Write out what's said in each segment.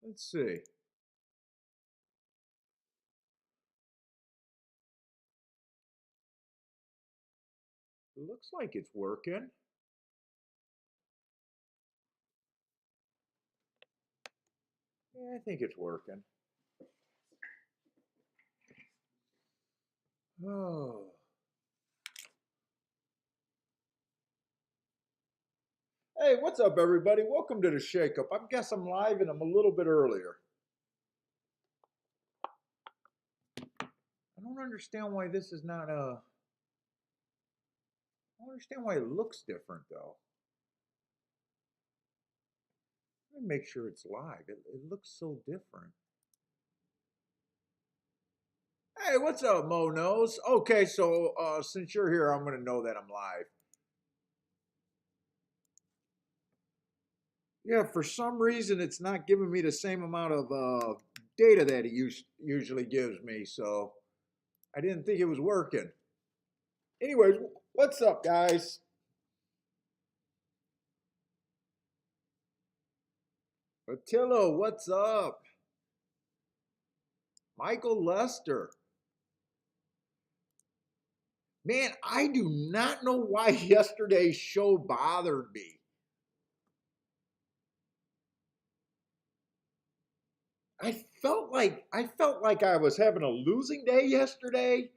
Let's see. It looks like it's working. Yeah, I think it's working. Oh. Hey, what's up, everybody? Welcome to the Shake-Up. I guess I'm live and I'm a little bit earlier. I don't understand why this is not I don't understand why it looks different, though. Let me make sure it's live. It looks so different. Hey, what's up, Mo Knows? Okay, so since you're here, I'm going to know that I'm live. Yeah, for some reason, it's not giving me the same amount of data that it usually gives me, so I didn't think it was working. Anyways, what's up, guys? Attilo, what's up? Michael Lester. Man, I do not know why yesterday's show bothered me. I felt like I was having a losing day yesterday.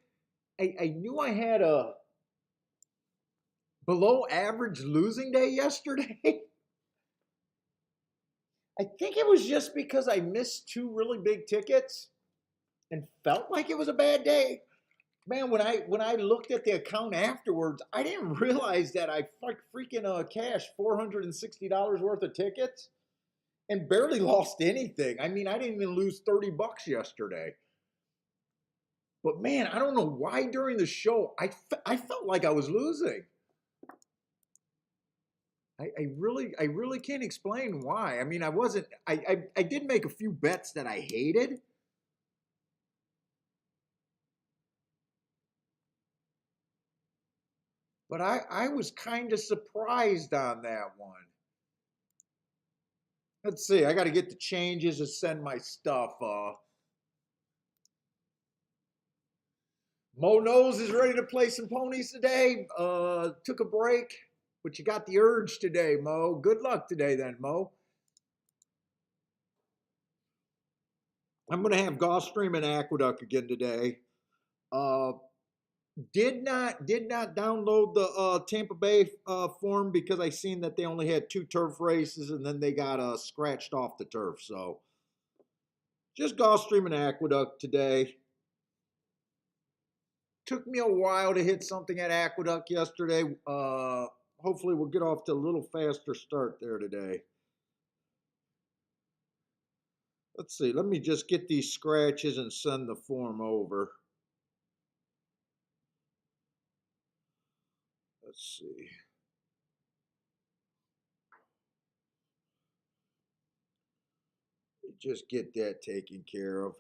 I knew I had a below average losing day yesterday. I think it was just because I missed two really big tickets and felt like it was a bad day. Man, when I looked at the account afterwards, I didn't realize that I freaking cashed $460 worth of tickets and barely lost anything. I mean, I didn't even lose 30 bucks yesterday. But man, I don't know why during the show I felt like I was losing. I really can't explain why. I mean, I wasn't. I did make a few bets that I hated, but I was kind of surprised on that one. Let's see. I got to get the changes to send my stuff. Mo Knows is ready to play some ponies today. Took a break, but you got the urge today, Mo. Good luck today, then, Mo. I'm going to have Gulfstream and Aqueduct again today. Uh, did not download the Tampa Bay form because I seen that they only had two turf races and then they got scratched off the turf. So just Gulfstream and Aqueduct today. Took me a while to hit something at Aqueduct yesterday. Hopefully we'll get off to a little faster start there today. Let's see. Let me just get these scratches and send the form over. Let's see. Just get that taken care of.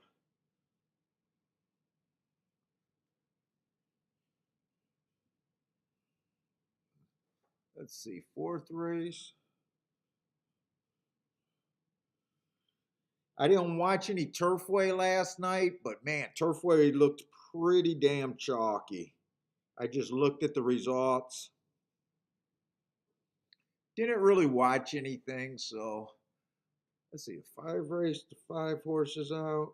Let's see. Fourth race. I didn't watch any Turfway last night, but man, Turfway looked pretty damn chalky. I just looked at the results. Didn't really watch anything, so let's see. Five race to five horses out.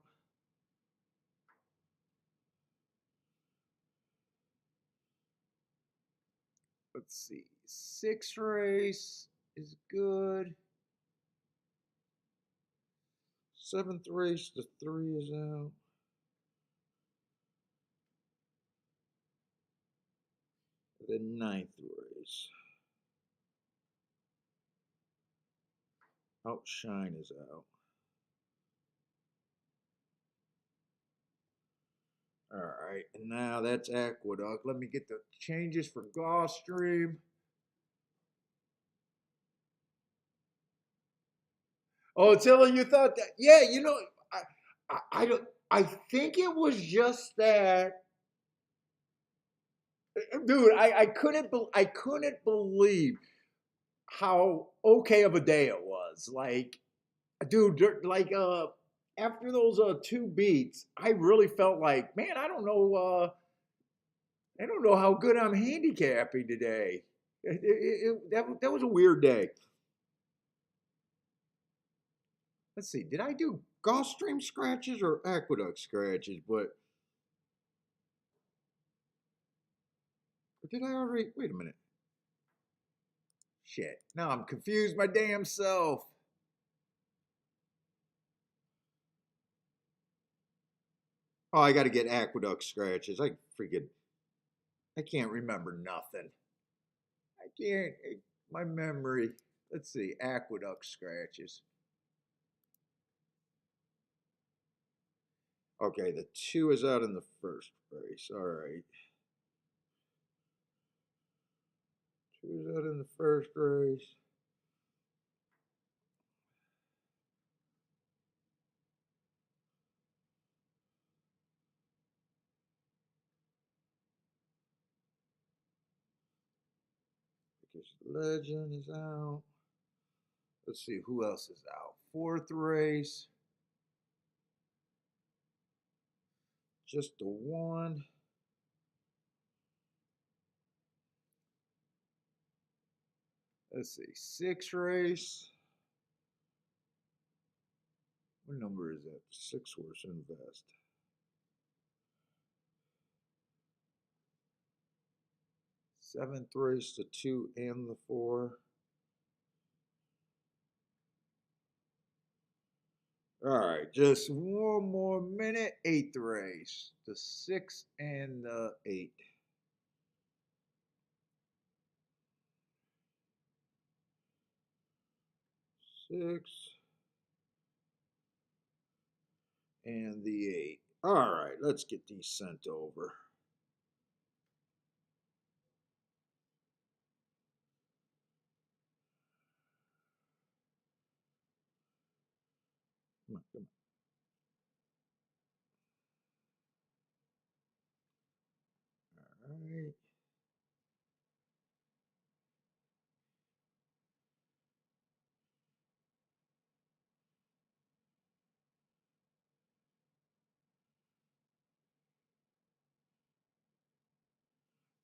Let's see. Six race is good. Seventh race to three is out. The ninth race. Outshine is out. All right, and now that's Aqueduct. Let me get the changes for Gulfstream. Oh, Tilly, you thought that? Yeah, I don't. I think it was just that, dude. I couldn't believe how okay of a day it was. Like, dude, like after those two beats, I really felt like, man, I don't know how good I'm handicapping today. That was a weird day. Let's see, did I do Gulfstream scratches or Aqueduct scratches? But did I already? Wait a minute. Shit. Now I'm confused my damn self. Oh, I got to get Aqueduct scratches. I can't remember nothing. I can't. My memory. Let's see, Aqueduct scratches. Okay, the 2 is out in the first race. All right. 2 is out in the first race. Because Legend is out. Let's see who else is out. Fourth race. Just the one. Let's see. Sixth race. What number is that? 6 horse invest. Seventh race, the 2 and the 4. All right, just one more minute. Eighth race, the 6 and the 8. 6 and the 8. All right, let's get these sent over. Come on, come on. All right.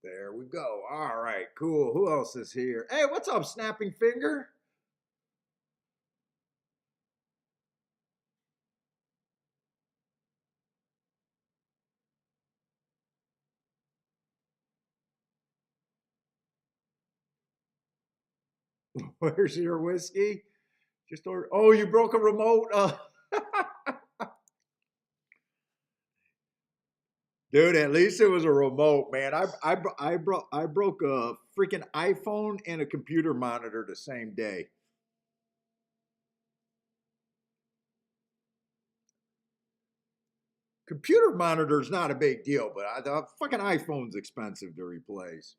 There we go. All right, cool. Who else is here? Hey, what's up, Snapping Finger? Where's your whiskey? Just order. Oh, you broke a remote. Dude, at least it was a remote, man. I broke a freaking iPhone and a computer monitor the same day. Computer monitor's not a big deal, but the fucking iPhone's expensive to replace.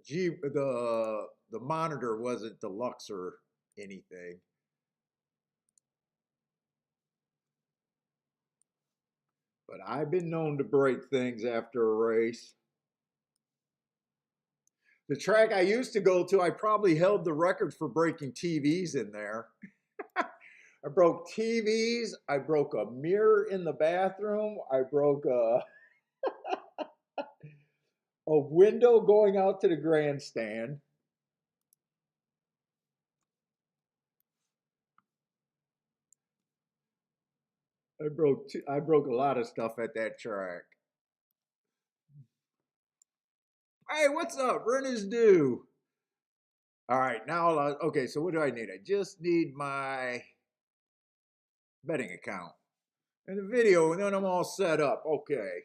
The monitor wasn't deluxe or anything. But I've been known to break things after a race. The track I used to go to, I probably held the record for breaking TVs in there. I broke TVs. I broke a mirror in the bathroom. I broke a window going out to the grandstand. I broke a lot of stuff at that track. Hey, what's up? Rent is due. All right, now okay. So what do I need? I just need my betting account and the video, and then I'm all set up. Okay.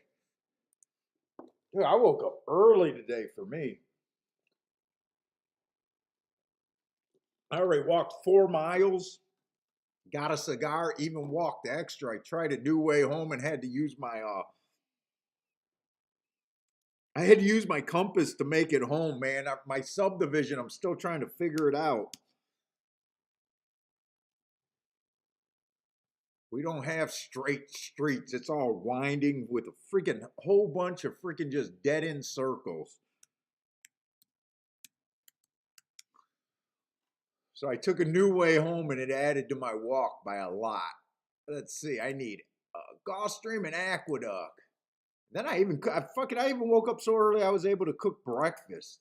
Dude, I woke up early today for me. I already walked 4 miles, got a cigar, even walked extra. I tried a new way home and had to use my compass to make it home, man. My subdivision, I'm still trying to figure it out. We don't have straight streets. It's all winding with a freaking whole bunch of freaking just dead end circles. So I took a new way home and it added to my walk by a lot. Let's see, I need Gulfstream and Aqueduct. Then I even woke up so early I was able to cook breakfast.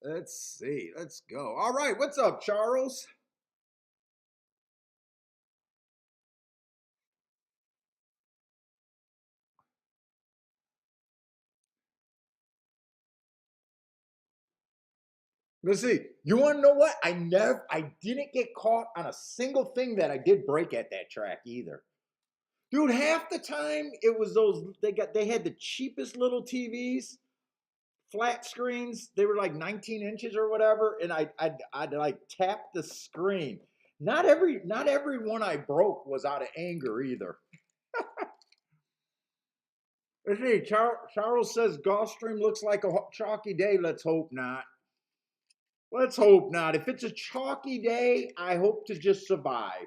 Let's see, let's go. All right, what's up, Charles? Let's see. You want to know what? I didn't get caught on a single thing that I did break at that track either. Dude, half the time it was they had the cheapest little TVs, flat screens. They were like 19 inches or whatever, and I'd like tap the screen. Not every one I broke was out of anger either. Let's see. Charles says Gulfstream looks like a chalky day. Let's hope not. Let's hope not. If it's a chalky day, I hope to just survive,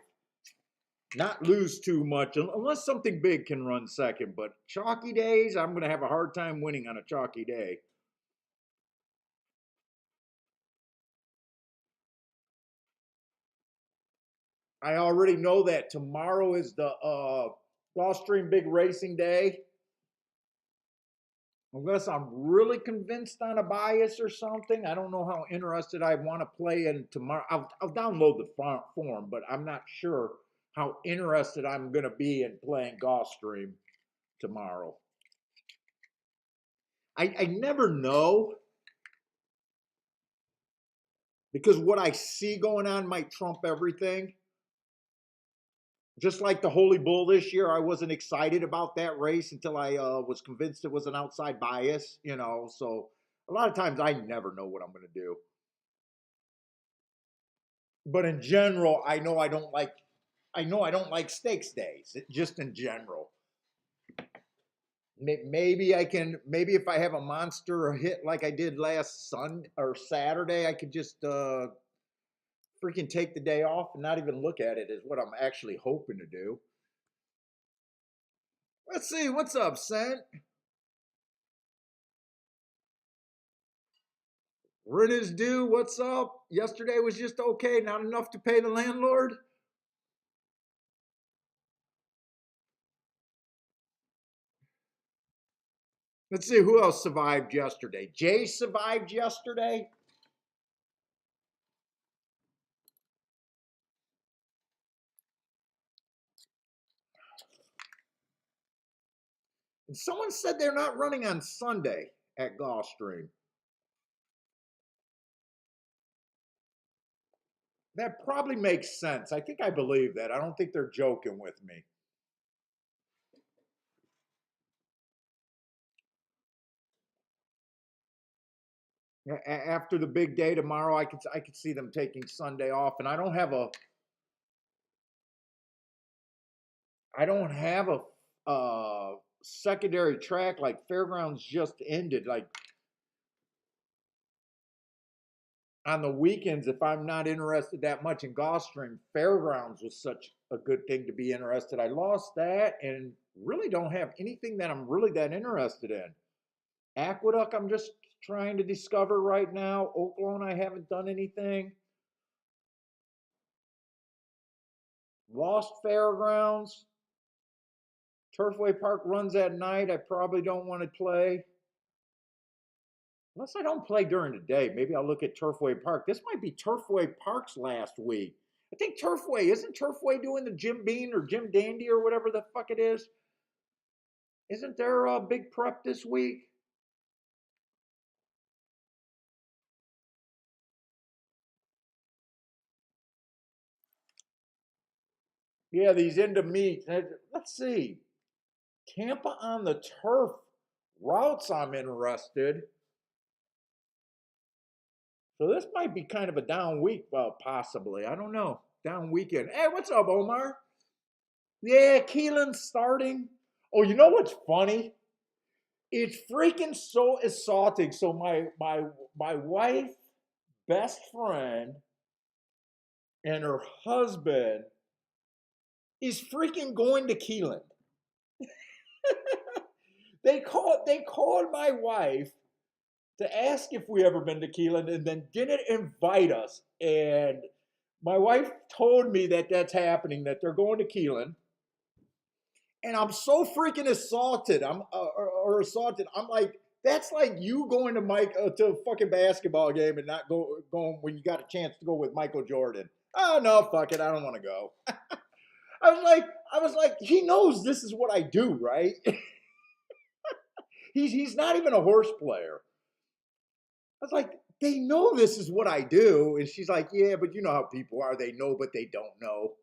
not lose too much, unless something big can run second. But chalky days, I'm going to have a hard time winning on a chalky day. I already know that tomorrow is the Gulfstream Big Racing Day. Unless I'm really convinced on a bias or something, I don't know how interested I want to play in tomorrow. I'll download the form, but I'm not sure how interested I'm going to be in playing Gulfstream tomorrow. I never know because what I see going on might trump everything. Just like the Holy Bull this year, I wasn't excited about that race until I was convinced it was an outside bias, you know. So a lot of times I never know what I'm going to do. But in general, I know I don't like stakes days, just in general. Maybe if I have a monster hit like I did last Sunday or Saturday, I could just freaking take the day off and not even look at it, is what I'm actually hoping to do. Let's see, what's up, Sent? Rent is due, what's up? Yesterday was just okay, not enough to pay the landlord. Let's see who else survived yesterday. Jay survived yesterday. And someone said they're not running on Sunday at Gulfstream. That probably makes sense. I think I believe that. I don't think they're joking with me. After the big day tomorrow, I could see them taking Sunday off, and I don't have a secondary track like Fairgrounds just ended. Like on the weekends, if I'm not interested that much in Gulfstream, Fairgrounds was such a good thing to be interested. I lost that and really don't have anything that I'm really that interested in. Aqueduct, I'm just trying to discover right now. Oaklawn, I haven't done anything. Lost Fairgrounds. Turfway Park runs at night. I probably don't want to play. Unless I don't play during the day. Maybe I'll look at Turfway Park. This might be Turfway Park's last week. I think isn't Turfway doing the Jim Bean or Jim Dandy or whatever the fuck it is? Isn't there a big prep this week? Yeah, these end of meets. Let's see. Tampa on the turf routes I'm interested. So this might be kind of a down week, possibly. I don't know. Down weekend. Hey, what's up, Omar? Yeah, Keelan's starting. Oh, you know what's funny? It's freaking so assaulting. So my wife, best friend, and her husband is freaking going to Keelan. They called my wife to ask if we ever been to Keelan and then didn't invite us. And my wife told me that that's happening, that they're going to Keelan. And I'm so freaking assaulted. Or assaulted. I'm like, that's like you going to to a fucking basketball game and not going when you got a chance to go with Michael Jordan. Oh no, fuck it, I don't want to go. I was like, he knows this is what I do, right? He's not even a horse player. I was like, they know this is what I do. And she's like, yeah, but you know how people are. They know, but they don't know.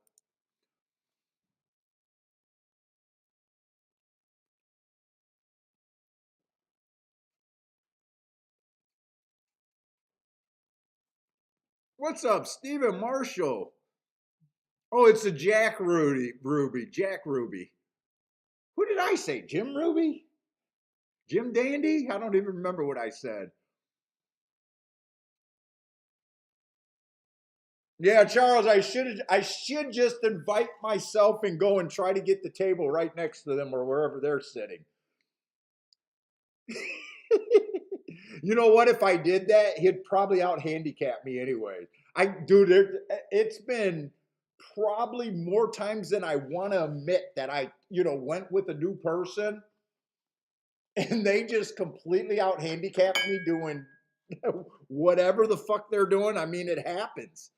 What's up, Stephen Marshall? Oh, it's a Ruby. Jack Ruby. Who did I say? Jim Ruby? Jim Dandy? I don't even remember what I said. Yeah, Charles, I should just invite myself and go and try to get the table right next to them or wherever they're sitting. You know what? If I did that, he'd probably out handicap me anyway. Dude, it's been probably more times than I want to admit that I, went with a new person and they just completely out handicapped me doing whatever the fuck they're doing. I mean, it happens.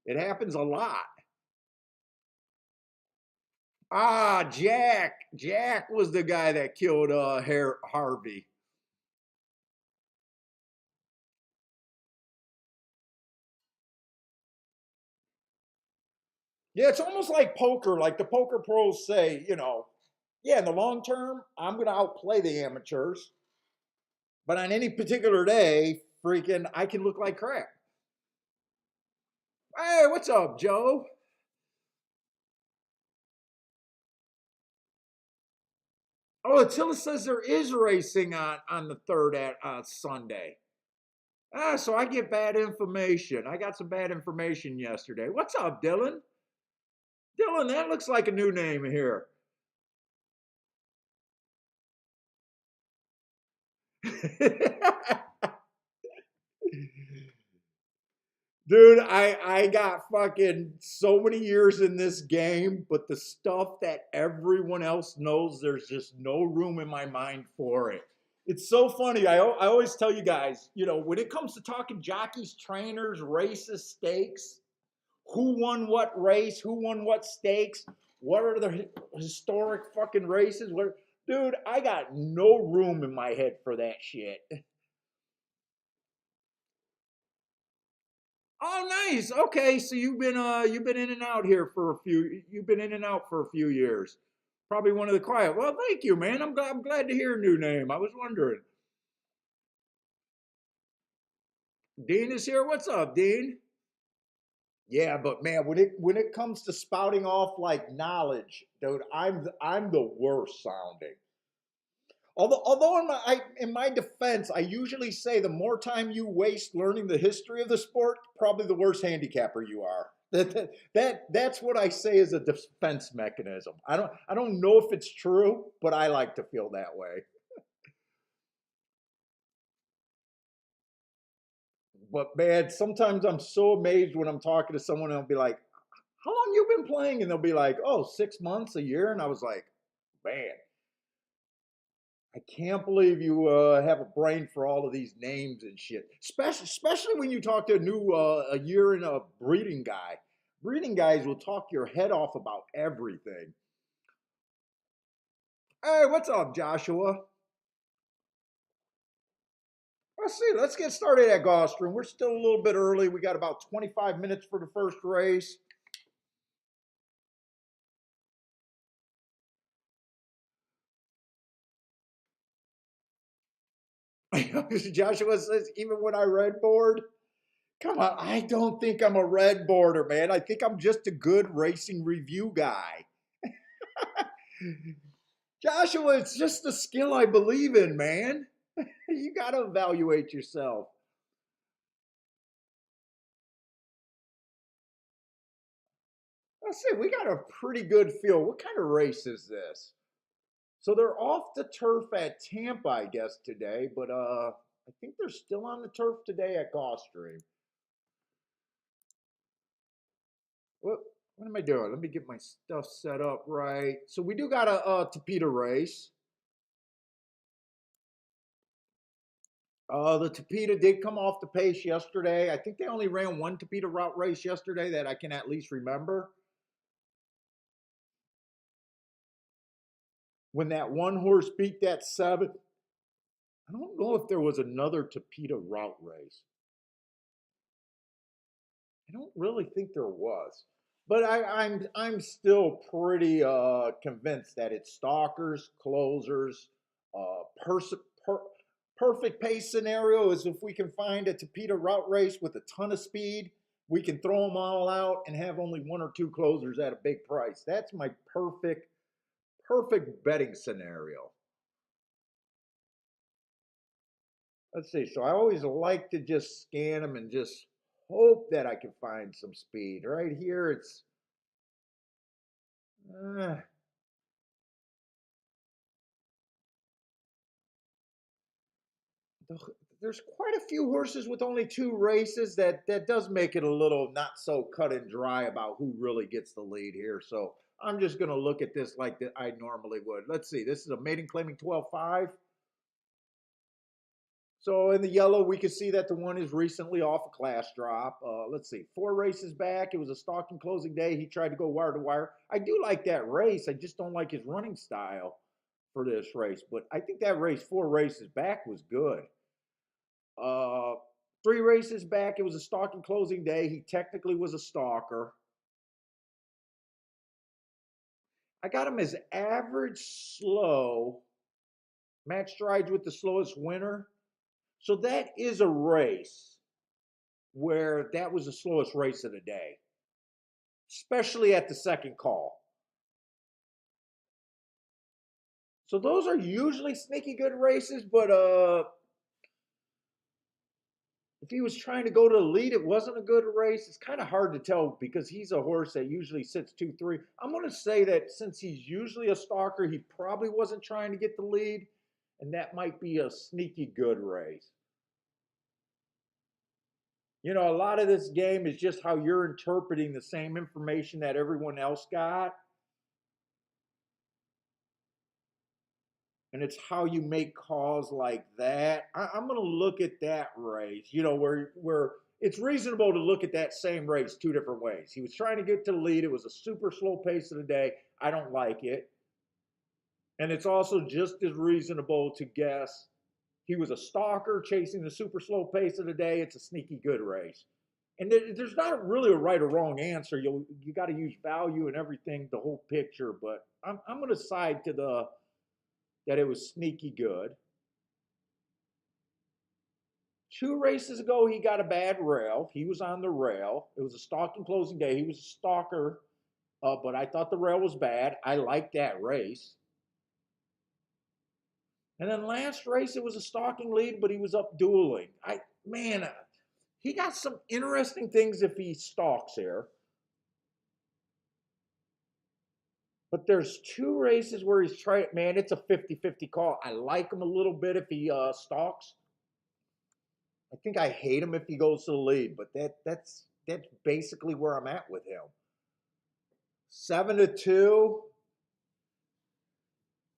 It happens a lot. Ah, Jack. Jack was the guy that killed Harvey. Yeah, it's almost like poker. Like the poker pros say, yeah, in the long term, I'm going to outplay the amateurs. But on any particular day, freaking, I can look like crap. Hey, what's up, Joe? Oh, Attila says there is racing on the third at Sunday. So I get bad information. I got some bad information yesterday. What's up, Dylan? Dylan, that looks like a new name here. Dude, I got fucking so many years in this game, but the stuff that everyone else knows, there's just no room in my mind for it. It's so funny. I always tell you guys, when it comes to talking jockeys, trainers, races, stakes, who won what race, who won what stakes, what are the historic fucking races? Dude, I got no room in my head for that shit. Oh, nice. Okay, so you've been in and out here for a few. You've been in and out for a few years. Probably one of the quiet. Well, thank you, man. I'm glad to hear a new name. I was wondering. Dean is here. What's up, Dean? Yeah, but man, when it comes to spouting off like knowledge, dude, I'm the worst sounding. Although in my defense, I usually say the more time you waste learning the history of the sport, probably the worse handicapper you are. That's what I say as a defense mechanism. I don't know if it's true, but I like to feel that way. But man, sometimes I'm so amazed when I'm talking to someone and I'll be like, "How long you been playing?" And they'll be like, "Oh, 6 months, a year." And I was like, "Man, I can't believe you have a brain for all of these names and shit. Especially when you talk to a year in a breeding guy. Breeding guys will talk your head off about everything. Hey, what's up, Joshua? Let's see. Let's get started at Gostrom. We're still a little bit early. We got about 25 minutes for the first race. Joshua says, even when I red board, come on, I don't think I'm a red boarder, man. I think I'm just a good racing review guy. Joshua, it's just a skill I believe in, man. You got to evaluate yourself. Let's see, we got a pretty good feel. What kind of race is this? So they're off the turf at Tampa, I guess, today, but I think they're still on the turf today at Gulfstream. What what am I doing? Let me get my stuff set up right. So we do got a Tapeta race. The Tapeta did come off the pace yesterday. I think they only ran one Tapeta route race yesterday that I can at least remember. When that one horse beat that 7, I don't know if there was another Tapeta route race. I don't really think there was, but I'm still pretty convinced that it's stalkers, closers, pers- per- perfect pace scenario is if we can find a Tapeta route race with a ton of speed, we can throw them all out and have only one or two closers at a big price. That's my perfect betting scenario. Let's see. So I always like to just scan them and just hope that I can find some speed. Right here, it's uh, there's quite a few horses with only two races. That does make it a little not so cut and dry about who really gets the lead here. So I'm just going to look at this like I normally would. Let's see. This is a maiden claiming 12.5. So in the yellow, we can see that the one is recently off a class drop. Let's see, 4 races back, it was a stalking closing day. He tried to go wire to wire. I do like that race. I just don't like his running style for this race. But I think that race, 4 races back, was good. Uh, 3 races back, it was a stalking closing day. He technically was a stalker. I got him as average slow, match strides with the slowest winner. So that is a race where that was the slowest race of the day, especially at the second call. So those are usually sneaky good races, but if he was trying to go to the lead, it wasn't a good race. It's kind of hard to tell because he's a horse that usually sits 2-3. I'm going to say that since he's usually a stalker, he probably wasn't trying to get the lead, and that might be a sneaky good race. You know, a lot of this game is just how you're interpreting the same information that everyone else got. And it's how you make calls like that. I'm going to look at that race, you know, where it's reasonable to look at that same race 2 different ways. He was trying to get to the lead. It was a super slow pace of the day. I don't like it. And it's also just as reasonable to guess he was a stalker chasing the super slow pace of the day. It's a sneaky good race. And there's not really a right or wrong answer. You got to use value and everything, the whole picture. But I'm going to side to the that it was sneaky good. 2 races ago, he got a bad rail. He was on the rail. It was a stalking closing day. He was a stalker, but I thought the rail was bad. I liked that race. And then last race, it was a stalking lead, but he was up dueling. He got some interesting things if he stalks here. But there's 2 races where he's trying. Man, it's a 50-50 call. I like him a little bit if he stalks. I think I hate him if he goes to the lead, but that's basically where I'm at with him. 7-2.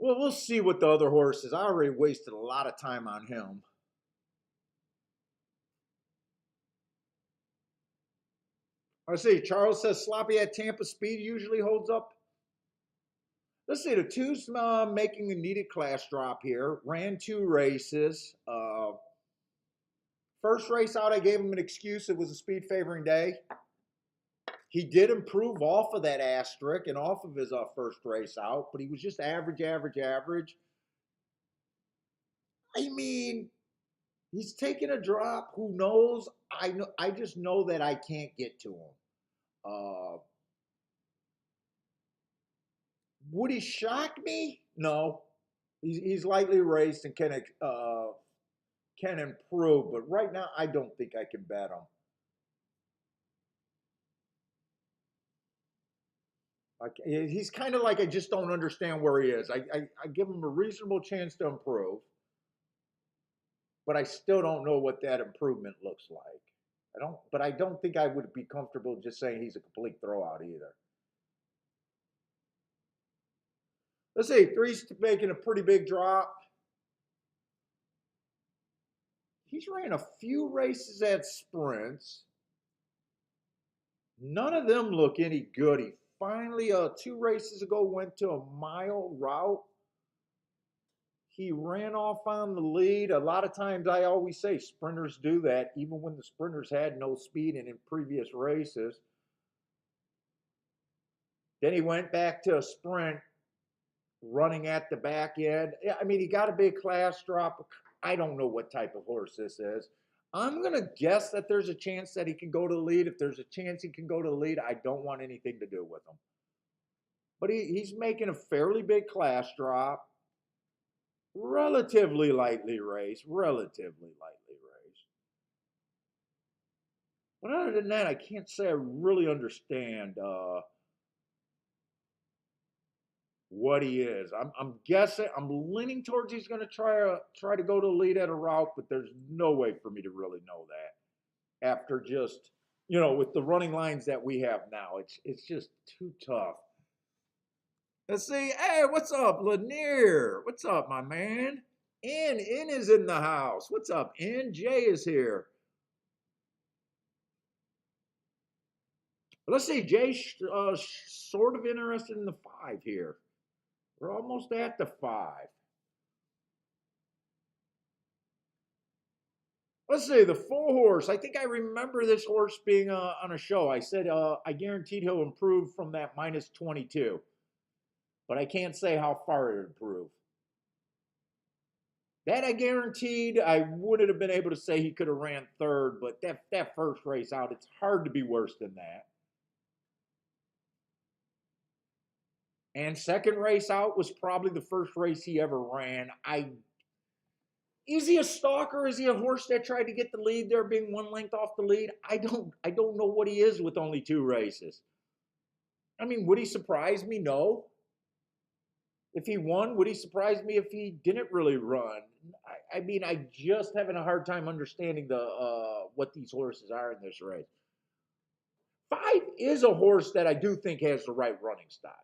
Well, we'll see what the other horse is. I already wasted a lot of time on him. I see. Charles says sloppy at Tampa speed usually holds up. Let's see. The two's making the needed class drop here. Ran 2 races. First race out, I gave him an excuse. It was a speed favoring day. He did improve off of that asterisk and off of his first race out, but he was just average, average, average. I mean, he's taking a drop. Who knows? I know. I just know that I can't get to him. Uh, would he shock me? No. He's lightly raced and can improve, but right now I don't think I can bet him. He's kind of like I just don't understand where he is. I give him a reasonable chance to improve, but I still don't know what that improvement looks like. But I don't think I would be comfortable just saying he's a complete throwout either. Let's see, three's making a pretty big drop. He's ran a few races at sprints. None of them look any good. He finally, 2 races ago, went to a mile route. He ran off on the lead. A lot of times I always say sprinters do that, even when the sprinters had no speed in previous races. Then he went back to a sprint, running at the back end. I mean, he got a big class drop. I don't know what type of horse this is. I'm going to guess that there's a chance that he can go to the lead. If there's a chance he can go to the lead, I don't want anything to do with him. But he's making a fairly big class drop. Relatively lightly raced. But other than that, I can't say I really understand what he is. I'm guessing. I'm leaning towards he's going to try to go to the lead at a route, but there's no way for me to really know that after just with the running lines that we have now. It's just too tough. Let's see. Hey, what's up, Lanier? What's up, my man? N is in the house. What's up, N? Jay is here. Let's see. Jay's sort of interested in the 5 here. We're almost at the 5. Let's see, the 4 horse. I think I remember this horse being on a show. I said I guaranteed he'll improve from that minus 22. But I can't say how far it improved. That I guaranteed. I wouldn't have been able to say he could have ran 3rd, but that first race out, it's hard to be worse than that. And 2nd race out was probably the first race he ever ran. Is he a stalker? Is he a horse that tried to get the lead there, being 1 length off the lead? I don't know what he is with only 2 races. I mean, would he surprise me? No. If he won, would he surprise me if he didn't really run? I mean, I just having a hard time understanding what these horses are in this race. 5 is a horse that I do think has the right running style.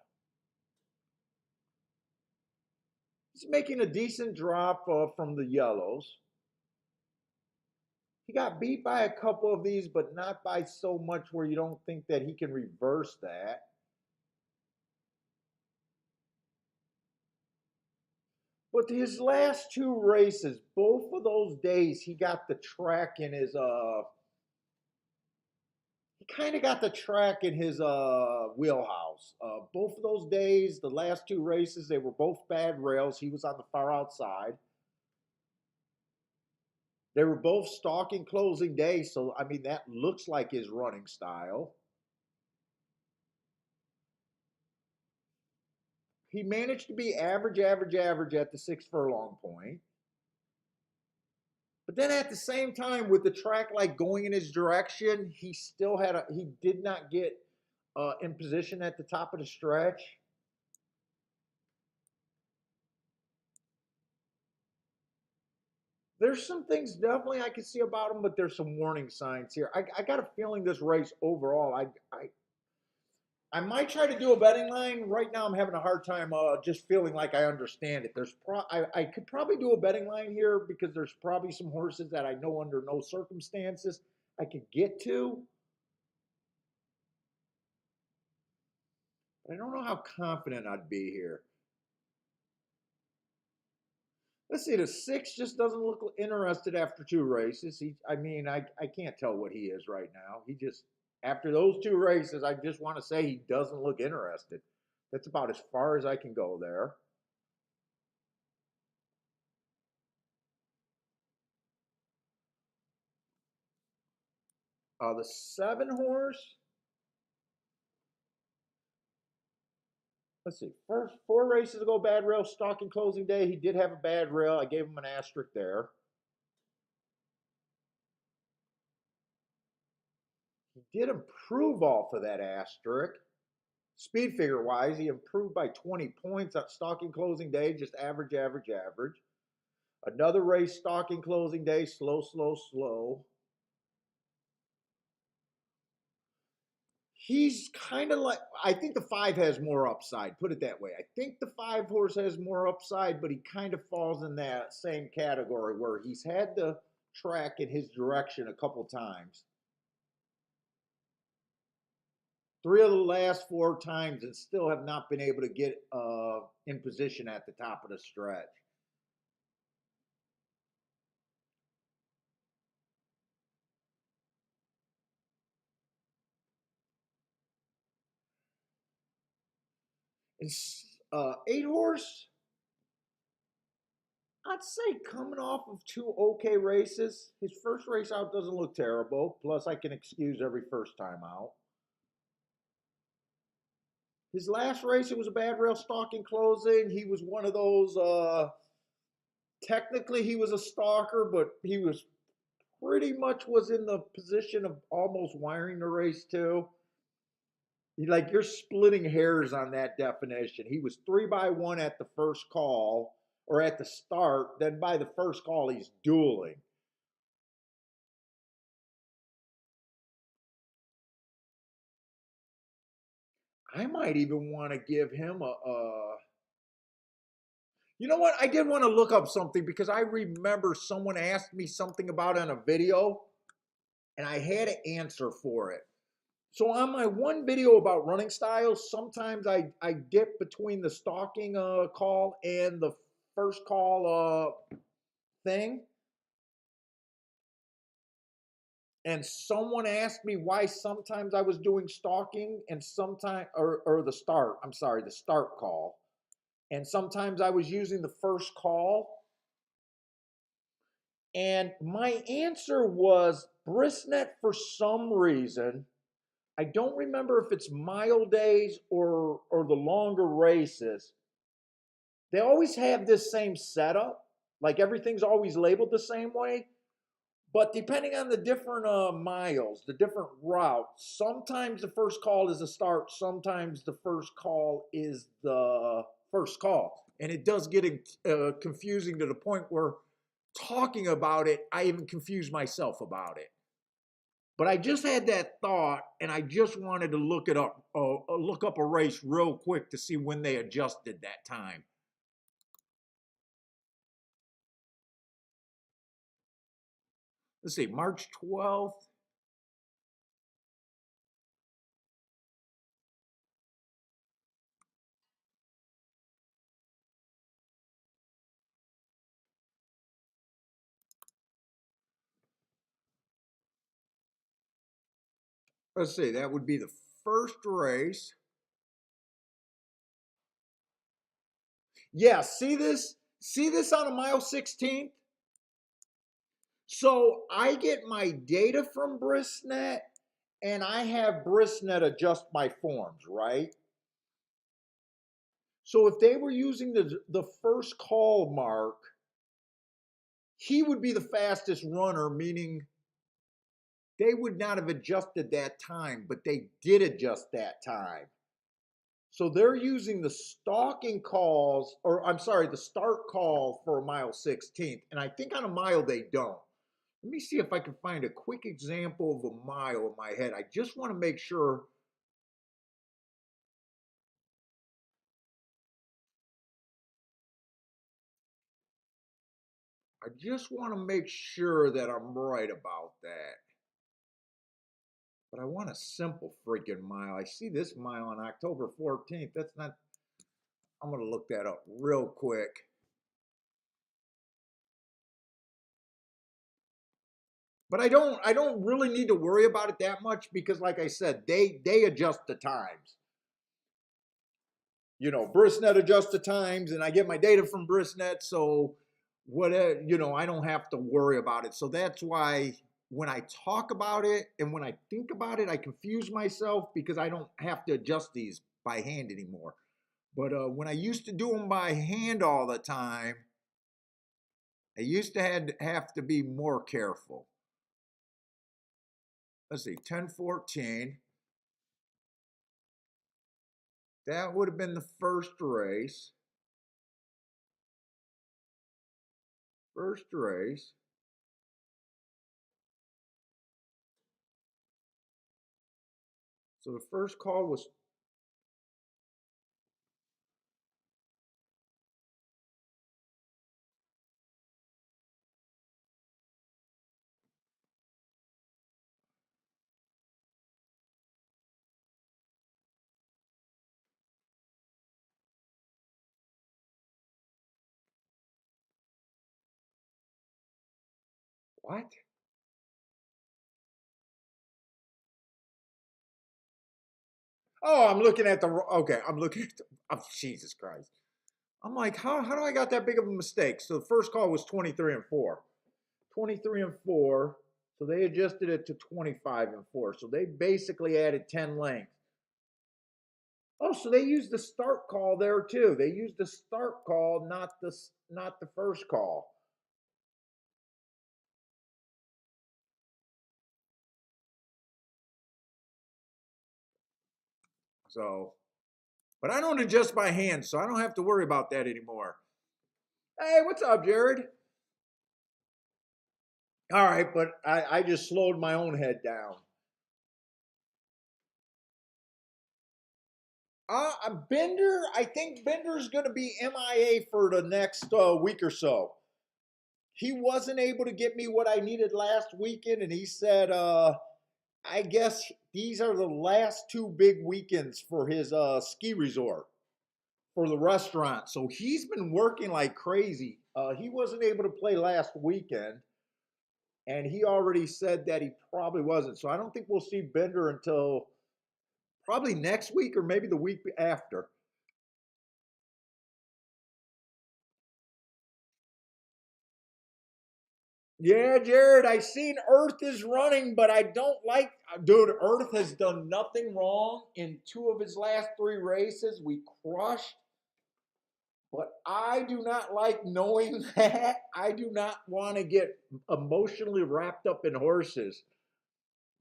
He's making a decent drop from the yellows. He got beat by a couple of these, but not by so much where you don't think that he can reverse that. But his last 2 races, both of those days, he got the track in his he kind of got the track in his wheelhouse. Both of those days, the last 2 races, they were both bad rails. He was on the far outside. They were both stalking closing day, so I mean that looks like his running style. He managed to be average at the 6 furlong point. But then at the same time, with the track like going in his direction, he still he did not get in position at the top of the stretch. There's some things definitely I can see about him, but there's some warning signs here. I got a feeling this race overall, I might try to do a betting line. Right now, I'm having a hard time just feeling like I understand it. I could probably do a betting line here because there's probably some horses that I know under no circumstances I could get to. But I don't know how confident I'd be here. Let's see, the 6 just doesn't look interested after 2 races. I can't tell what he is right now. He just, after those 2 races, I just want to say he doesn't look interested. That's about as far as I can go there. The 7 horse. Let's see. First 4 races ago, bad rail, stalking closing day. He did have a bad rail. I gave him an asterisk there. He did improve off of that asterisk. Speed figure wise, he improved by 20 points at stalking closing day, just average. Another race, stalking closing day, slow, slow, slow. He's kind of like, I think the 5 has more upside, put it that way. I think the 5 horse has more upside, but he kind of falls in that same category where he's had the track in his direction a couple times. 3 of the last 4 times and still have not been able to get in position at the top of the stretch. And 8 horse, I'd say coming off of 2 okay races. His first race out doesn't look terrible. Plus, I can excuse every first time out. His last race, it was a bad rail stalking closing. He was one of those. Technically, he was a stalker, but he was pretty much was in the position of almost wiring the race too. Like you're splitting hairs on that definition. He was 3-by-1 at the first call or at the start. Then by the first call, he's dueling. I might even want to give him a. You know what? I did want to look up something because I remember someone asked me something about it on a video, and I had an answer for it. So on my one video about running styles, sometimes I dip between the stalking call and the first call thing. And someone asked me why sometimes I was doing stalking and sometimes or the start. I'm sorry, the start call. And sometimes I was using the first call. And my answer was brisnet for some reason. I don't remember if it's mile days or the longer races. They always have this same setup. Like everything's always labeled the same way. But depending on the different miles, the different routes, sometimes the first call is a start, sometimes the first call is the first call. And it does get confusing to the point where talking about it, I even confuse myself about it. But I just had that thought, and I just wanted to look up a race real quick to see when they adjusted that time. Let's see, March 12th. Let's see, that would be the first race. Yeah, see this? See this on a mile 16th? So I get my data from Brisnet and I have Brisnet adjust my forms, right? So if they were using the first call mark, he would be the fastest runner, meaning they would not have adjusted that time, but they did adjust that time. So they're using the stalking calls, or I'm sorry, the start call for a mile 16th. And I think on a mile they don't. Let me see if I can find a quick example of a mile in my head. I just want to make sure. I just want to make sure that I'm right about that. But I want a simple freaking mile. I see this mile on October 14th. That's not, I'm going to look that up real quick. But I don't really need to worry about it that much because like I said, they adjust the times. You know, Brisnet adjusts the times and I get my data from Brisnet, so whatever, I don't have to worry about it. So that's why when I talk about it and when I think about it, I confuse myself because I don't have to adjust these by hand anymore. But when I used to do them by hand all the time, I used to have to be more careful. Let's see, 10-14. That would have been the first race. First race. So the first call was what? Oh, I'm looking at the okay. I'm looking at the, oh, Jesus Christ. I'm like, how do I got that big of a mistake? So the first call was 23 and 4. 23 and 4. So they adjusted it to 25 and 4. So they basically added 10 lengths. Oh, so they used the start call there too. They used the start call, not the first call. So, but I don't adjust by hand, so I don't have to worry about that anymore. Hey, what's up, Jared? All right, but I just slowed my own head down. Bender, I think Bender's going to be MIA for the next week or so. He wasn't able to get me what I needed last weekend, and he said, I guess these are the last two big weekends for his ski resort for the restaurant. So he's been working like crazy. He wasn't able to play last weekend, and he already said that he probably wasn't. So I don't think we'll see Bender until probably next week or maybe the week after. Yeah, Jared, I seen Earth is running, but I don't like. Dude, Earth has done nothing wrong in two of his last three races. We crushed, but I do not like knowing that. I do not want to get emotionally wrapped up in horses.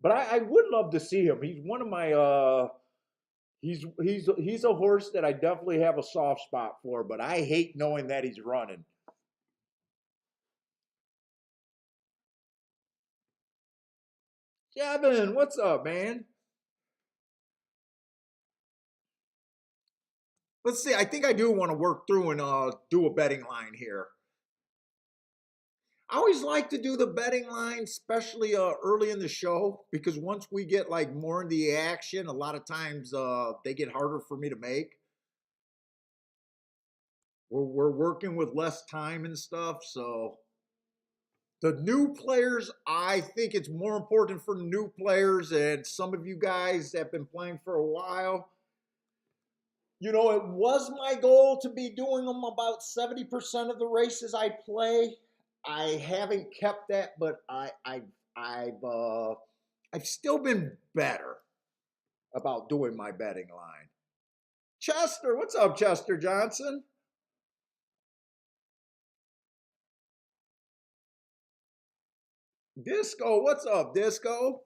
But I would love to see him. He's one of my. He's a horse that I definitely have a soft spot for. But I hate knowing that he's running. Kevin, what's up, man? Let's see. I think I do want to work through and do a betting line here. I always like to do the betting line, especially early in the show, because once we get like more in the action, a lot of times they get harder for me to make. We're working with less time and stuff, so the new players, I think it's more important for new players and some of you guys that have been playing for a while. You know, it was my goal to be doing them about 70% of the races I play. I haven't kept that, but I've still been better about doing my betting line. Chester, what's up, Chester Johnson? Disco, what's up, Disco?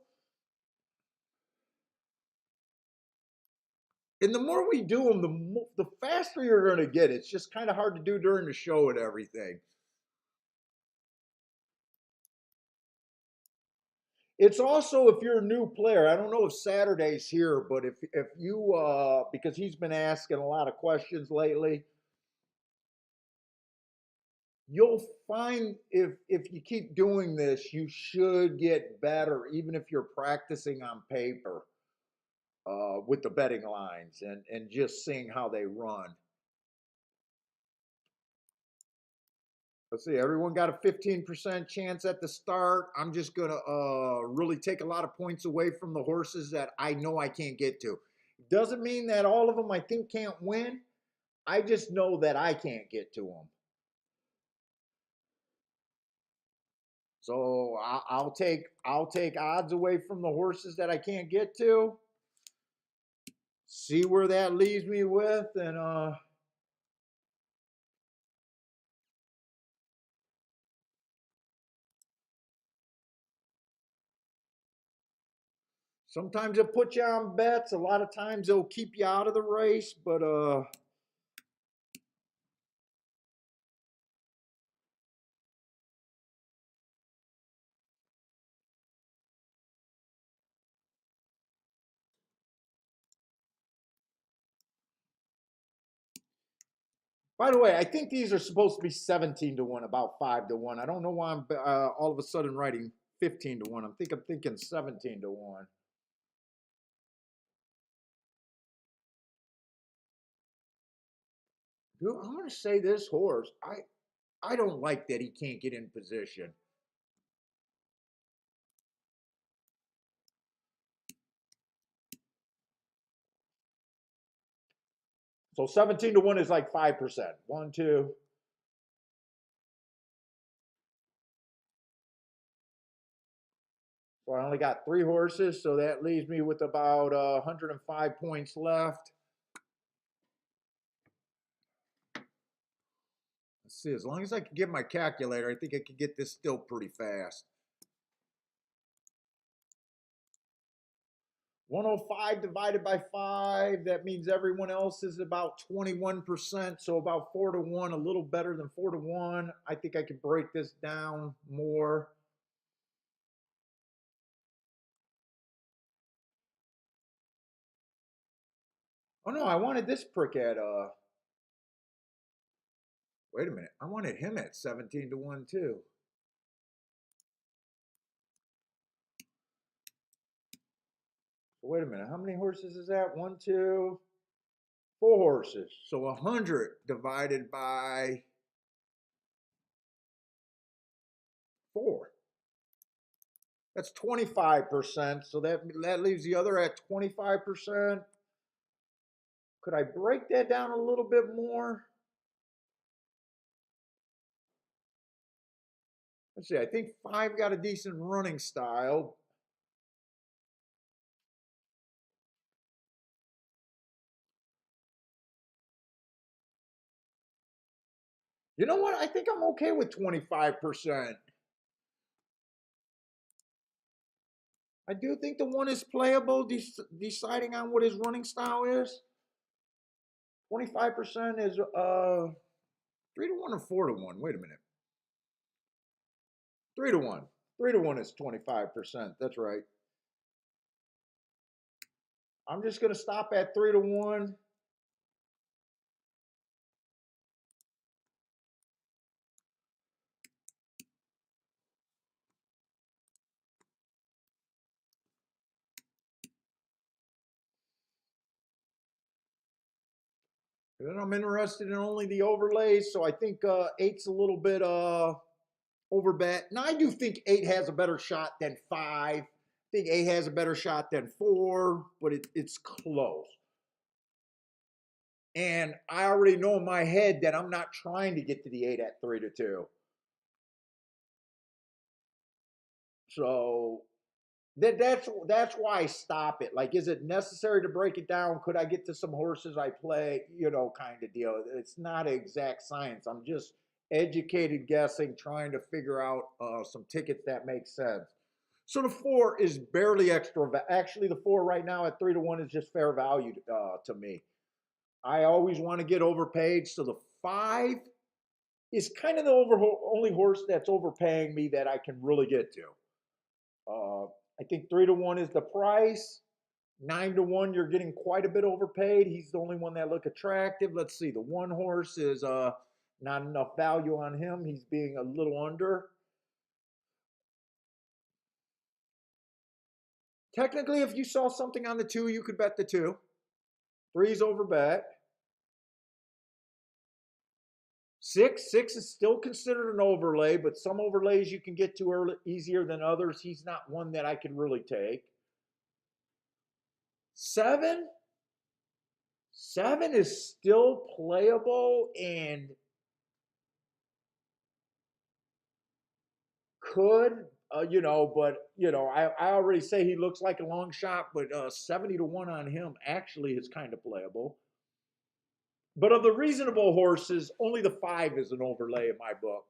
And the more we do them, the faster you're going to get. It's just kind of hard to do during the show and everything. It's also if you're a new player. I don't know if Saturday's here, but if you because he's been asking a lot of questions lately, you'll find if you keep doing this, you should get better, even if you're practicing on paper with the betting lines and just seeing how they run. Let's see, everyone got a 15% chance at the start. I'm just going to really take a lot of points away from the horses that I know I can't get to. Doesn't mean that all of them I think can't win. I just know that I can't get to them. So I'll take odds away from the horses that I can't get to. See where that leaves me with, and sometimes it'll put you on bets. A lot of times it'll keep you out of the race, but By the way, I think these are supposed to be 17 to 1, about 5 to 1. I don't know why I'm all of a sudden writing 15 to 1. I'm thinking 17 to 1. Dude, I'm going to say this horse. I don't like that he can't get in position. So 17 to 1 is like 5%. 1, 2. So I only got 3 horses, so that leaves me with about 105 points left. Let's see, as long as I can get my calculator, I think I can get this still pretty fast. 105 divided by 5, that means everyone else is about 21%, so about 4 to 1, a little better than 4 to 1. I think I can break this down more. Oh no, I wanted this prick at wait a minute. I wanted him at 17 to 1 too. Wait a minute. How many horses is that? 1, 2, 4 horses. So 100 divided by 4. That's 25%. So that leaves the other at 25%. Could I break that down a little bit more? Let's see. I think 5 got a decent running style. You know what? I think I'm okay with 25%. I do think the 1 is playable, deciding on what his running style is. 25% is 3 to 1 or 4 to 1. Wait a minute. 3 to 1. 3 to 1 is 25%. That's right. I'm just going to stop at 3 to 1. And then I'm interested in only the overlays, so I think 8's a little bit overbet. Now I do think 8 has a better shot than 5. I think 8 has a better shot than 4, but it's close. And I already know in my head that I'm not trying to get to the 8 at 3 to 2. So that's why I stop it. Like, is it necessary to break it down? Could I get to some horses I play? You know, kind of deal. It's not an exact science. I'm just educated guessing, trying to figure out some tickets that make sense. So the 4 is barely extra. Actually, the 4 right now at 3 to 1 is just fair value to me. I always want to get overpaid, so the 5 is kind of the only horse that's overpaying me that I can really get to. I think 3 to 1 is the price. 9 to 1, you're getting quite a bit overpaid. He's the only one that look attractive. Let's see, the 1 horse is not enough value on him. He's being a little under. Technically, if you saw something on the 2, you could bet the 2. 3's overbet. 6 is still considered an overlay, but some overlays you can get to early, easier than others. He's not one that I can really take. 7 is still playable and could, I already say he looks like a long shot, but 70 to 1 on him actually is kind of playable. But of the reasonable horses, only the 5 is an overlay in my book.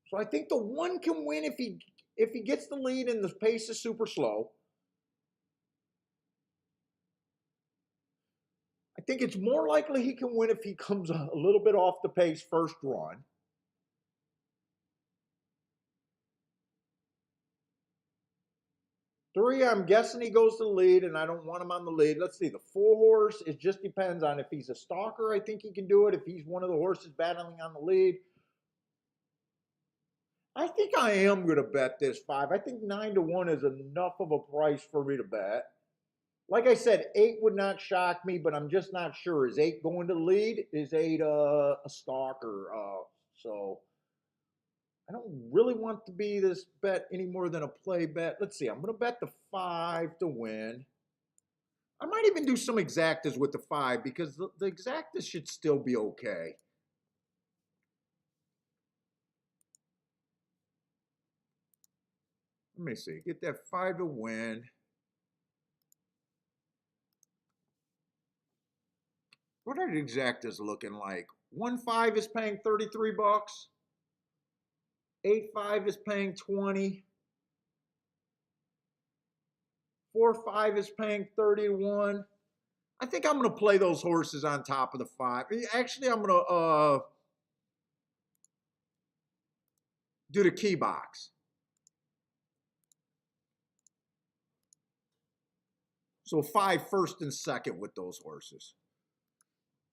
So I think the 1 can win if he gets the lead and the pace is super slow. I think it's more likely he can win if he comes a little bit off the pace first run. 3, I'm guessing he goes to the lead, and I don't want him on the lead. Let's see, the 4 horse, it just depends on if he's a stalker, I think he can do it. If he's one of the horses battling on the lead, I think I am going to bet this 5. I think 9-1 is enough of a price for me to bet. Like I said, 8 would not shock me, but I'm just not sure. Is 8 going to the lead? Is 8 a stalker? So I don't really want to be this bet any more than a play bet. Let's see. I'm going to bet the 5 to win. I might even do some exactas with the 5 because the exactas should still be okay. Let me see. Get that 5 to win. What are the exactas looking like? 1-5 is paying 33 bucks. 8-5 is paying 20. 4-5 is paying 31. I think I'm going to play those horses on top of the 5. Actually, I'm going to do the key box. So 5 first and second with those horses.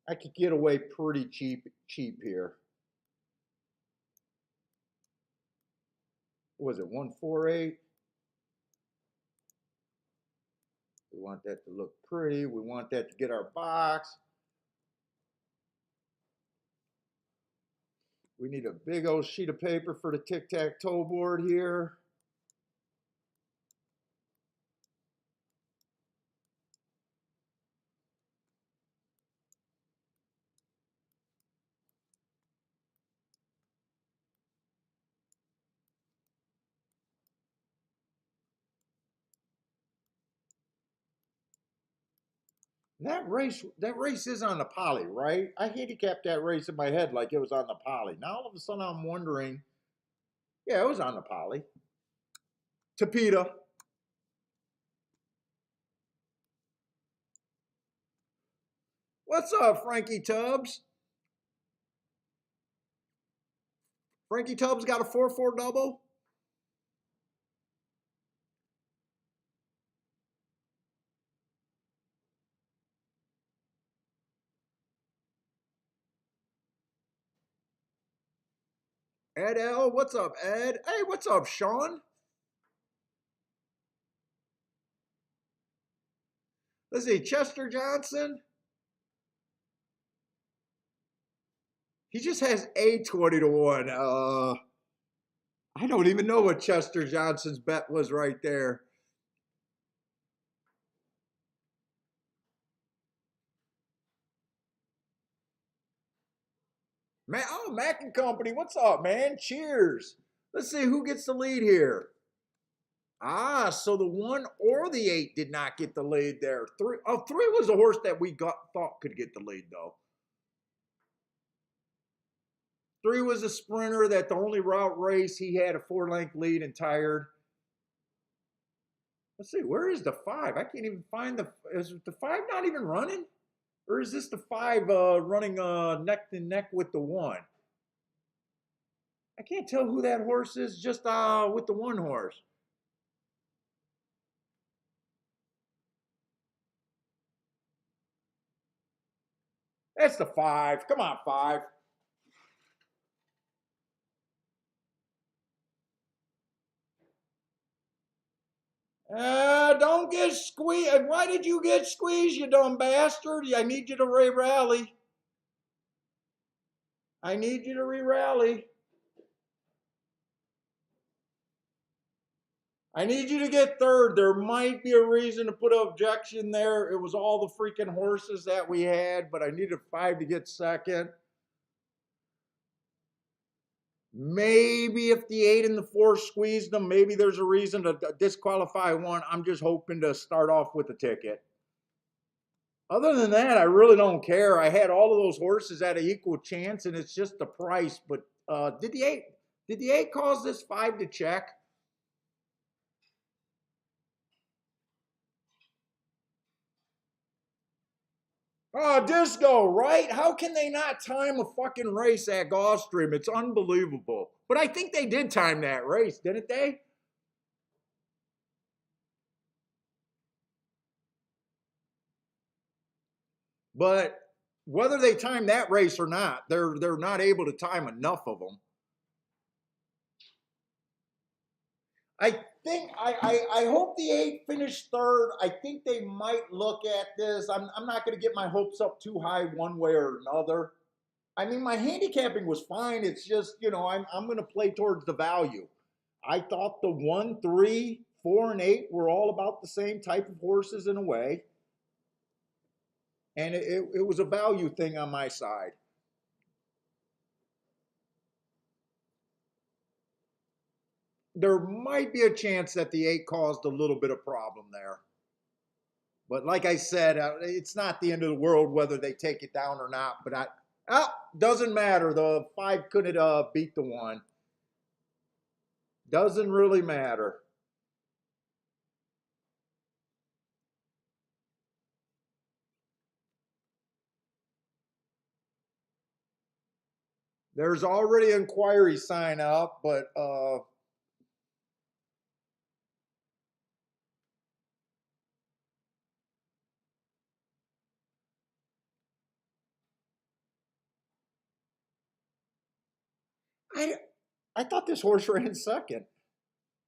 I could get away pretty cheap here. What was it, 148? We want that to look pretty. We want that to get our box. We need a big old sheet of paper for the tic-tac-toe board here. That race is on the poly, right? I handicapped that race in my head like it was on the poly. Now all of a sudden I'm wondering, yeah, it was on the poly. Tapeta. What's up, Frankie Tubbs? Frankie Tubbs got a 4-4 double. Ed L, what's up, Ed? Hey, what's up, Sean? Let's see, Chester Johnson. He just has a 20-1. I don't even know what Chester Johnson's bet was right there. Man, oh, Mac and Company, what's up, man? Cheers. Let's see who gets the lead here. Ah, so the 1 or the 8 did not get the lead there. 3 was the horse that we thought could get the lead, though. 3 was a sprinter that the only route race he had a 4-length lead and tired. Let's see, where is the 5? I can't even find is the 5 not even running? Or is this the 5 running neck to neck with the 1? I can't tell who that horse is just with the 1 horse. That's the 5. Come on, 5. Don't get squeezed. Why did you get squeezed, you dumb bastard? I need you to re-rally. I need you to re-rally. I need you to get 3rd. There might be a reason to put an objection there. It was all the freaking horses that we had, but I needed 5 to get 2nd. Maybe if the 8 and the 4 squeezed them, maybe there's a reason to disqualify 1. I'm just hoping to start off with a ticket. Other than that, I really don't care. I had all of those horses at an equal chance, and it's just the price. But did the 8 cause this 5 to check? Oh, Disco, right? How can they not time a fucking race at Gulfstream? It's unbelievable. But I think they did time that race, didn't they? But whether they time that race or not, they're not able to time enough of them. I think I hope the 8 finished third. I think they might look at this. I'm not going to get my hopes up too high one way or another. I mean, my handicapping was fine. It's just, I'm going to play towards the value. I thought the 1, 3, 4, and 8 were all about the same type of horses in a way. And it was a value thing on my side. There might be a chance that the 8 caused a little bit of problem there. But like I said, it's not the end of the world whether they take it down or not. But doesn't matter. The 5 couldn't beat the 1. Doesn't really matter. There's already an inquiry sign up, but I I thought this horse ran second.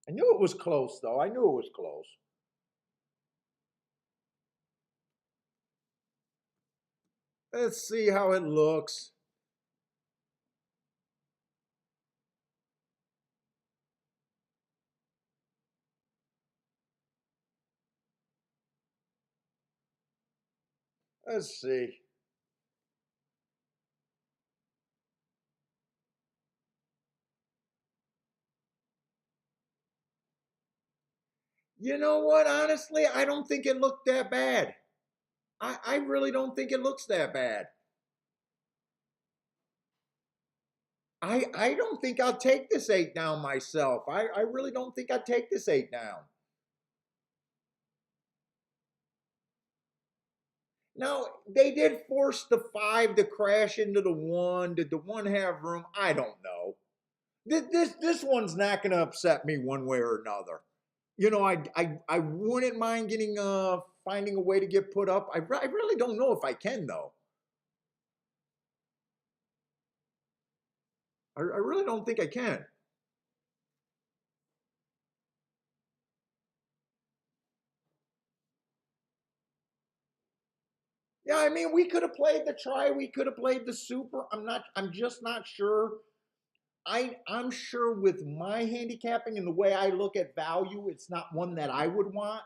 I knew it was close, though. I knew it was close. Let's see how it looks. Let's see. You know what? Honestly, I don't think it looked that bad. I really don't think it looks that bad. I don't think I'll take this 8 down myself. I really don't think I'd take this 8 down. Now, they did force the 5 to crash into the 1. Did the 1 have room? I don't know. This one's not going to upset me one way or another. I wouldn't mind getting finding a way to get put up. I really don't know if I can though. I really don't think I can. Yeah, I mean, we could have played the try. We could have played the super. I'm just not sure. I'm sure with my handicapping and the way I look at value, it's not one that I would want.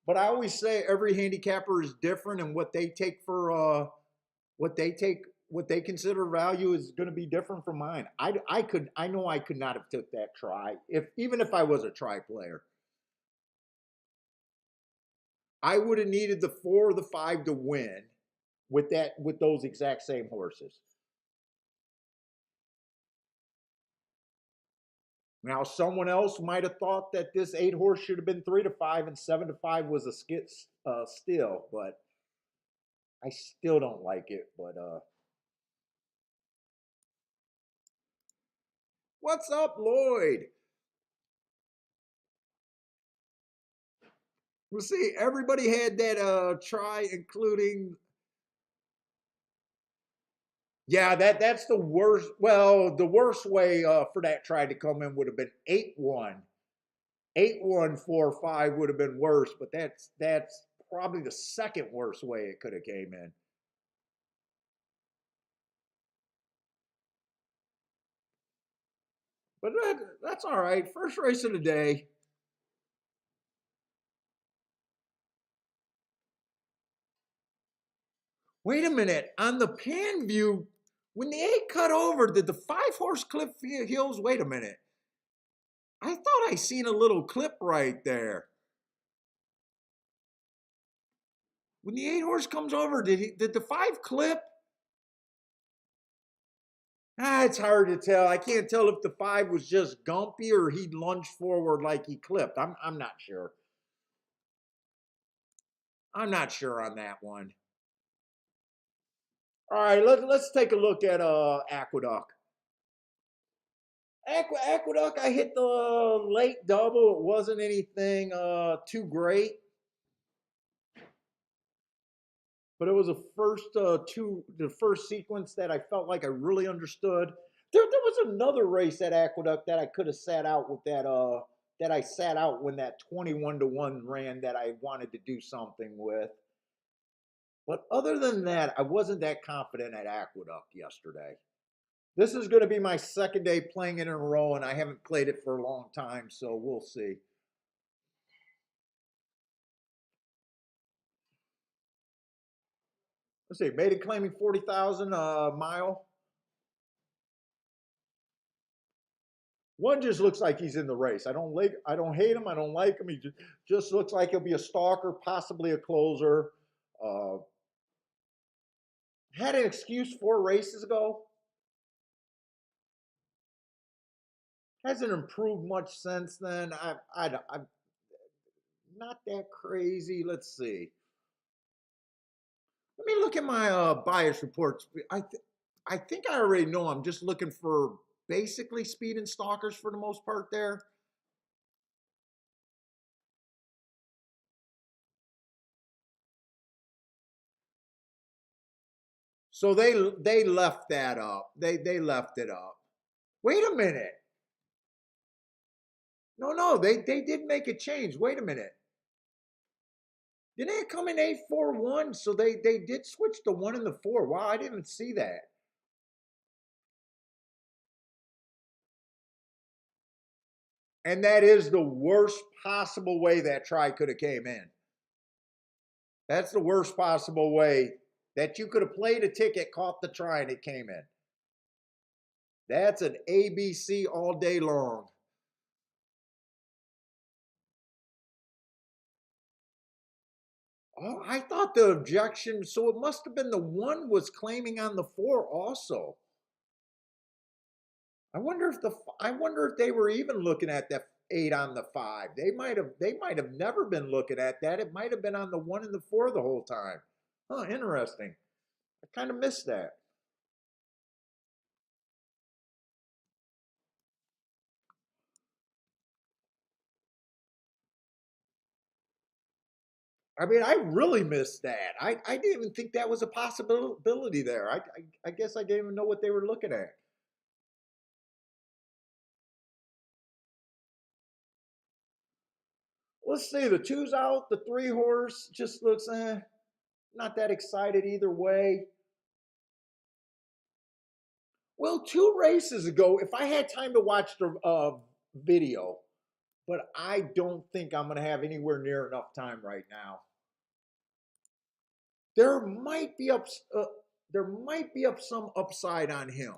But I always say every handicapper is different, and what they take for what they consider value is going to be different from mine. I know I could not have took that try if even if I was a try player. I would have needed the 4 or the 5 to win with those exact same horses. Now, someone else might have thought that this 8 horse should have been 3 to 5 and 7 to 5 was a skit still, but I still don't like it. But what's up, Lloyd? We'll see. Everybody had that try, including yeah. That's the worst. Well, the worst way for that try to come in would have been 8-1. 8-1-4-5 would have been worse, but that's probably the second worst way it could have came in. But that's all right. First race of the day. Wait a minute. On the pan view, when the 8 cut over, did the 5 horse clip heels? Wait a minute. I thought I seen a little clip right there. When the 8 horse comes over, did the 5 clip? It's hard to tell. I can't tell if the 5 was just gumpy or he lunged forward like he clipped. I'm not sure. I'm not sure on that one. All right, let's take a look at Aqueduct. Aqueduct, I hit the late double. It wasn't anything too great. but it was the first sequence that I felt like I really understood. There was another race at Aqueduct that I could have sat out with that I sat out when that 21-1 ran that I wanted to do something with. But other than that, I wasn't that confident at Aqueduct yesterday. This is going to be my second day playing it in a row, and I haven't played it for a long time, so we'll see. Let's see, made it claiming 40,000 mile. One just looks like he's in the race. I don't hate him. I don't like him. He just looks like he'll be a stalker, possibly a closer. Uh, had an excuse 4 races ago. Hasn't improved much since then. I'm not that crazy. Let's see. Let me look at my bias reports. I think I already know. I'm just looking for basically speed and stalkers for the most part there. So they left that up. They left it up. Wait a minute. No, they did make a change. Wait a minute. Didn't it come in 841? So they did switch the 1 and the 4. Wow, I didn't see that. And that is the worst possible way that try could have came in. That's the worst possible way that you could have played a ticket, caught the try, and it came in. That's an ABC all day long. Oh, I thought the objection, so it must have been the 1 was claiming on the 4 also. I wonder if they were even looking at the 8 on the 5. They might have never been looking at that. It might have been on the 1 and the 4 the whole time. Huh, interesting. I kind of missed that. I mean, I really missed that. I didn't even think that was a possibility there. I guess I didn't even know what they were looking at. Let's see, the 2's out, the 3 horse just looks not that excited either way. Well, 2 races ago, if I had time to watch the video, but I don't think I'm going to have anywhere near enough time right now. There might be up, some upside on him.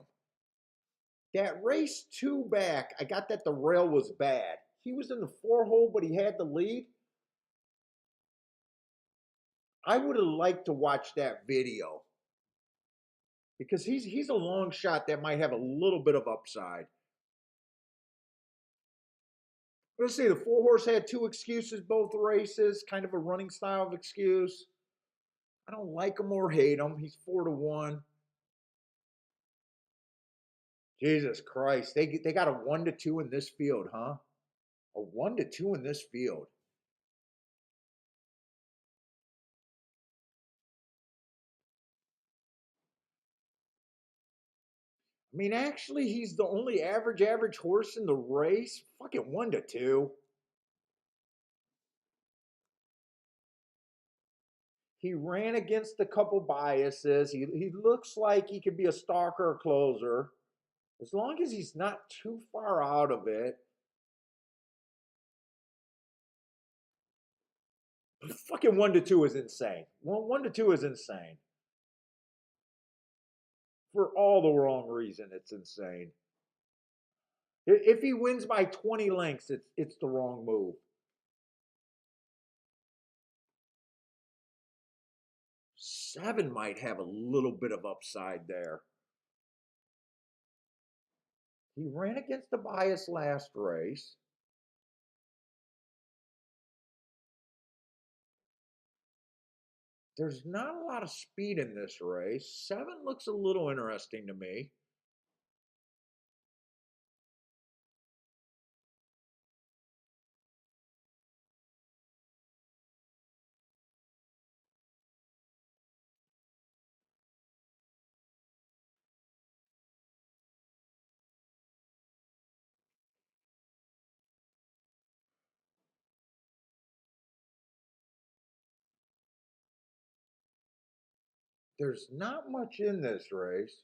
That race 2 back, I got that the rail was bad. He was in the 4 hole, but he had the lead. I would have liked to watch that video because he's a long shot that might have a little bit of upside. Let's see, the 4 horse had 2 excuses both races, kind of a running style of excuse. I don't like him or hate him. He's 4-1. Jesus Christ, they got a 1-2 in this field, huh? A 1-2 in this field. I mean, actually, he's the only average horse in the race. Fucking 1-2. He ran against a couple biases. He looks like he could be a stalker or closer. As long as he's not too far out of it. Fucking 1-2 is insane. 1-2 is insane. For all the wrong reason, it's insane. If he wins by 20 lengths, it's the wrong move. 7 might have a little bit of upside there. He ran against the bias last race. There's not a lot of speed in this race. 7 looks a little interesting to me. There's not much in this race.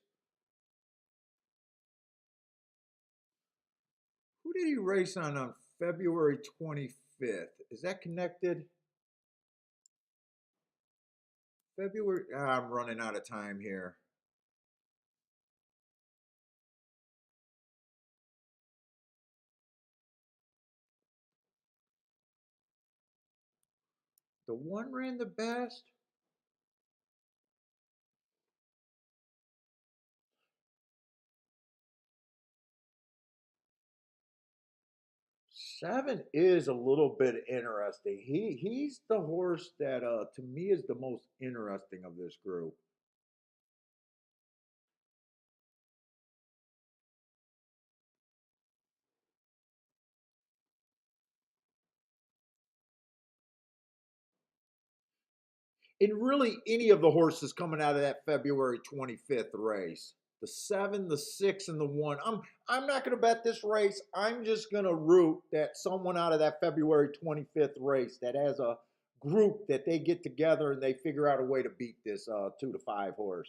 Who did he race on February 25th? Is that connected? February. I'm running out of time here. The one ran the best. Seven is a little bit interesting. He's the horse that to me is the most interesting of this group. In really any of the horses coming out of that February 25th race. The 7, the 6, and the 1. I'm not going to bet this race. I'm just going to root that someone out of that February 25th race that has a group that they get together and they figure out a way to beat this 2 to 5 horse.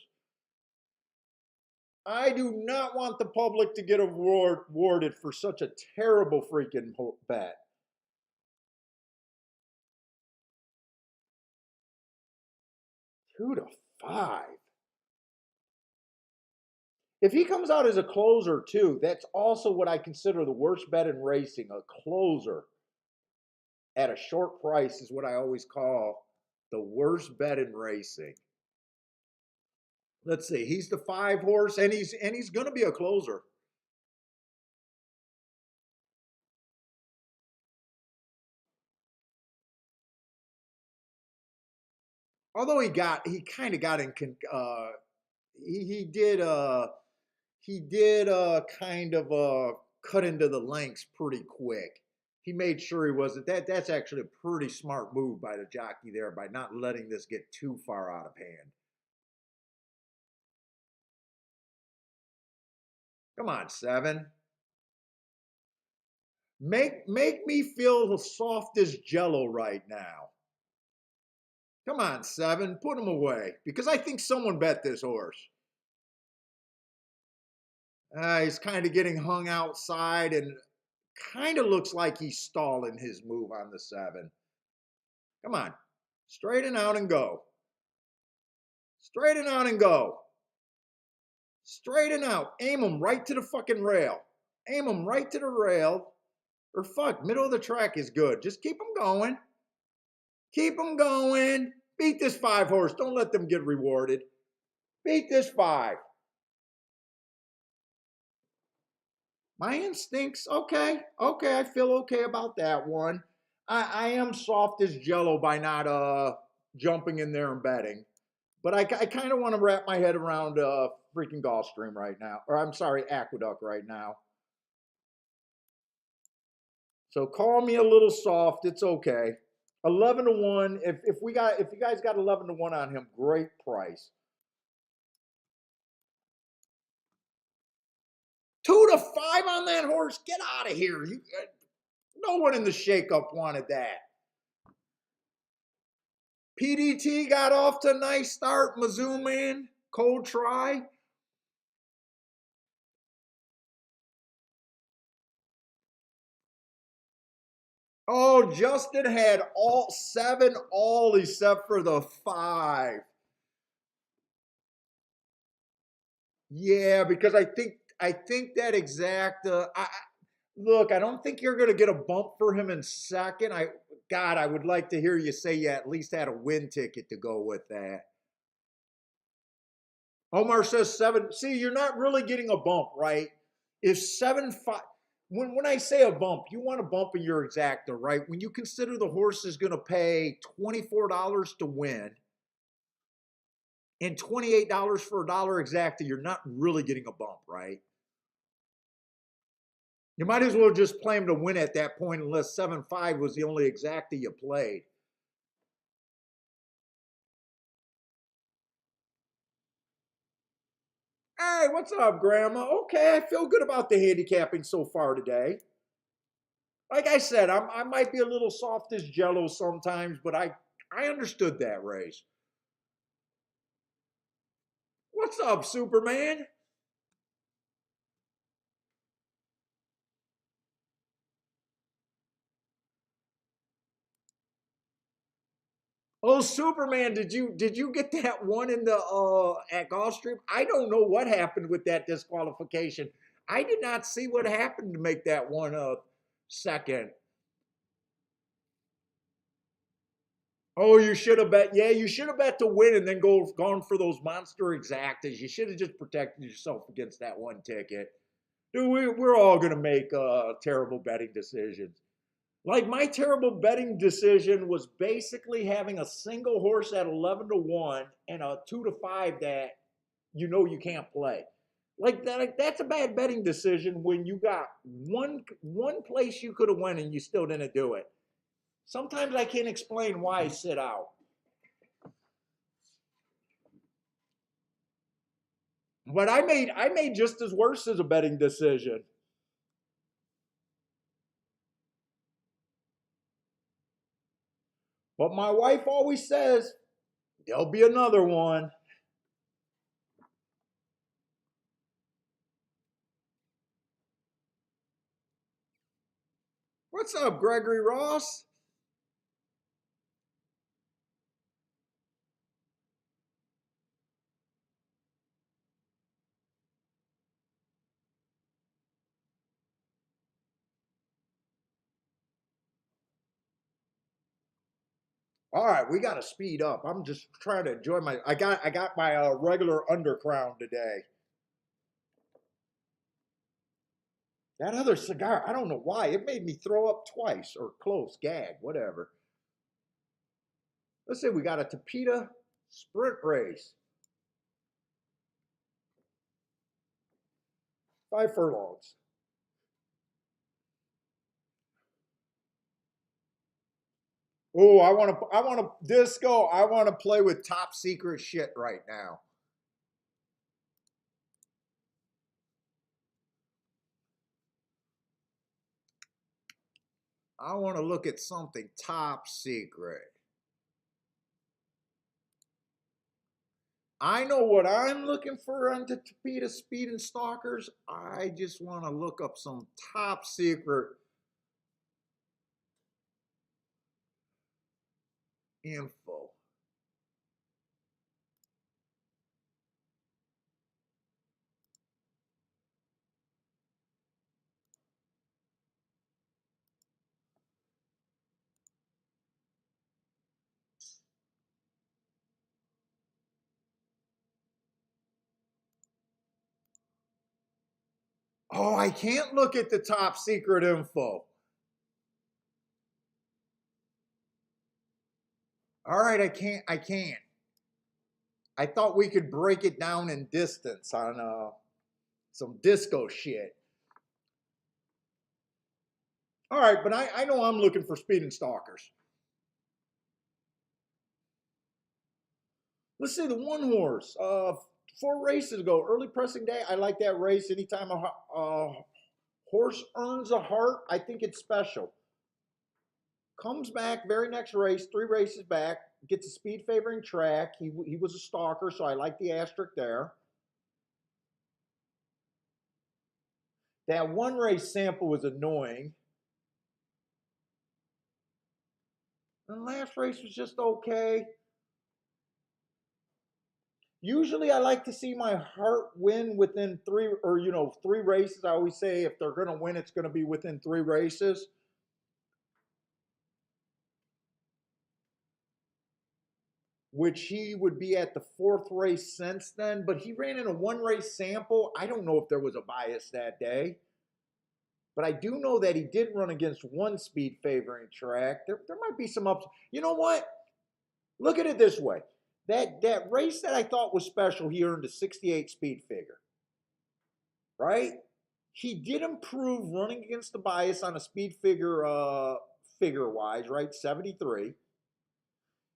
I do not want the public to get awarded for such a terrible freaking bet. 2 to 5. If he comes out as a closer too, that's also what I consider the worst bet in racing. A closer at a short price is what I always call the worst bet in racing. Let's see, he's the 5 horse, and he's going to be a closer. Although he kind of got in. He did kind of cut into the lengths pretty quick. He made sure he wasn't. That's actually a pretty smart move by the jockey there by not letting this get too far out of hand. Come on, 7. Make me feel soft as jello right now. Come on, 7. Put him away because I think someone bet this horse. He's kind of getting hung outside and kind of looks like he's stalling his move on the 7. Come on, straighten out and go. Straighten out and go. Straighten out. Aim him right to the fucking rail. Aim him right to the rail. Or fuck, middle of the track is good. Just keep him going. Keep him going. Beat this 5 horse. Don't let them get rewarded. Beat this 5. My instincts, okay. Okay, I feel okay about that one. I am soft as jello by not jumping in there and betting. But I kind of want to wrap my head around freaking Gulfstream right now. Or I'm sorry, Aqueduct right now. So call me a little soft. It's okay. 11 to 1. If you guys got 11 to 1 on him, great price. 2 to 5 on that horse. Get out of here. No one in the shakeup wanted that. PDT got off to a nice start. Mizzou man, cold try. Oh, Justin had all 7 all except for the 5. Yeah, because I think that exact. Look, I don't think you're going to get a bump for him in second. I would like to hear you say you at least had a win ticket to go with that. Omar says 7. See, you're not really getting a bump, right? If 7-5. When I say a bump, you want a bump in your exacta, right? When you consider the horse is going to pay $24 to win and $28 for a dollar exacta, you're not really getting a bump, right? You might as well just play him to win at that point unless 7-5 was the only exacta you played. Hey, what's up, Grandma? Okay, I feel good about the handicapping so far today. Like I said, I might be a little soft as jello sometimes, but I understood that race. What's up, Superman? Oh, Superman, did you get that one in the at Gulfstream? I don't know what happened with that disqualification. I did not see what happened to make that one second. Oh, you should have bet. Yeah, you should have bet to win and then gone for those monster exactas. You should have just protected yourself against that one ticket. Dude, we're all gonna make terrible betting decisions. Like my terrible betting decision was basically having a single horse at 11-1 and a 2-5 that you can't play. Like that, that's a bad betting decision when you got one place you could have won and you still didn't do it. Sometimes I can't explain why I sit out. But I made just as worse as a betting decision. But my wife always says there'll be another one. What's up, Gregory Ross? All right, we got to speed up. I'm just trying to enjoy my. I got my regular undercrown today. That other cigar, I don't know why it made me throw up twice or close, gag, whatever. Let's say we got a Tapita sprint race, 5 furlongs. Oh, I want to disco. I want to play with top secret shit right now. I want to look at something top secret. I know what I'm looking for on the Tapita Speed and Stalkers. I just want to look up some top secret info. Oh, I can't look at the top secret info. All right, I can't. I can't. I thought we could break it down in distance on some disco shit. All right, but I know I'm looking for speed and stalkers. Let's say the one horse. 4 races ago, early pressing day. I like that race. Anytime a horse earns a heart, I think it's special. Comes back very next race, 3 races back, gets a speed favoring track. He was a stalker, so I like the asterisk there. That one race sample was annoying. And last race was just okay. Usually I like to see my heart win within 3 races. I always say if they're gonna win, it's gonna be within 3 races. Which he would be at the 4th race since then, but he ran in a 1 race sample. I don't know if there was a bias that day, but I do know that he did run against one speed favoring track. There might be some ups. You know what? Look at it this way. That race that I thought was special, he earned a 68 speed figure, right? He did improve running against the bias on a speed figure wise, right? 73.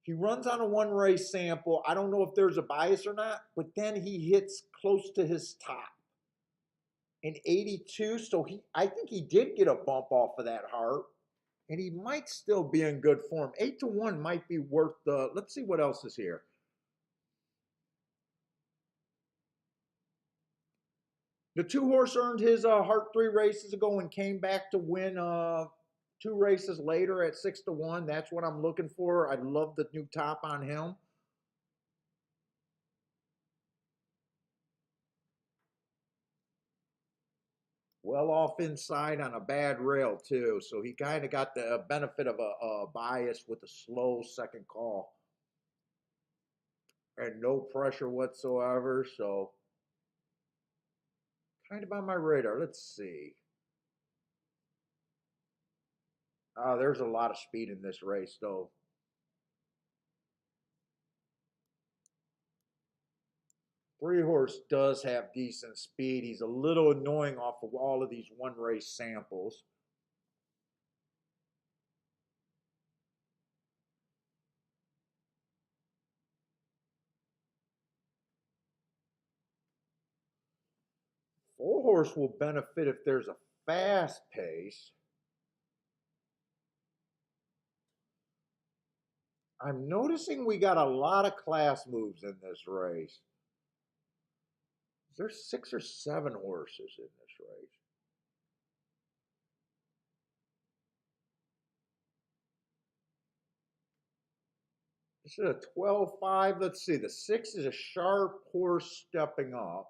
He runs on a 1 race sample. I don't know if there's a bias or not, but then he hits close to his top in 82. So I think he did get a bump off of that heart, and he might still be in good form. 8-1 might be worth the. Let's see what else is here. The 2 horse earned his heart 3 races ago and came back to win 2 races later at 6-1. That's what I'm looking for. I love the new top on him. Well off inside on a bad rail too, so he kind of got the benefit of a bias with a slow second call and no pressure whatsoever. So kind of on my radar. Let's see. There's a lot of speed in this race, though. 3 horse does have decent speed. He's a little annoying off of all of these 1 race samples. Four horse will benefit if there's a fast pace. I'm noticing we got a lot of class moves in this race. There's 6 or 7 horses in this race. This is a 12-5. Let's see. The 6 is a sharp horse stepping up.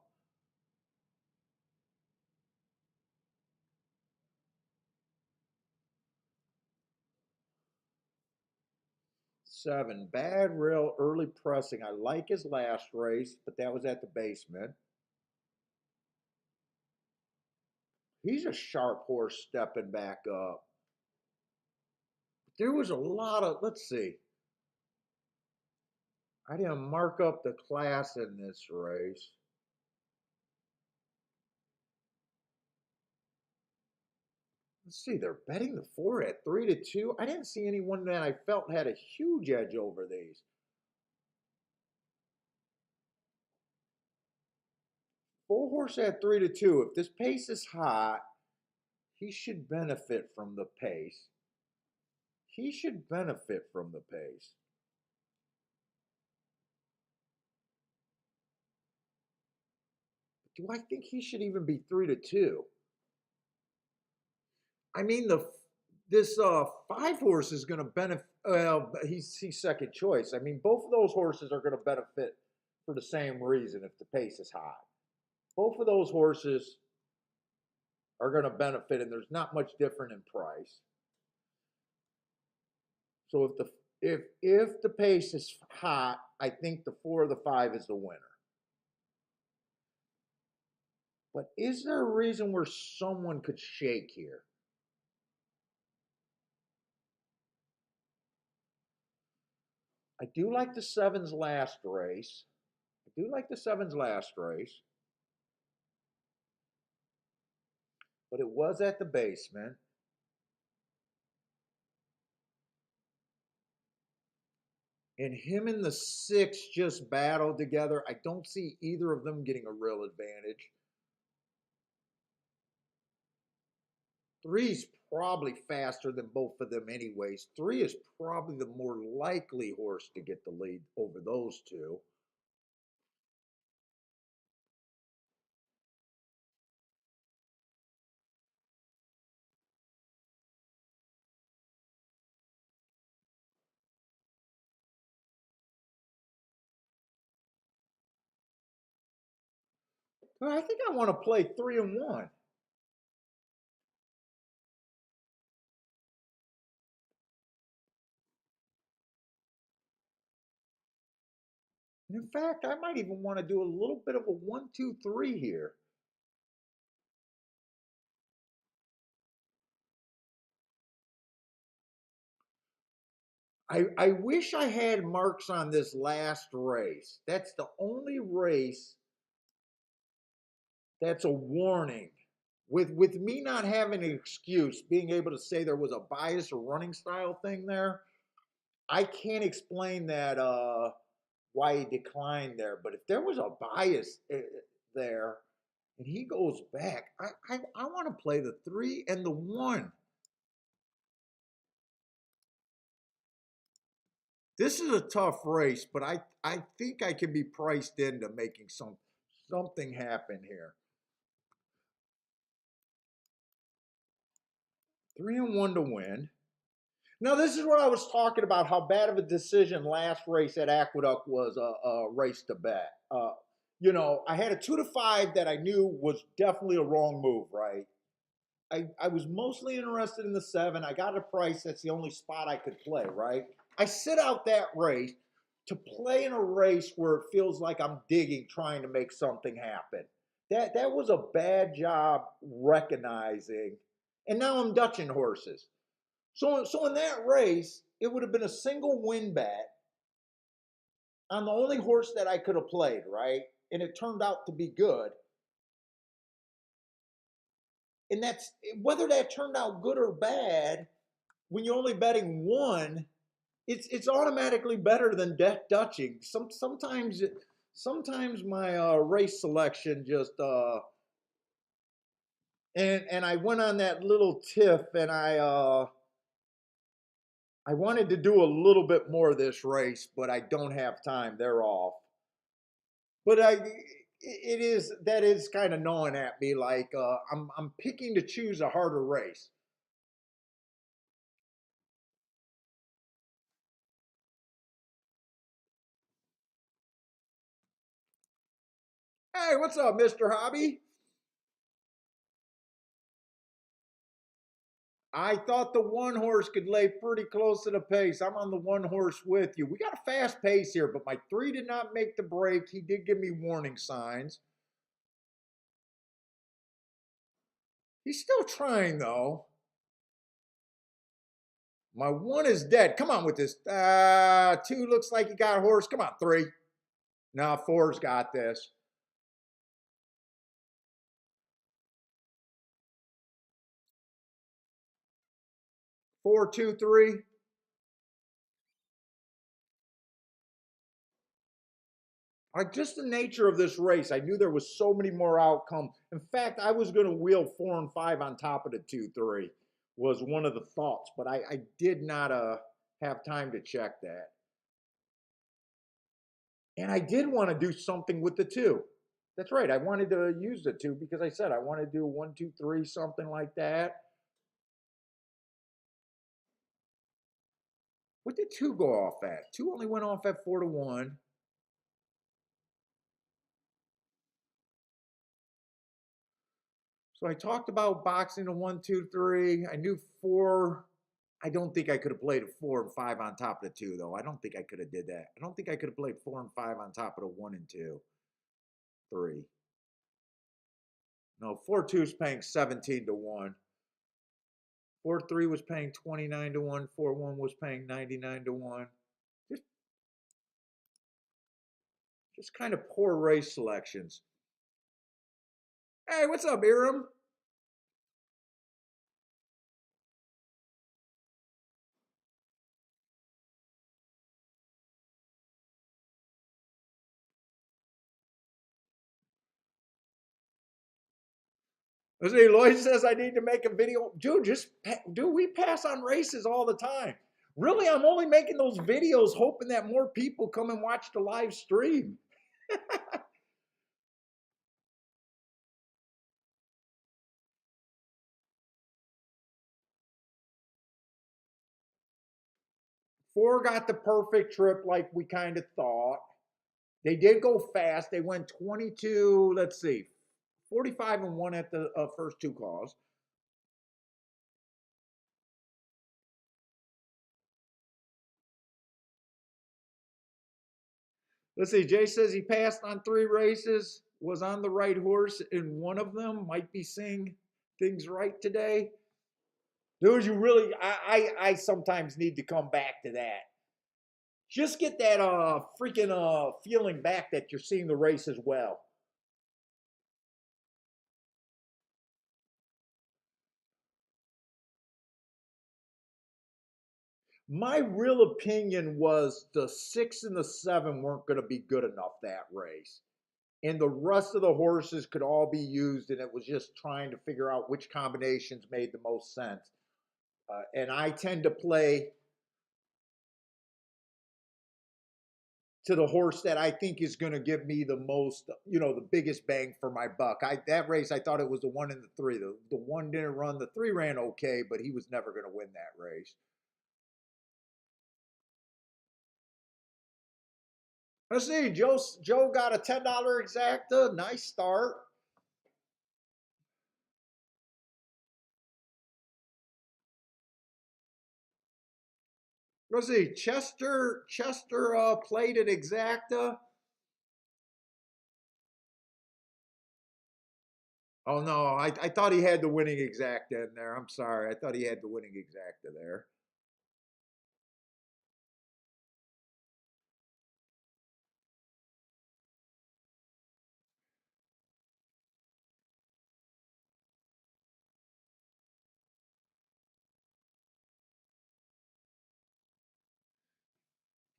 7, bad rail, early pressing. I like his last race, but that was at the basement. He's a sharp horse stepping back up. There was a lot of, let's see. I didn't mark up the class in this race. Let's see, they're betting the 4 at 3-2. I didn't see anyone that I felt had a huge edge over these. 4 horse at 3-2. If this pace is hot, he should benefit from the pace. He should benefit from the pace. Do I think he should even be 3-2? I mean, this 5 horse is going to benefit. Well, he's second choice. I mean, both of those horses are going to benefit for the same reason if the pace is hot. Both of those horses are going to benefit, and there's not much different in price. So if the pace is hot, I think the 4 or the 5 is the winner. But is there a reason where someone could shake here? I do like the 7's last race. I do like the 7's last race. But it was at the basement. And him and the 6 just battled together. I don't see either of them getting a real advantage. 3's probably faster than both of them anyways. 3 is probably the more likely horse to get the lead over those 2. I think I want to play 3-1. And in fact, I might even want to do a little bit of a 1-2-3 here. I wish I had marks on this last race. That's the only race that's a warning. With me not having an excuse, being able to say there was a bias or running style thing there, I can't explain that why he declined there. But if there was a bias there and he goes back, I want to play the 3 and the 1. This is a tough race, but I think I can be priced into making something happen here. 3-1 to win. Now, this is what I was talking about, how bad of a decision last race at Aqueduct was a race to bet. I had a 2 to 5 that I knew was definitely a wrong move, right? I was mostly interested in the 7. I got a price. That's the only spot I could play, right? I sit out that race to play in a race where it feels like I'm digging, trying to make something happen. That was a bad job recognizing. And now I'm Dutching horses. So in that race, it would have been a single win bet on the only horse that I could have played, right? And it turned out to be good. And that's whether that turned out good or bad, when you're only betting one, it's automatically better than Dutching. Sometimes my race selection just and I went on that little tiff, and I wanted to do a little bit more of this race, but I don't have time. They're off. But that is kind of gnawing at me. Like I'm picking to choose a harder race. Hey, what's up, Mr. Hobby? I thought the one horse could lay pretty close to the pace. I'm on the one horse with you. We got a fast pace here, but my 3 did not make the break. He did give me warning signs. He's still trying, though. My 1 is dead. Come on with this. 2 looks like he got a horse. Come on, 3. Now 4's got this. 4, 2, 3. Like, just the nature of this race, I knew there was so many more outcomes. In fact, I was going to wheel 4 and 5 on top of the 2, 3 was one of the thoughts, but I did not have time to check that. And I did want to do something with the 2. That's right. I wanted to use the 2 because I said I want to do 1, 2, 3, something like that. What did 2 go off at? 2 only went off at 4 to 1. So I talked about boxing a 1, 2, 3. I knew 4. I don't think I could have played a 4 and 5 on top of the 2, though. I don't think I could have did that. I don't think I could have played 4 and 5 on top of the 1 and 2, 3. No, 4-2 is paying 17 to 1. 4-3 was paying 29 to 1. 4-1 was paying 99 to 1. Just, just kind of poor race selections. Hey, what's up, Iram? Let's see, Lloyd says I need to make a video. Dude, we pass on races all the time. Really, I'm only making those videos hoping that more people come and watch the live stream. Four got the perfect trip like we kind of thought. They did go fast. They went 22, let's see, 45 and 1 at the first 2 calls. Let's see, Jay says he passed on 3 races, was on the right horse in one of them, might be seeing things right today. Dude, you really, I sometimes need to come back to that. Just get that freaking feeling back that you're seeing the race as well. My real opinion was the 6 and the 7 weren't going to be good enough that race. And the rest of the horses could all be used, and it was just trying to figure out which combinations made the most sense. And I tend to to the horse that I think is going to give me the most, the biggest bang for my buck. That race, I thought it was the one in the three. The one didn't run. The three ran okay, but he was never going to win that race. Let's see. Joe got a $10 exacta. Nice start. Let's see. Chester played at exacta. Oh no, I thought he had the winning exacta in there. I'm sorry. I thought he had the winning exacta there.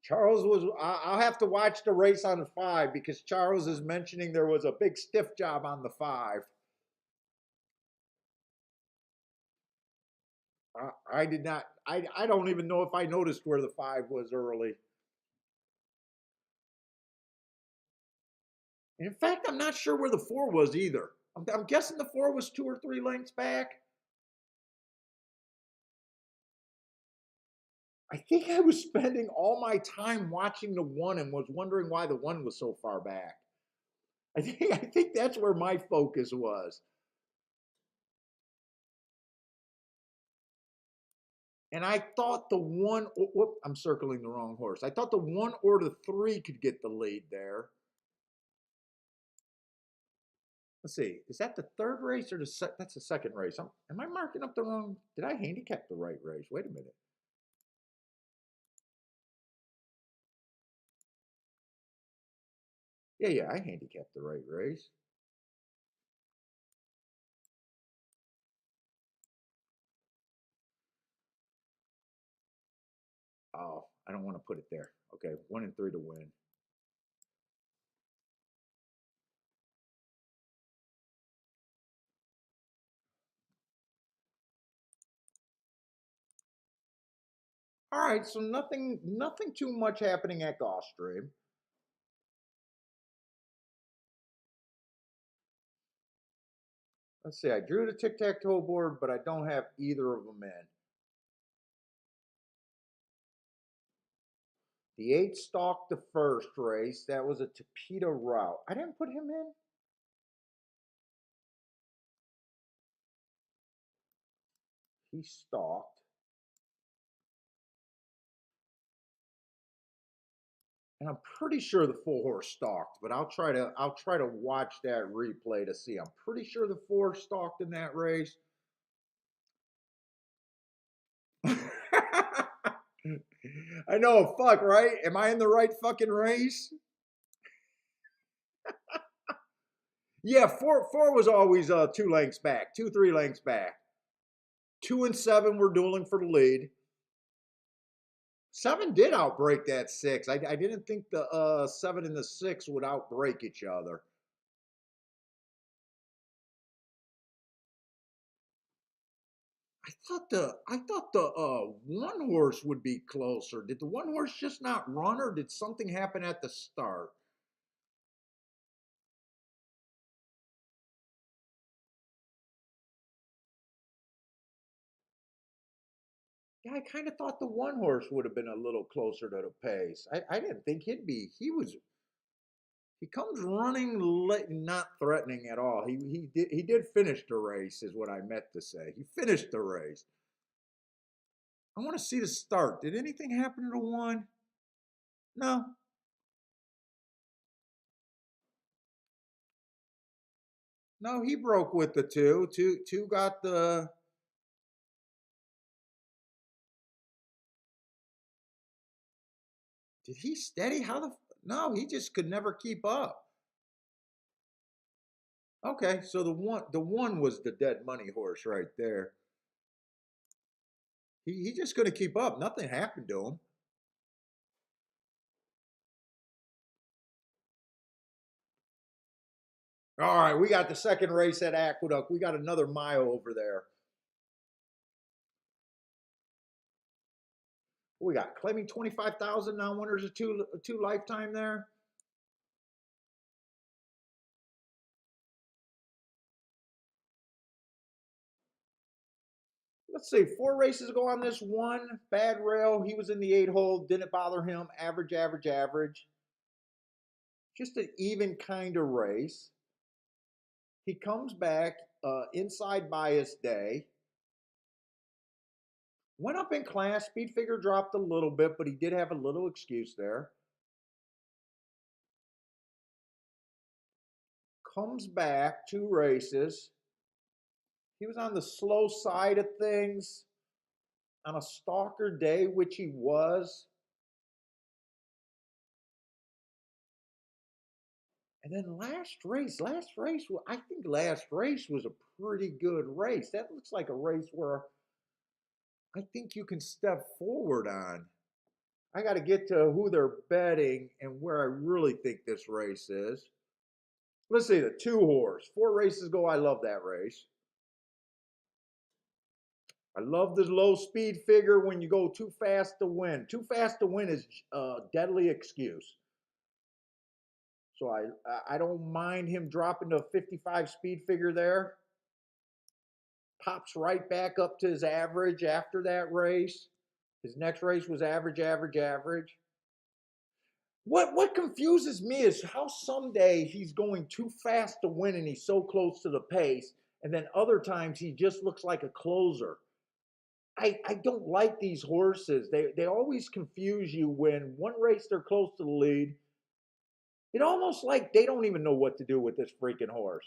Charles was. I'll have to watch the race on the 5 because Charles is mentioning there was a big stiff job on the 5. I did not. I don't even know if I noticed where the 5 was early. In fact, I'm not sure where the 4 was either. I'm guessing the 4 was 2 or 3 lengths back. I think I was spending all my time watching the 1 and was wondering why the 1 was so far back. I think that's where my focus was. And I thought the 1, whoop, I'm circling the wrong horse. I thought the 1 or the 3 could get the lead there. Let's see, is that the 3rd race or that's the 2nd race? Am I marking up the wrong? Did I handicap the right race? Wait a minute. Yeah, I handicapped the right race. Oh, I don't want to put it there. Okay, 1 and 3 to win. All right, so nothing too much happening at Gulfstream. Let's see, I drew the tic-tac-toe board, but I don't have either of them in. The 8 stalked the first race. That was a Tapeta route. I didn't put him in. He stalked. And I'm pretty sure the 4 horse stalked, but I'll try to watch that replay to see. I'm pretty sure the 4 stalked in that race. I know, fuck, right? Am I in the right fucking race? Yeah, four was always 2 lengths back, 2-3 lengths back. 2 and 7 were dueling for the lead. 7 did outbreak that 6. I didn't think the 7 and the 6 would outbreak each other. I thought the 1 horse would be closer. Did the 1 horse just not run, or did something happen at the start? Yeah, I kind of thought the 1 horse would have been a little closer to the pace. I didn't think he'd be. He comes running late, not threatening at all. He did finish the race, is what I meant to say. He finished the race. I want to see the start. Did anything happen to the 1? No. No, he broke with the 2. Two got the. Did he steady? How the? No, he just could never keep up. Okay, so the one was the dead money horse right there. He just couldn't keep up. Nothing happened to him. All right, we got the 2nd race at Aqueduct. We got another mile over there. What we got? Claiming 25,000 non-winners, a two lifetime there. Let's see, 4 races ago on this one, bad rail. He was in the 8 hole, didn't bother him. Average, average, average. Just an even kind of race. He comes back inside bias day. Went up in class. Speed figure dropped a little bit, but he did have a little excuse there. Comes back 2 races. He was on the slow side of things on a stalker day, which he was. And then last race, I think last race was a pretty good race. That looks like a race where I think you can step forward on. I got to get to who they're betting and where I really think this race is. Let's see, the 2 horse. 4 races ago, I love that race. I love the low speed figure when you go too fast to win. Too fast to win is a deadly excuse. So I don't mind him dropping to a 55 speed figure there. Pops right back up to his average after that race. His next race was average, average, average. What confuses me is how someday he's going too fast to win and he's so close to the pace, and then other times he just looks like a closer. I don't like these horses. They always confuse you. When one race they're close to the lead, it almost like they don't even know what to do with this freaking horse.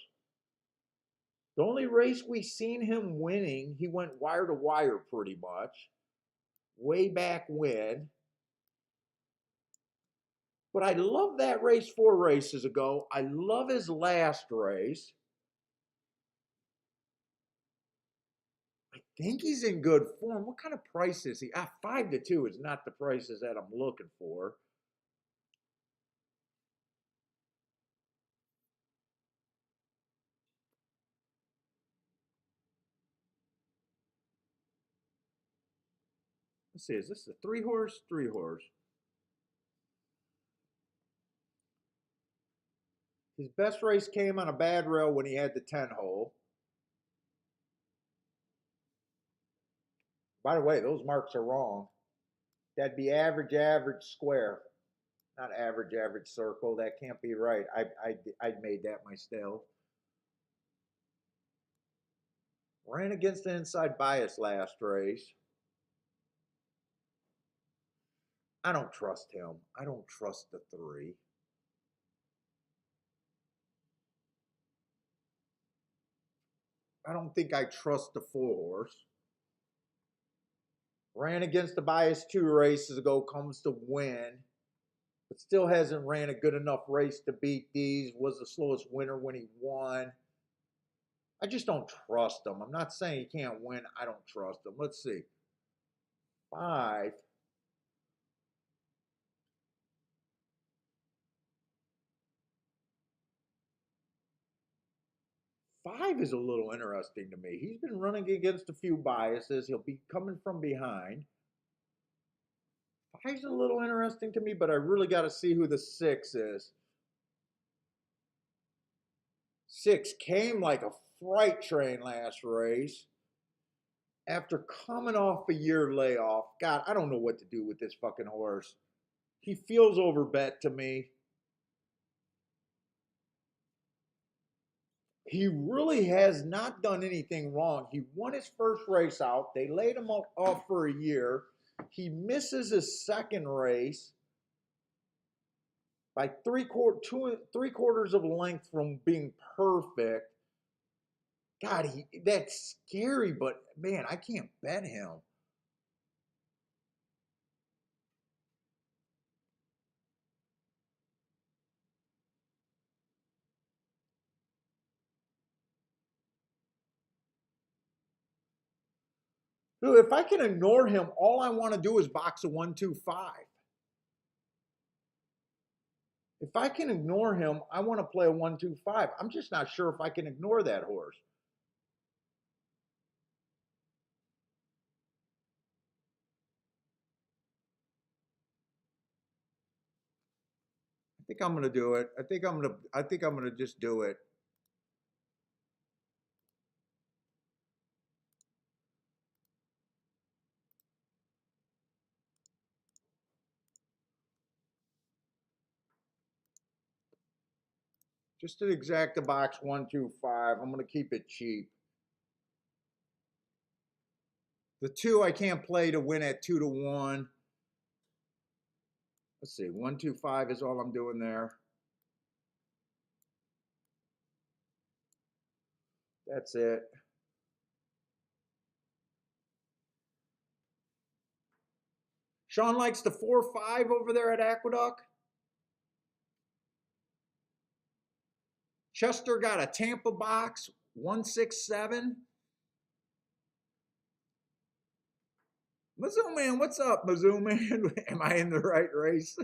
The only race we seen him winning, he went wire to wire pretty much, way back when. But I love that race 4 races ago. I love his last race. I think he's in good form. What kind of price is he? 5-2 is not the prices that I'm looking for. Let's see, is this a 3 horse? 3 horse. His best race came on a bad rail when he had the 10 hole. By the way, those marks are wrong. That'd be average, average, square. Not average, average, circle. That can't be right. I made that myself. Ran against the inside bias last race. I don't trust him. I don't trust the 3. I don't think I trust the 4 horse. Ran against the bias 2 races ago, comes to win, but still hasn't ran a good enough race to beat these. Was the slowest winner when he won. I just don't trust him. I'm not saying he can't win. I don't trust him. Let's see. 5. 5 is a little interesting to me. He's been running against a few biases. He'll be coming from behind. 5's a little interesting to me, but I really got to see who the 6 is. 6 came like a freight train last race. After coming off a year layoff, God, I don't know what to do with this fucking horse. He feels overbet to me. He really has not done anything wrong. He won his first race out. They laid him off for a year. He misses his second race by three-quarters of a length from being perfect. God, that's scary, but man, I can't bet him. Dude, if I can ignore him, all I want to do is box a 1-2-5. If I can ignore him, I want to play a 1-2-5. I'm just not sure if I can ignore that horse. think I'm gonna do it. I think I'm gonna just do it. Just to exact the box 125. I'm gonna keep it cheap. The two I can't play to win at 2 to 1. Let's see, 125 is all I'm doing there. That's it. Sean likes the 4-5 over there at Aqueduct. Chester got a Tampa box 167. Mizzou man, what's up, Mizzou man? Am I in the right race?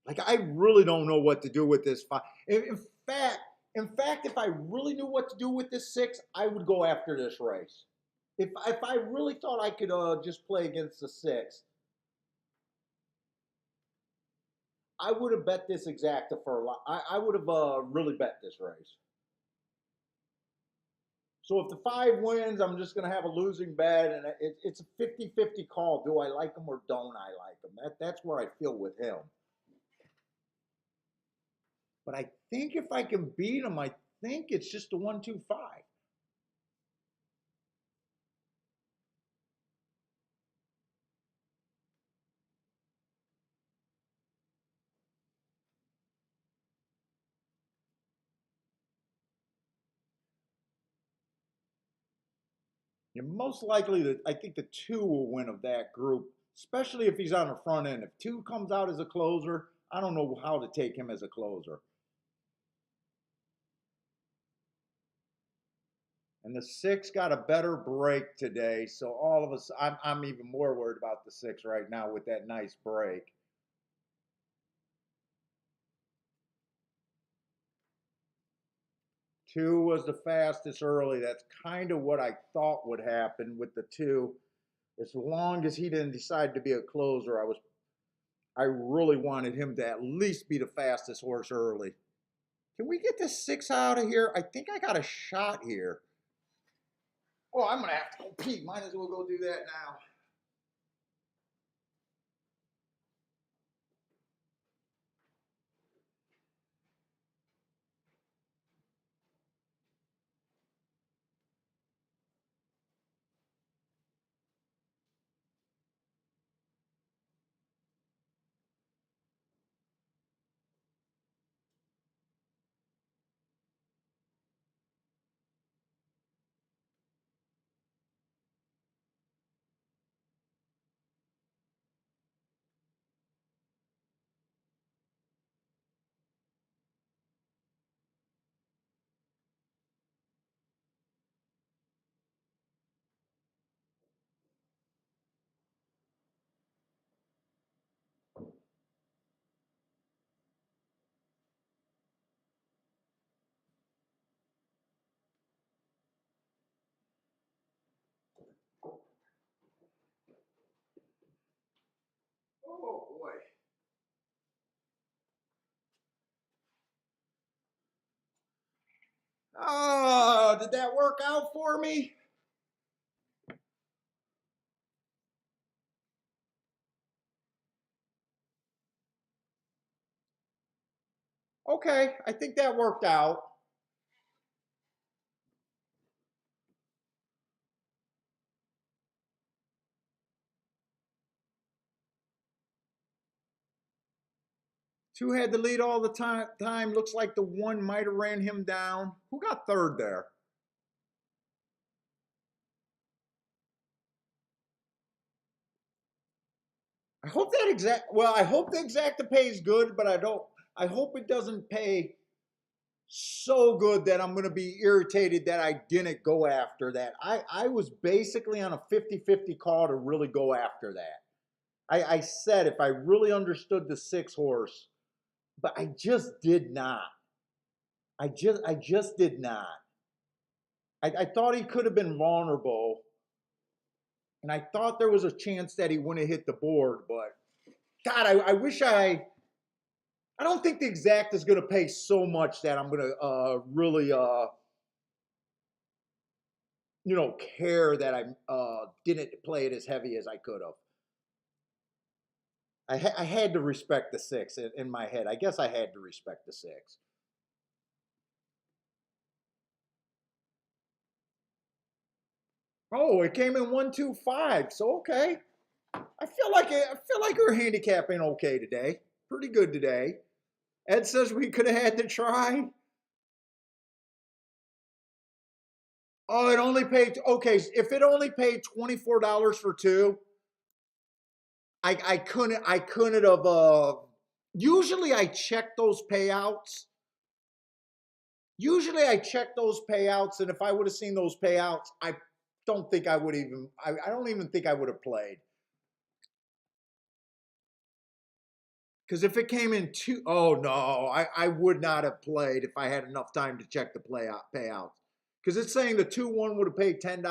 Like, I really don't know what to do with this five. Fact, in fact, if I really knew what to do with this 6, I would go after this race. If I really thought I could just play against the 6, I would have bet this exacta for a lot. I would have really bet this race. So if the 5 wins, I'm just going to have a losing bet, and it's a 50-50 call. Do I like him or don't I like him? That's where I feel with him. But I think if I can beat him, I think it's just a 1-2-5. You're most likely that I think the 2 will win of that group, especially if he's on the front end. If 2 comes out as a closer, I don't know how to take him as a closer. And the 6 got a better break today, so all of us, I'm even more worried about the 6 right now with that nice break. Two was the fastest early. That's kind of what I thought would happen with the 2. As long as he didn't decide to be a closer, I really wanted him to at least be the fastest horse early. Can we get this 6 out of here? I think I got a shot here. Oh, I'm gonna have to go pee. Might as well go do that now. Oh boy. Oh, did that work out for me? Okay, I think that worked out. Two had the lead all the time. Looks like the 1 might have ran him down. Who got third there? I hope that I hope the exacta pays good, but I hope it doesn't pay so good that I'm going to be irritated that I didn't go after that. I was basically on a 50-50 call to really go after that. I said if I really understood the 6 horse, but I just did not. I just did not. I thought he could have been vulnerable, and I thought there was a chance that he wouldn't have hit the board. But God, I wish I don't think the exact is going to pay so much that I'm going to really care that I didn't play it as heavy as I could have. I had to respect the six in my head. I guess I had to respect the six. Oh, it came in 125. So okay. I feel like our handicapping okay today. Pretty good today. Ed says we could have had to try. Oh, it only paid okay. If it only paid $24 for two, I couldn't have usually I check those payouts. Usually I check those payouts, and if I would have seen those payouts, I don't even think I would have played. Because if it came in two, oh no, I would not have played if I had enough time to check the payouts. Because it's saying the 2-1 would have paid $10,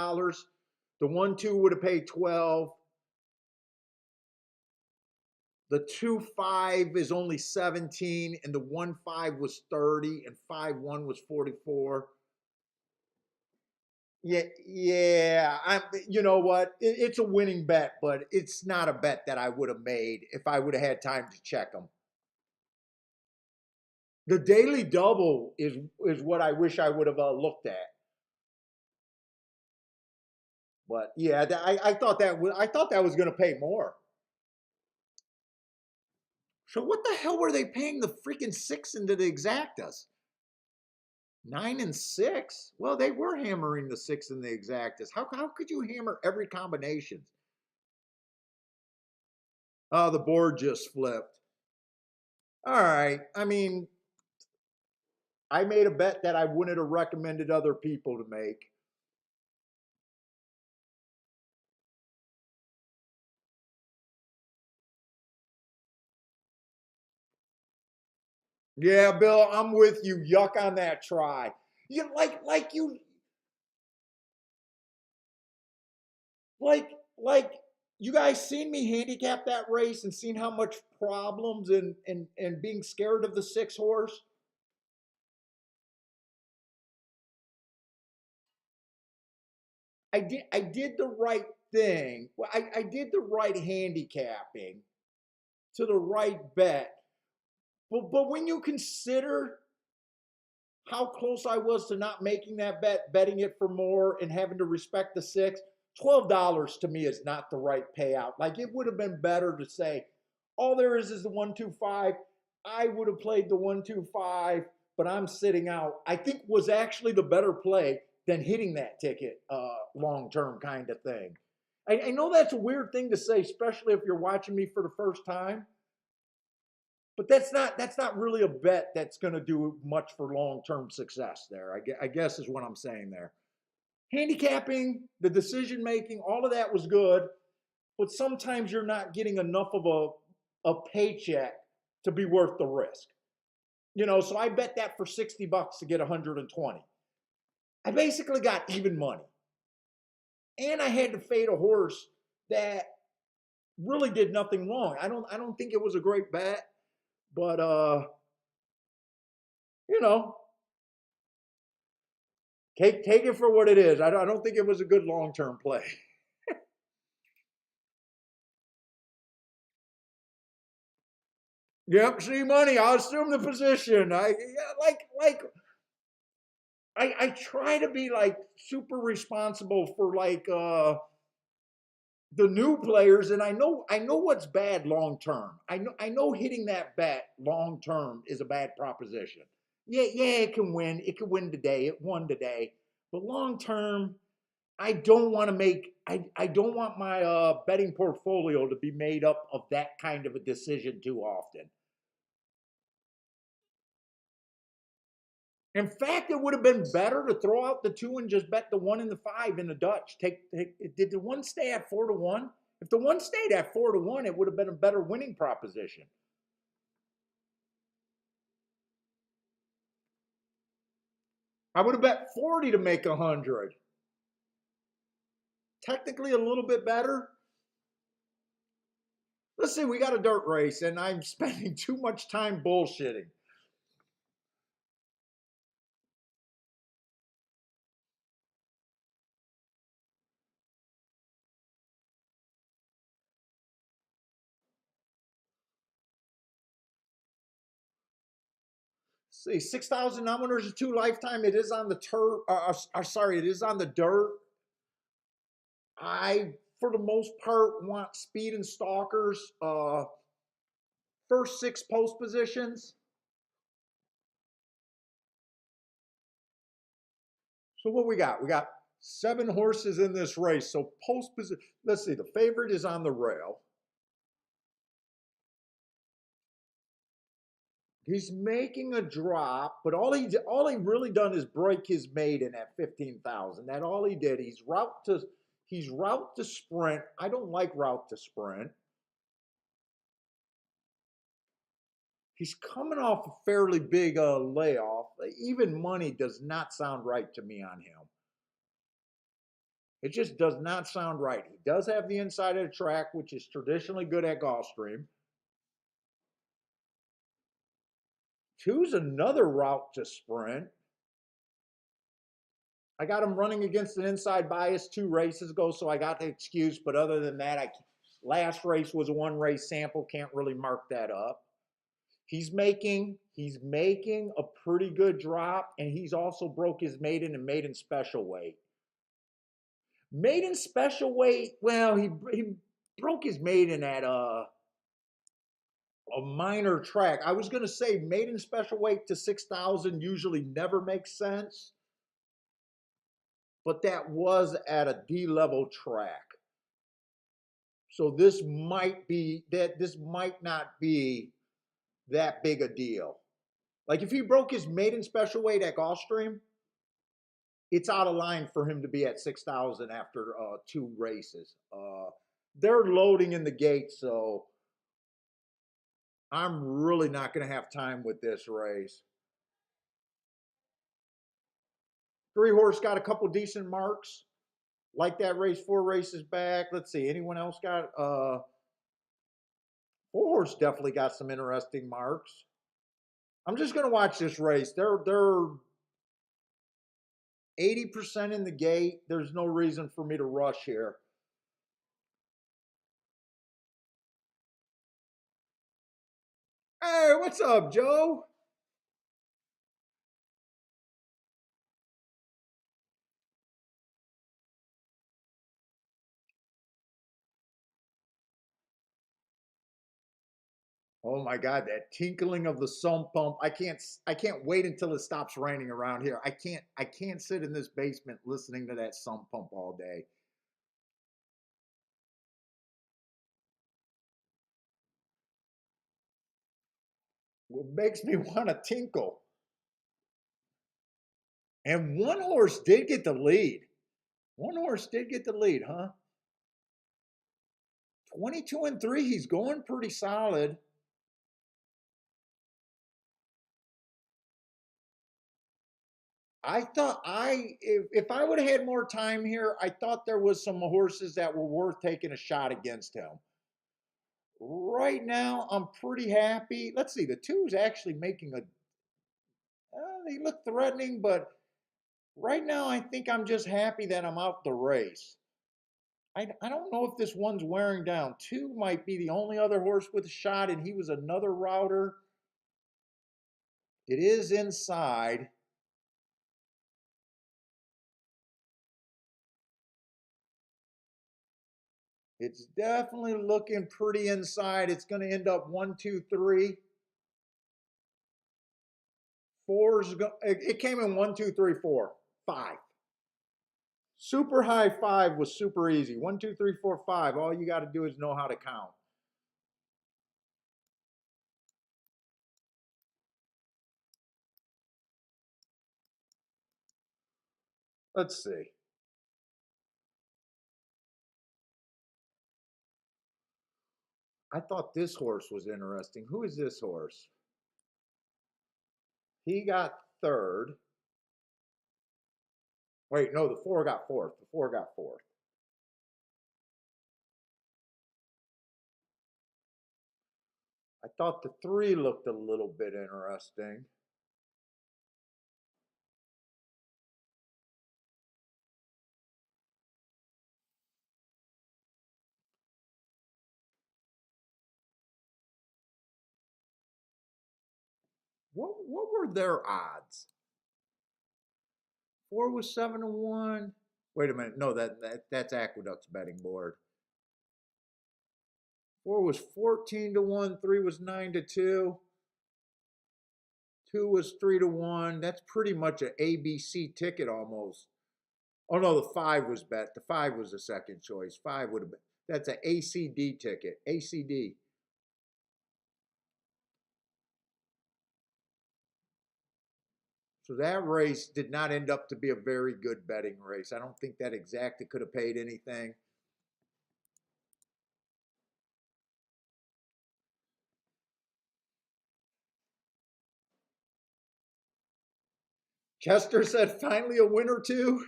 the 1-2 would have paid 12, the 2-5 is only 17, and the 1-5 was 30, and 5-1 was 44. Yeah, yeah. You know what? It's a winning bet, but it's not a bet that I would have made if I would have had time to check them. The daily double is what I wish I would have looked at. But yeah, I thought that was going to pay more. So what the hell were they paying the freaking six into the exactas? 9 and 6. Well, they were hammering the six in the exactas. How could you hammer every combination? Oh, the board just flipped. All right. I mean, I made a bet that I wouldn't have recommended other people to make. Yeah, Bill, I'm with you. Yuck on that try. You like like you guys seen me handicap that race and seen how much problems and being scared of the six horse. I did the right thing. Well, I did the right handicapping to the right bet. But when you consider how close I was to not making that bet, betting it for more and having to respect the six, $12 to me is not the right payout. Like it would have been better to say, all there is the 125. I would have played the 125, but I'm sitting out. I think was actually the better play than hitting that ticket long term kind of thing. I know that's a weird thing to say, especially if you're watching me for the first time. But that's not really a bet that's going to do much for long term success. There, I guess is what I'm saying there. Handicapping, the decision making, all of that was good, but sometimes you're not getting enough of a paycheck to be worth the risk. So I bet that for $60 to get 120. I basically got even money, and I had to fade a horse that really did nothing wrong. I don't think it was a great bet, but you know, take it for what it is. I don't think it was a good long term play. Yep, see money. I'll assume the position. I try to be like super responsible for like the new players, and I know what's bad long term. I know hitting that bet long term is a bad proposition. Yeah, it can win. It can win today. It won today, but long term, I don't want my betting portfolio to be made up of that kind of a decision too often. In fact, it would have been better to throw out the two and just bet the 1 and the 5 in the Dutch. Did the one stay at 4-1? If the one stayed at 4-1, it would have been a better winning proposition. I would have bet 40 to make 100. Technically a little bit better. Let's see, we got a dirt race and I'm spending too much time bullshitting. See, 6,000 nominators, 2 lifetime. It is on the turf. Sorry, it is on the dirt. I, for the most part, want speed and stalkers. First 6 post positions. So what we got? We got 7 horses in this race. So post position. Let's see. The favorite is on the rail. He's making a drop, but all he really done is break his maiden at 15,000. That all he did. He's route to sprint. I don't like route to sprint. He's coming off a fairly big layoff. Even money does not sound right to me on him. It just does not sound right. He does have the inside of the track, which is traditionally good at Gulfstream. 2's another route to sprint. I got him running against an inside bias 2 races ago, so I got the excuse. But other than that, last race was a 1 race sample. Can't really mark that up. He's making a pretty good drop, and he's also broke his maiden and maiden special weight. Maiden special weight, well, he broke his maiden at a minor track. I was going to say maiden special weight to 6,000 usually never makes sense, but that was at a D-level track. So this might not be that big a deal. Like if he broke his maiden special weight at Gulfstream, it's out of line for him to be at 6,000 after 2 races. They're loading in the gate, so I'm really not going to have time with this race. 3 horse got a couple decent marks. Like that race 4 races back. Let's see. Anyone else got 4 horse definitely got some interesting marks. I'm just gonna watch this race. They're 80% in the gate. There's no reason for me to rush here. Hey, what's up, Joe? Oh my God, that tinkling of the sump pump. I can't wait until it stops raining around here. I can't sit in this basement listening to that sump pump all day. What makes me want to tinkle. And 1 horse did get the lead. 1 horse did get the lead, huh? 22-3. He's going pretty solid. I thought if I would have had more time here, I thought there was some horses that were worth taking a shot against him. Right now, I'm pretty happy. Let's see, the 2's actually making a. They look threatening, but right now, I think I'm just happy that I'm out the race. I don't know if this one's wearing down. 2 might be the only other horse with a shot, and he was another router. It is inside. It's definitely looking pretty inside. It's going to end up 1, 2, 3. Four's it came in 1, 2, 3, 4, 5. Super high 5 was super easy. 1, 2, 3, 4, 5. All you got to do is know how to count. Let's see. I thought this horse was interesting. Who is this horse? He got third. Wait, no, the 4 got fourth. The 4 got fourth. I thought the 3 looked a little bit interesting. What were their odds? 4 was 7-1. Wait a minute. No, that's Aqueduct's betting board. 4 was 14-1. 3 was 9-2. 2 was 3-1. That's pretty much an ABC ticket almost. Oh no, the 5 was bet. The 5 was the second choice. 5 would have been. That's an ACD ticket. ACD. So that race did not end up to be a very good betting race. I don't think that exacta could have paid anything. Chester said finally a win or two.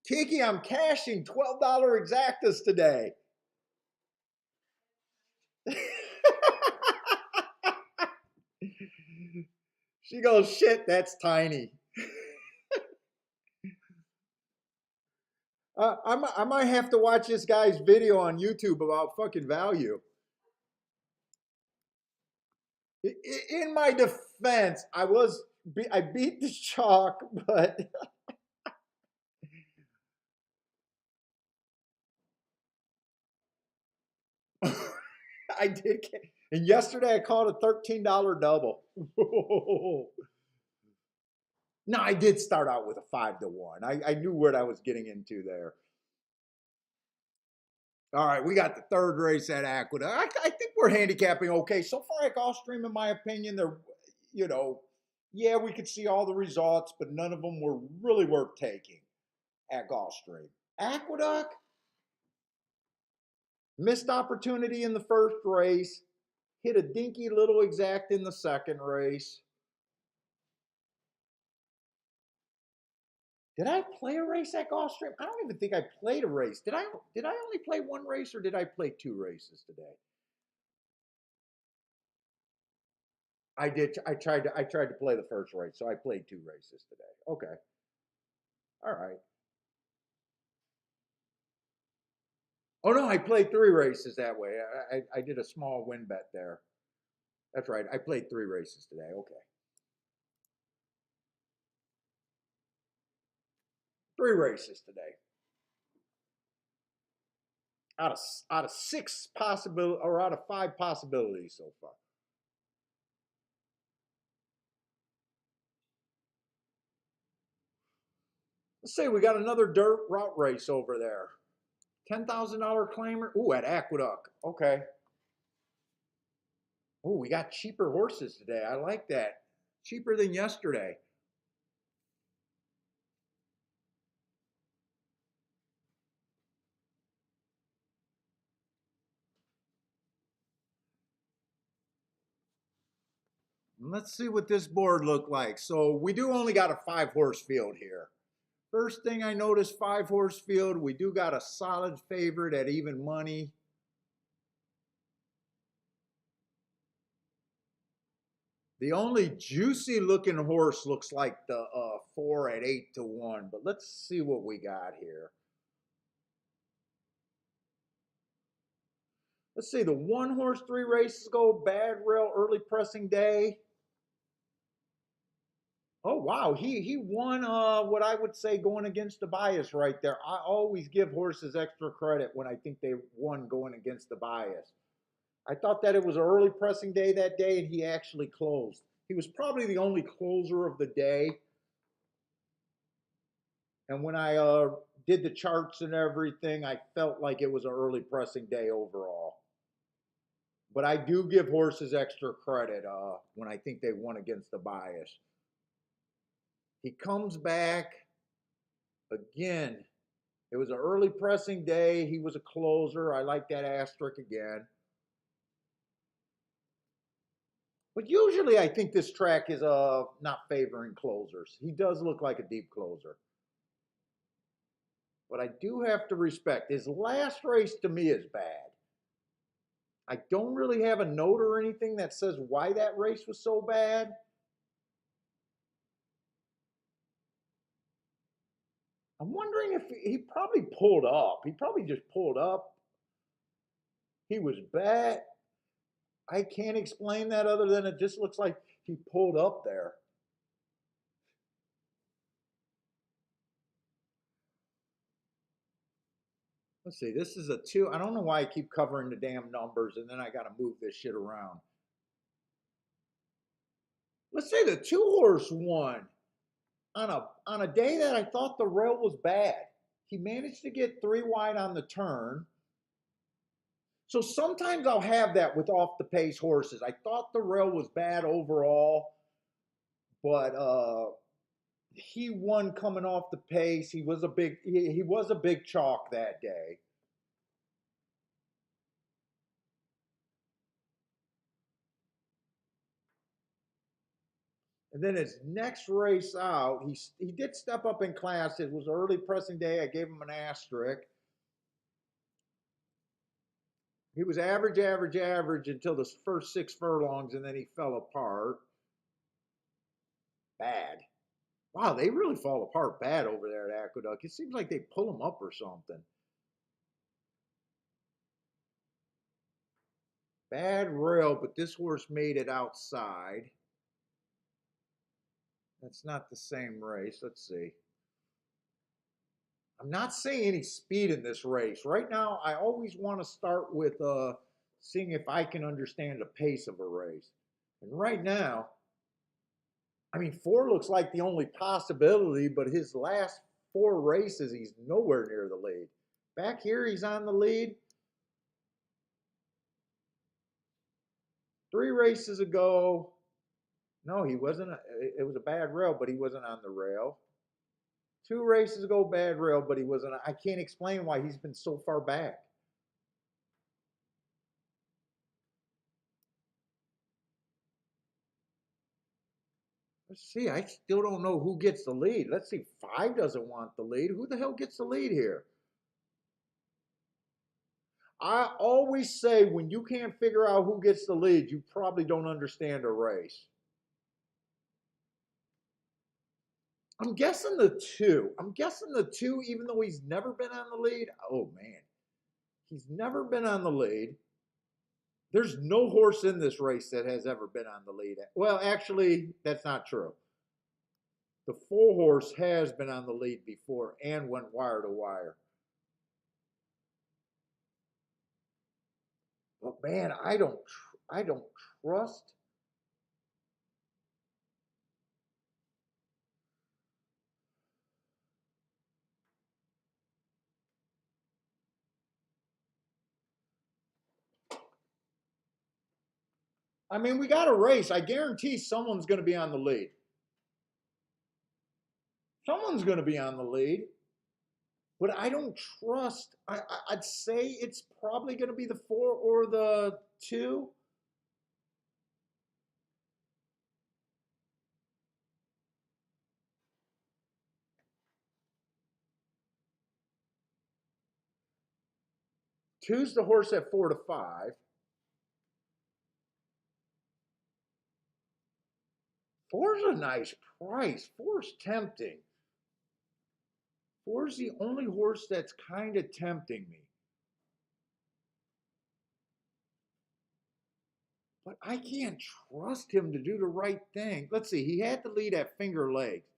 Kiki, I'm cashing $12 exactas today. She goes, shit, that's tiny. I might have to watch this guy's video on YouTube about fucking value. In my defense, I beat the chalk, but I did. And yesterday I called a $13 double. No, I did start out with a 5-1. I knew what I was getting into there. All right, we got the third race at Aqueduct. I think we're handicapping okay. So far at Gulfstream, in my opinion, they're, you know, yeah, we could see all the results, but none of them were really worth taking at Gulfstream. Aqueduct, missed opportunity in the first race, hit a dinky little exact in the second race. Did I play a race at Gulfstream? I don't even think I played a race. Did I only play one race or did I play 2 races today? I did. I tried to play the first race, so I played 2 races today. Okay. All right. Oh no, I played 3 races that way. I did a small win bet there. That's right. I played 3 races today. Okay. 3 races today. Out of 6 possible or out of 5 possibilities so far. Let's say we got another dirt route race over there. $10,000 claimer. Ooh, at Aqueduct. Okay. Ooh, we got cheaper horses today. I like that. Cheaper than yesterday. Let's see what this board looked like. So we do only got a 5-horse field here. First thing I noticed, 5-horse field, we do got a solid favorite at even money. The only juicy looking horse looks like the 4 at 8-1, but let's see what we got here. Let's see, the 1-horse 3 races go, bad rail, early pressing day. Oh wow, he won what I would say going against the bias right there. I always give horses extra credit when I think they won going against the bias. I thought that it was an early pressing day that day, and he actually closed. He was probably the only closer of the day. And when I did the charts and everything, I felt like it was an early pressing day overall. But I do give horses extra credit when I think they won against the bias. He comes back again. It was an early pressing day. He was a closer. I like that asterisk again. But usually I think this track is not favoring closers. He does look like a deep closer. But I do have to respect his last race to me is bad. I don't really have a note or anything that says why that race was so bad. I'm wondering if he probably pulled up. He probably just pulled up. He was bad. I can't explain that other than it just looks like he pulled up there. Let's see, this is a 2. I don't know why I keep covering the damn numbers and then I got to move this shit around. Let's say the 2-horse won on a day that I thought the rail was bad. He managed to get 3 wide on the turn. So sometimes I'll have that with off the pace horses. I thought the rail was bad overall, but he won coming off the pace. He was a big chalk that day. And then his next race out, he did step up in class. It was early pressing day. I gave him an asterisk. He was average, average, average until the first 6 furlongs, and then he fell apart. Bad. Wow, they really fall apart bad over there at Aqueduct. It seems like they pull them up or something. Bad rail, but this horse made it outside. That's not the same race. Let's see. I'm not seeing any speed in this race. Right now, I always want to start with seeing if I can understand the pace of a race. And right now, I mean, 4 looks like the only possibility, but his last 4 races, he's nowhere near the lead. Back here, he's on the lead. 3 races ago, no, he wasn't. It was a bad rail, but he wasn't on the rail. 2 races ago, bad rail, but he wasn't. I can't explain why he's been so far back. Let's see. I still don't know who gets the lead. Let's see. 5 doesn't want the lead. Who the hell gets the lead here? I always say when you can't figure out who gets the lead, you probably don't understand a race. I'm guessing the 2. I'm guessing the 2, even though he's never been on the lead. Oh, man. He's never been on the lead. There's no horse in this race that has ever been on the lead. Well, actually, that's not true. The 4 horse has been on the lead before and went wire to wire. But man, I don't trust. I mean, we got a race. I guarantee someone's going to be on the lead. Someone's going to be on the lead. But I don't trust. I'd say it's probably going to be the 4 or the 2. Two's the horse at 4 to 5. 4's a nice price. 4's tempting. 4's the only horse that's kind of tempting me. But I can't trust him to do the right thing. Let's see, he had the lead at Finger Lakes.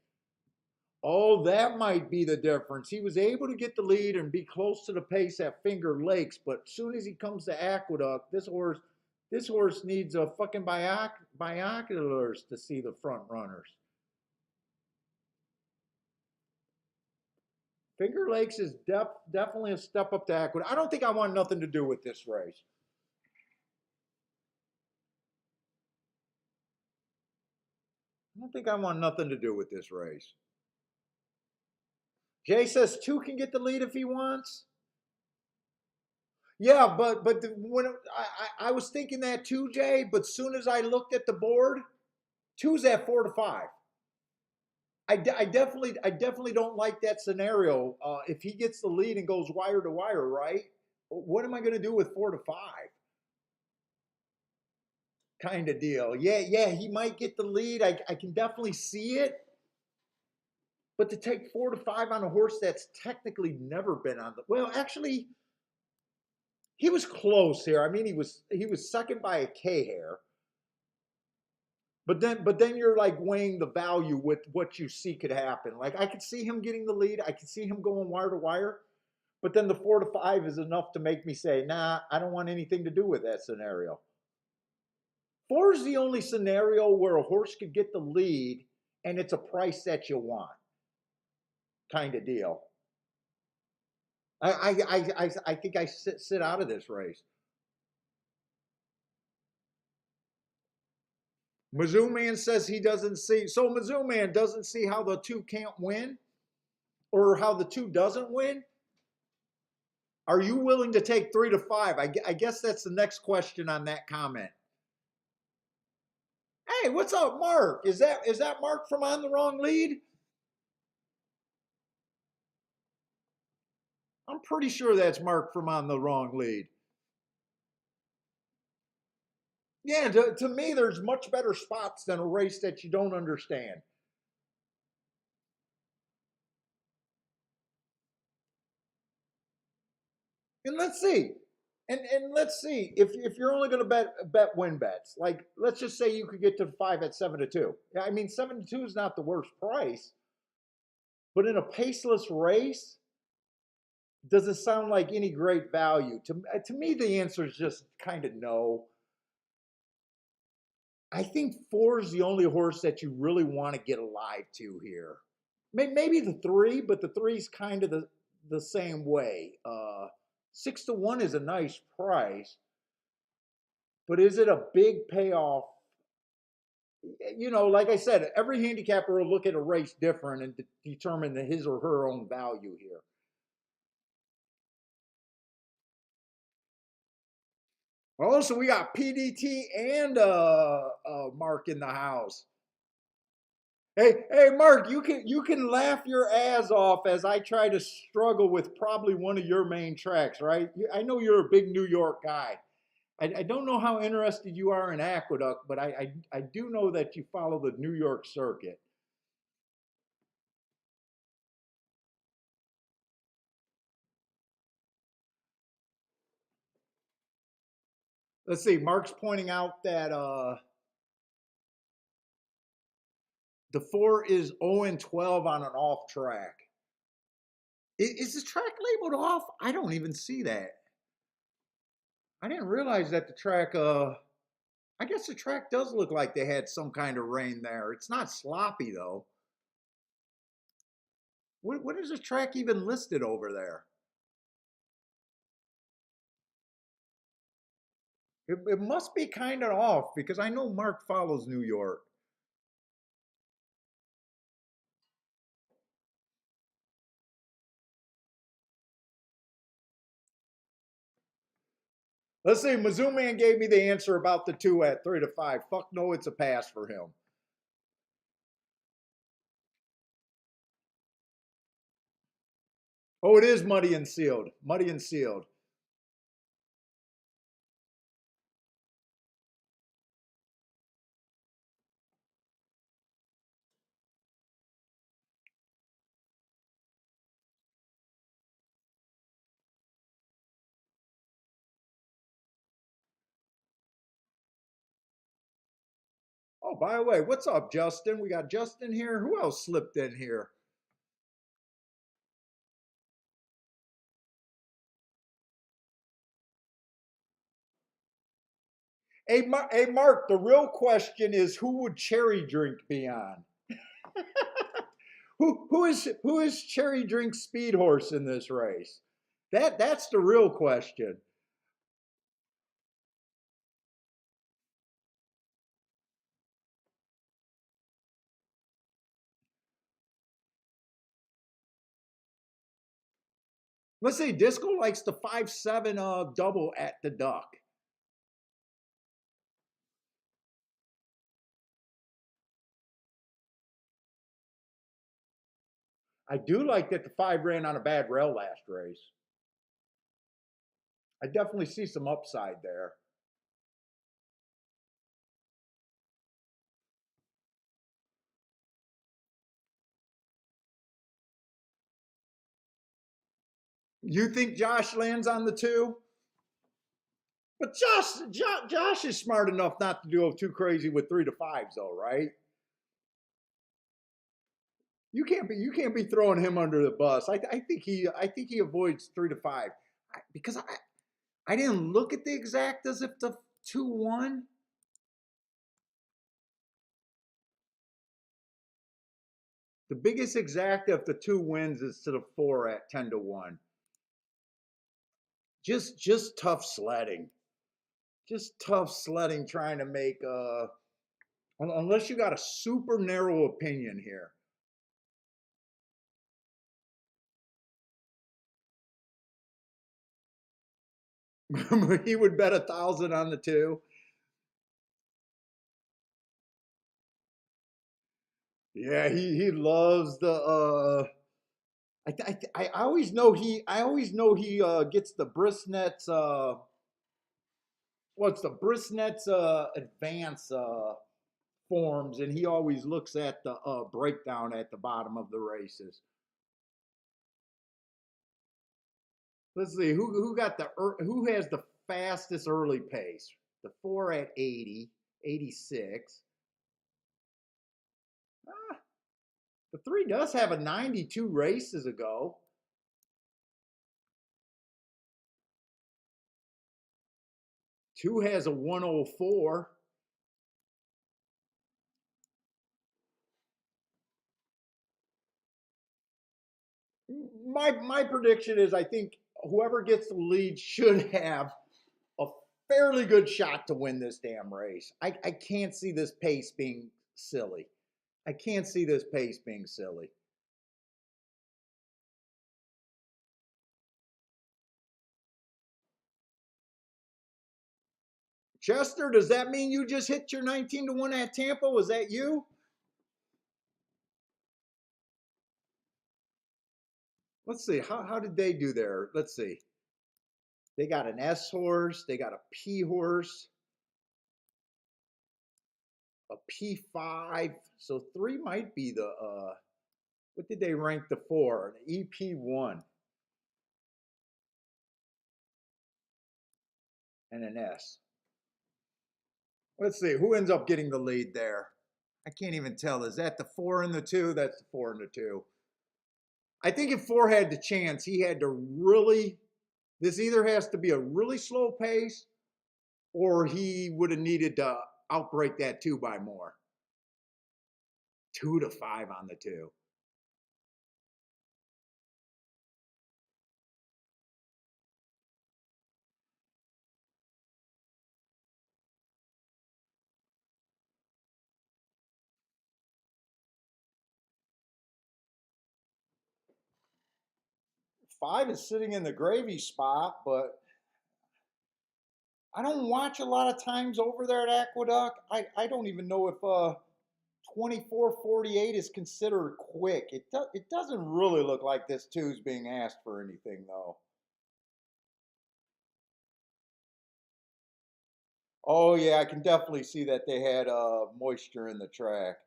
Oh, that might be the difference. He was able to get the lead and be close to the pace at Finger Lakes, but as soon as he comes to Aqueduct, this horse needs a fucking binoculars to see the front runners. Finger Lakes is definitely a step up to Aqueduct. I don't think I want nothing to do with this race. I don't think I want nothing to do with this race. Jay says 2 can get the lead if he wants. Yeah, but when I was thinking that too, Jay. But soon as I looked at the board, two's at 4 to 5. I definitely don't like that scenario. If he gets the lead and goes wire to wire, right? What am I going to do with 4 to 5? Kind of deal. Yeah, yeah, he might get the lead. I can definitely see it. But to take 4 to 5 on a horse that's technically never been on the well, actually, he was close here. I mean, he was second by a K hair. But then you're like weighing the value with what you see could happen. Like I could see him getting the lead. I could see him going wire to wire. But then the 4 to 5 is enough to make me say, nah, I don't want anything to do with that scenario. Four is the only scenario where a horse could get the lead and it's a price that you want, kind of deal. I think I sit out of this race. Mizzou Man says he doesn't see. So Mizzou Man doesn't see how the two can't win or how the two doesn't win. Are you willing to take 3 to 5? I guess that's the next question on that comment. Hey, what's up, Mark? Is that Mark from On the Wrong Lead? I'm pretty sure that's Mark from On the Wrong Lead. Yeah, to me, there's much better spots than a race that you don't understand. And let's see. And let's see if you're only going to bet win bets. Like let's just say you could get to 5 at 7 to 2. Yeah, I mean 7 to 2 is not the worst price, but in a paceless race, does it sound like any great value? To me, the answer is just kind of no. I think 4 is the only horse that you really want to get alive to here. Maybe the 3, but the 3 is kind of the same way. 6 to 1 is a nice price, but is it a big payoff? Like I said, every handicapper will look at a race different and determine his or her own value here. Oh, so we got PDT and Mark in the house. Hey, Mark, you can laugh your ass off as I try to struggle with probably one of your main tracks, right? I know you're a big New York guy. I don't know how interested you are in Aqueduct, but I do know that you follow the New York circuit. Let's see. Mark's pointing out that the 4 is 0-12 on an off track. Is the track labeled off? I don't even see that. I didn't realize that the track. I guess the track does look like they had some kind of rain there. It's not sloppy though. What is the track even listed over there? It must be kind of off because I know Mark follows New York. Let's see. Mizzou Man gave me the answer about the 2 at 3 to 5. Fuck no, it's a pass for him. Oh, it is muddy and sealed. Muddy and sealed. Oh, by the way, what's up, Justin? We got Justin here. Who else slipped in here? Hey, Mark. The real question is, who would Cherry Drink be on? Who is Cherry Drink Speed Horse in this race? That's the real question. Let's say Disco likes the 5-7 double at the duck. I do like that the 5 ran on a bad rail last race. I definitely see some upside there. You think Josh lands on the 2? But Josh is smart enough not to go too crazy with 3 to 5s though, right? You can't be throwing him under the bus. I think he avoids 3 to 5 because I didn't look at the exact as if the 2-1. The biggest exact if the 2 wins is to the 4 at 10 to 1. Just tough sledding. Just tough sledding trying to make unless you got a super narrow opinion here. He would bet 1,000 on the 2. Yeah, he loves the I always know he gets the Brisnets what's the Brisnets advance forms, and he always looks at the breakdown at the bottom of the races. Let's see who has the fastest early pace. The 4 at 80, 86. Ah, the 3 does have a 92 races ago. Two has a 104. My prediction is I think whoever gets the lead should have a fairly good shot to win this damn race. I can't see this pace being silly. I can't see this pace being silly. Chester, does that mean you just hit your 19 to 1 at Tampa? Was that you? Let's see. How did they do there? Let's see. They got an S horse, they got a P horse, a P5. So 3 might be the what did they rank the 4? An EP1 and an S. Let's see who ends up getting the lead there. I can't even tell. Is that the 4 and the 2? That's the 4 and the 2. I think if 4 had the chance, he had to really. This either has to be a really slow pace, or he would have needed to outbreak that 2 by more. 2 to 5 on the 2. Five is sitting in the gravy spot, but I don't watch a lot of times over there at Aqueduct. I don't even know if 24:48 is considered quick. It doesn't really look like this two is being asked for anything though. Oh yeah, I can definitely see that they had moisture in the track.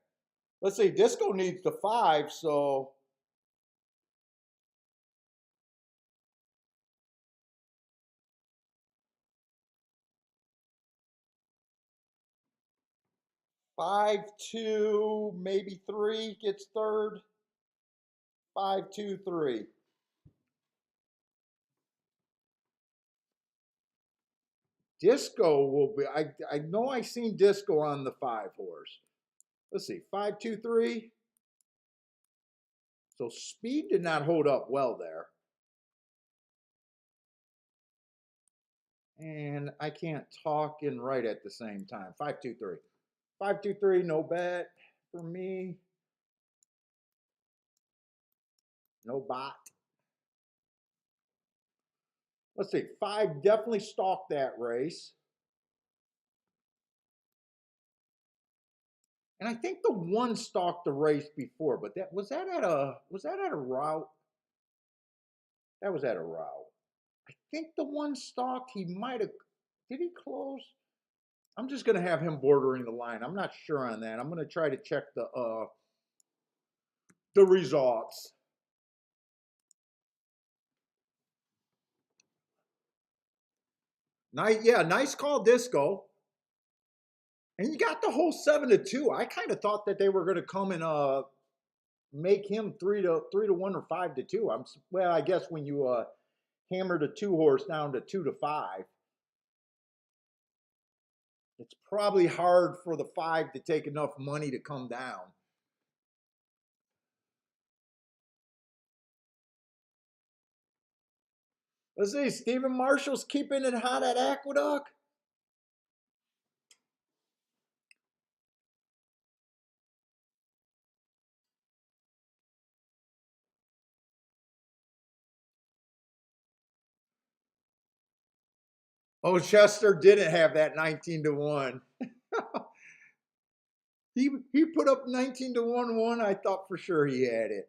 Let's see, Disco needs the 5, so 5-2, maybe 3 gets third. 5-2-3. Disco will be. I know I seen Disco on the 5 horse. Let's see, 5-2-3. So speed did not hold up well there. And I can't talk and write at the same time. 5-2-3. 5-2-3, no bet for me. No bot. Let's see, 5 definitely stalked that race. And I think the 1 stalked the race before, but that at a route? That was at a route. I think the 1 stalked, he might have, did he close? I'm just gonna have him bordering the line. I'm not sure on that. I'm gonna try to check the results. Nice, yeah, nice call, Disco. And you got the whole 7-2. I kind of thought that they were gonna come and make him 3-1 or 5-2. Well, I guess when you hammer the 2 horse down to 2-5, it's probably hard for the 5 to take enough money to come down. Let's see, Stephen Marshall's keeping it hot at Aqueduct. Oh, Chester didn't have that 19-1. he put up 19-1. I thought for sure he had it.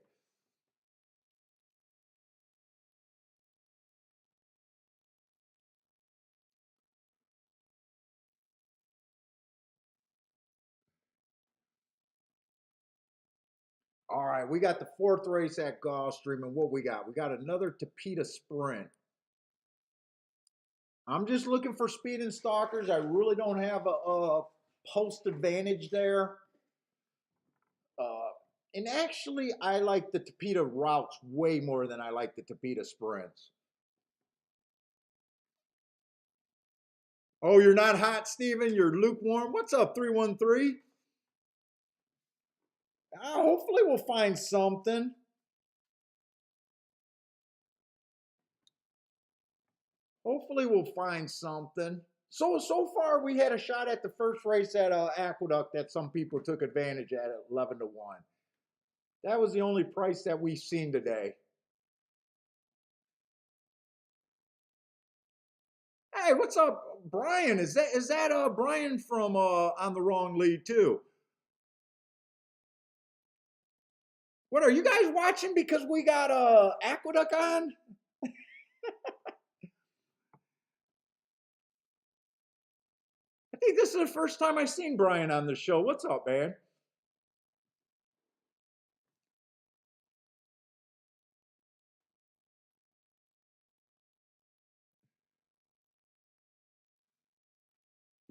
All right, we got the 4th race at Gulfstream, and what we got? We got another Tapeta Sprint. I'm just looking for speed and stalkers. I really don't have a post advantage there. And actually, I like the Tapeta routes way more than I like the Tapeta sprints. Oh, you're not hot, Steven? You're lukewarm? What's up, 313? Hopefully we'll find something. Hopefully we'll find something. So far we had a shot at the first race at Aqueduct that some people took advantage at 11-1. That was the only price that we've seen today. Hey, what's up, Brian? Is that Brian from On the Wrong Lead too? What are you guys watching because we got Aqueduct on? I think this is the first time I've seen Brian on the show. What's up, man?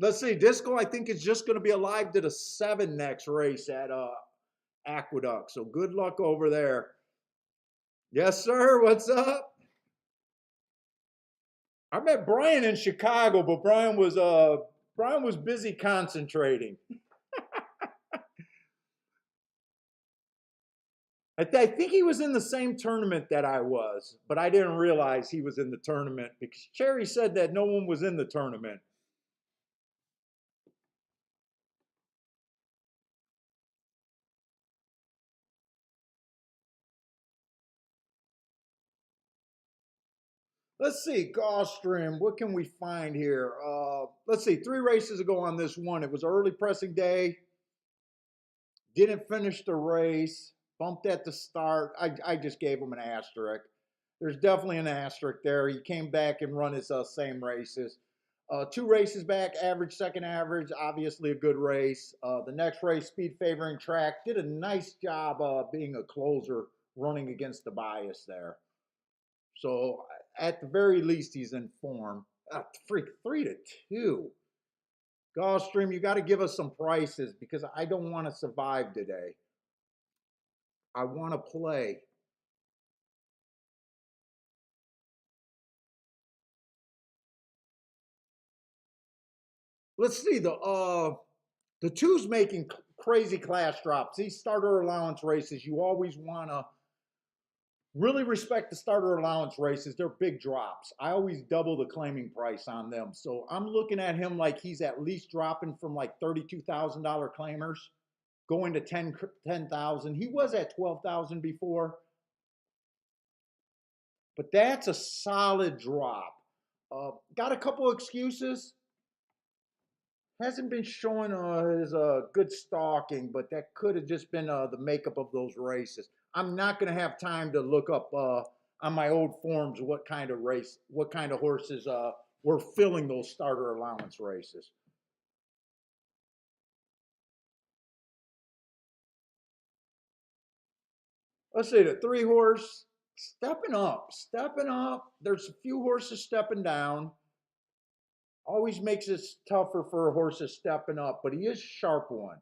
Let's see. Disco, I think, is just going to be alive to the 7 next race at Aqueduct. So good luck over there. Yes, sir. What's up? I met Brian in Chicago, but Brian was busy concentrating. I think he was in the same tournament that I was, but I didn't realize he was in the tournament because Cherry said that no one was in the tournament. Let's see, Gulfstream, what can we find here? Let's see, 3 races ago on this one. It was early pressing day. Didn't finish the race. Bumped at the start. I just gave him an asterisk. There's definitely an asterisk there. He came back and run his same races. 2 races back, average, second average, obviously a good race. The next race, speed favoring track, did a nice job being a closer, running against the bias there. So at the very least, he's in form. Freak, 3-2. Gulfstream, you got to give us some prices because I don't want to survive today. I want to play. Let's see the 2's making crazy class drops. These starter allowance races, you always want to really respect the starter allowance races. They're big drops. I always double the claiming price on them. So I'm looking at him like he's at least dropping from like $32,000 claimers going to 10,000. He was at 12,000 before. But that's a solid drop. Got a couple excuses. Hasn't been showing his good stalking, but that could have just been the makeup of those races. I'm not going to have time to look up on my old forms what kind of race, what kind of horses were filling those starter allowance races. Let's see, the 3 horse stepping up, stepping up. There's a few horses stepping down. Always makes it tougher for a horse that's stepping up, but he is a sharp one.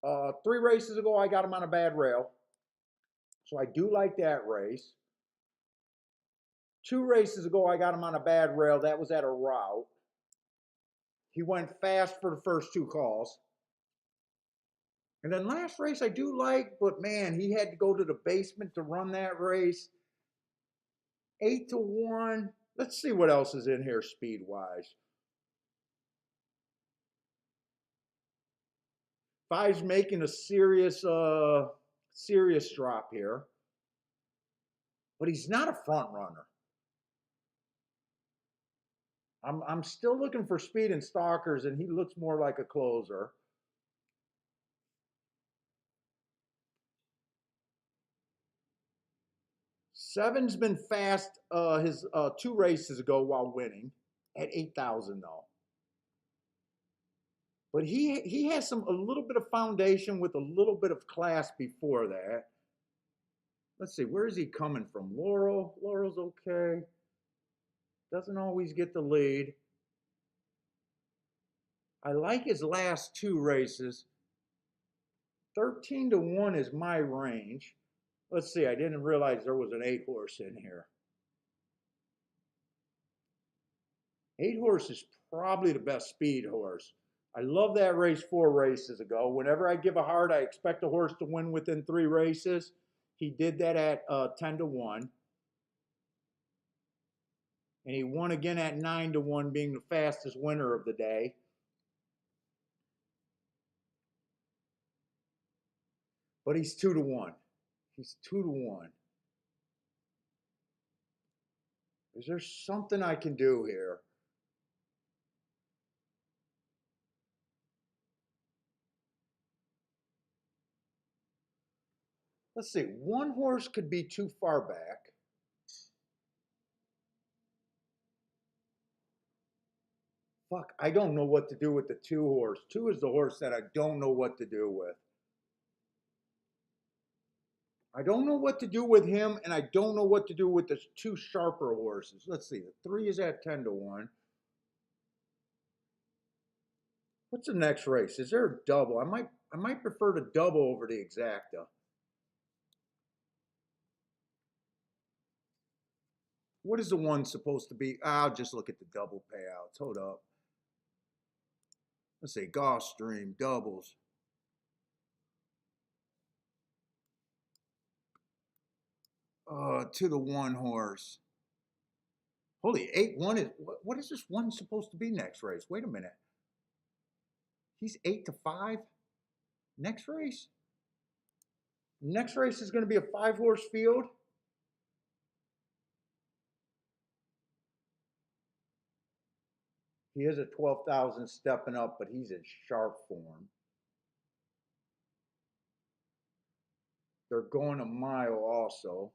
3 races ago, I got him on a bad rail, so I do like that race. 2 races ago, I got him on a bad rail. That was at a route. He went fast for the first 2 calls. And then last race, I do like, but man, he had to go to the basement to run that race. 8-1. Let's see what else is in here speed wise. 5's making a serious drop here, but he's not a front runner. I'm still looking for speed and stalkers, and he looks more like a closer. Seven's been fast his 2 races ago while winning at 8,000 though. But he has some a little bit of foundation with a little bit of class before that. Let's see, where is he coming from? Laurel. Laurel's okay. Doesn't always get the lead. I like his last 2 races. 13-1 is my range. Let's see, I didn't realize there was an 8 horse in here. 8 horse is probably the best speed horse. I love that race 4 races ago. Whenever I give a hard, I expect a horse to win within 3 races. He did that at 10-1. And he won again at 9-1, being the fastest winner of the day. But he's 2-1. He's 2-1. Is there something I can do here? Let's see. 1 horse could be too far back. Fuck, I don't know what to do with the 2 horse. 2 is the horse that I don't know what to do with. I don't know what to do with him, and I don't know what to do with the 2 sharper horses. Let's see. The 3 is at 10-1. What's the next race? Is there a double? I might prefer to double over the exacta. What is the one supposed to be? I'll just look at the double payouts. Hold up. Let's see. Gulfstream doubles. To the 1 horse. Holy, 8-1 is what is this one supposed to be next race? Wait a minute. He's 8-5 next race. Next race is going to be a 5 horse field. He is at 12,000 stepping up, but he's in sharp form. They're going a mile also.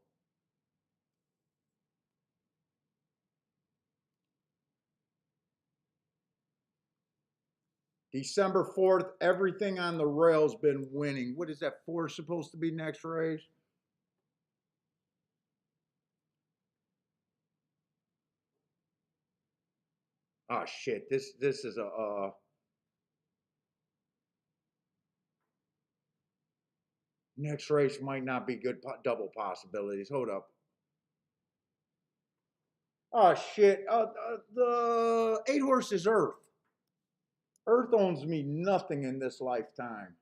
December 4th, everything on the rail's been winning. What is that 4 supposed to be next race? Oh shit, this is a next race might not be good double possibilities. Hold up. Oh shit, the 8 horse is Earth. Earth owns me nothing in this lifetime.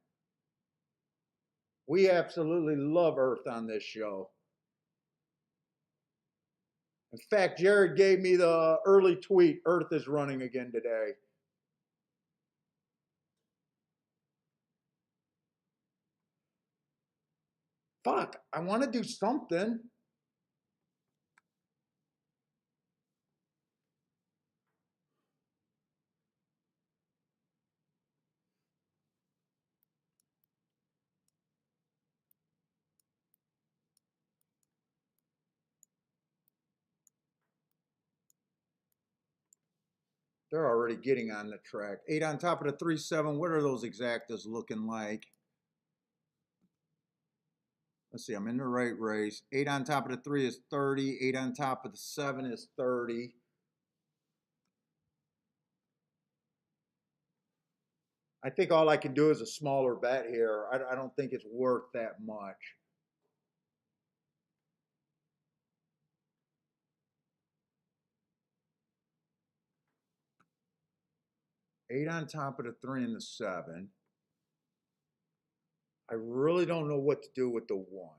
We absolutely love Earth on this show. In fact, Jared gave me the early tweet, Earth is running again today. Fuck, I want to do something. They're already getting on the track. 8 on top of the 3-7. What are those exactas looking like? Let's see, I'm in the right race. 8 on top of the 3 is 30. 8 on top of the 7 is 30. I think all I can do is a smaller bet here. I don't think it's worth that much. Eight on top of the 3 and the 7. I really don't know what to do with the 1.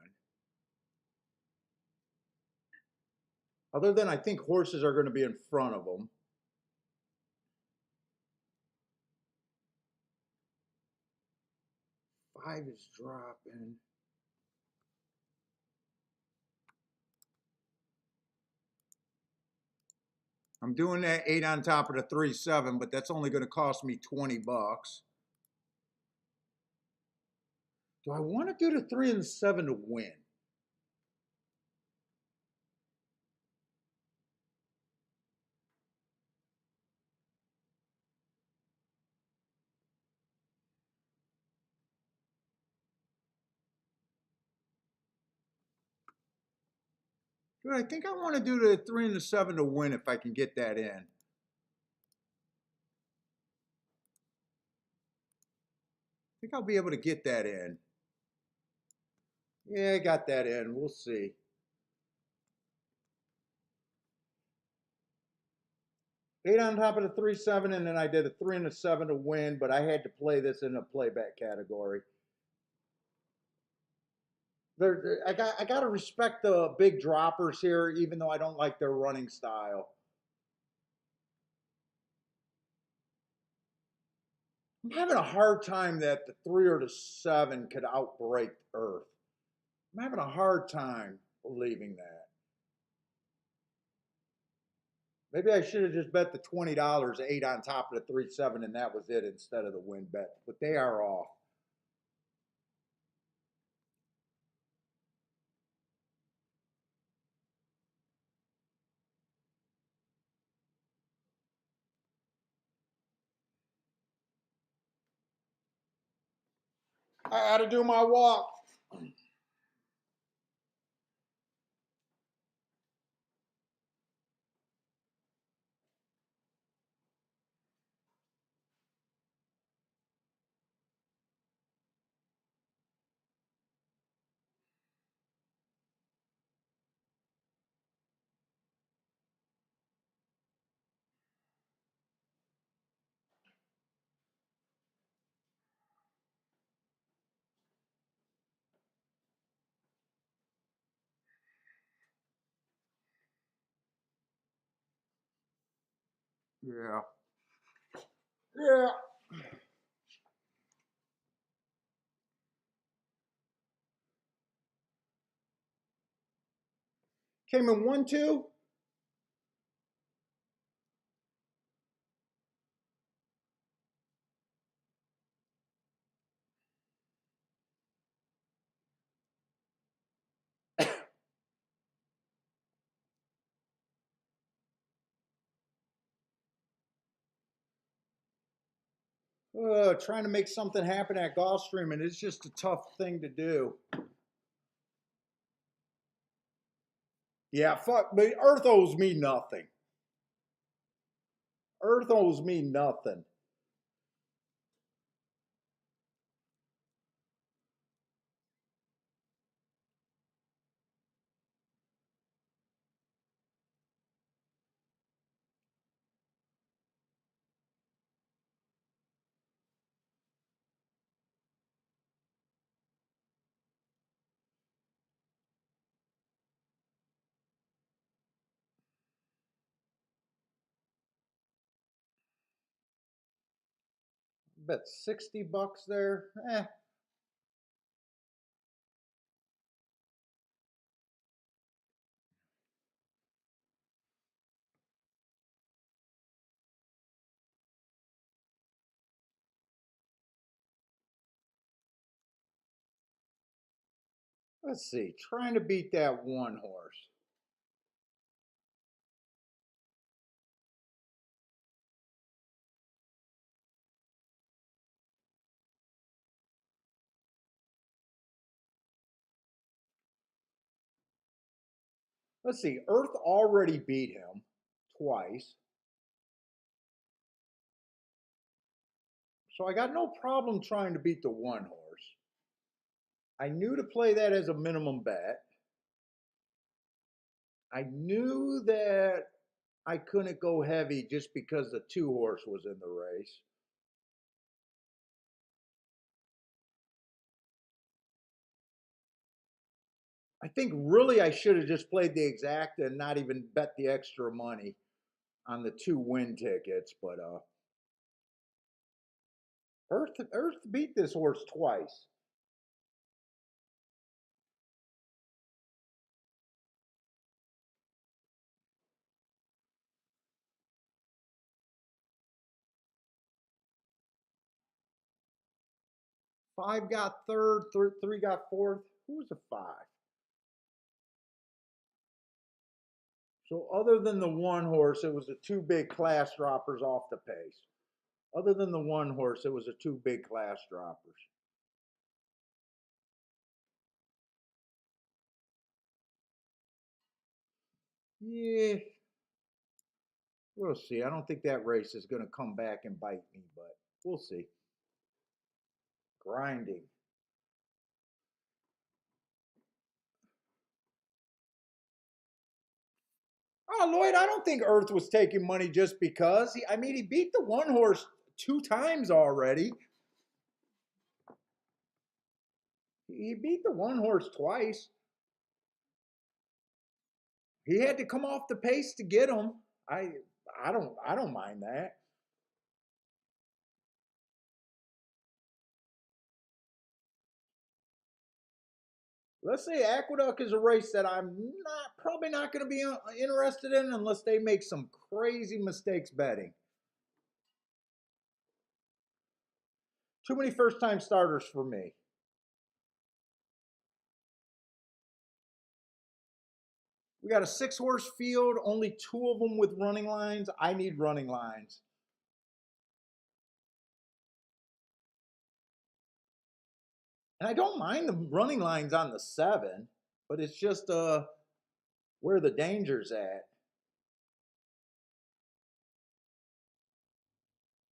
Other than I think horses are going to be in front of them. Five is dropping. I'm doing that 8 on top of the 3-7, but that's only going to cost me 20 bucks. Do I want to do the 3 and the 7 to win? Dude, I think I want to do the 3 and the 7 to win if I can get that in. I think I'll be able to get that in. Yeah, I got that in. We'll see. Eight on top of the 3-7, and then I did a 3 and a 7 to win, but I had to play this in a playback category. I got to respect the big droppers here, even though I don't like their running style. I'm having a hard time that the 3 or the 7 could outbreak Earth. I'm having a hard time believing that. Maybe I should have just bet the $20, 8 on top of the 3-7, and that was it instead of the win bet. But they are off. I got to do my walk. Yeah. Yeah. Came in 1-2. Trying to make something happen at Gulfstream, and it's just a tough thing to do. Yeah, fuck, but Earth owes me nothing. Earth owes me nothing. Bet 60 bucks there. Let's see. Trying to beat that one horse. Let's see. Earth already beat him twice. So I got no problem trying to beat the one horse. I knew to play that as a minimum bet. I knew that I couldn't go heavy just because the two horse was in the race. I think really I should have just played the exact and not even bet the extra money on the two win tickets. But Earth beat this horse twice. Five got third, three got fourth. Who was a five? So other than the one horse, it was the two big class droppers off the pace. Other than the one horse, it was the two big class droppers. Yeah, we'll see. I don't think that race is going to come back and bite me, but we'll see. Grinding. Oh, Lloyd, I don't think Earth was taking money just because. I mean, he beat the one horse two times already. He beat the one horse twice. He had to come off the pace to get him. I I don't mind that. Let's say Aqueduct is a race that I'm not probably not going to be interested in unless they make some crazy mistakes betting. Too many first time starters for me. We got a six horse field, only two of them with running lines. I need running lines. And I don't mind the running lines on the seven, but it's just where the danger's at.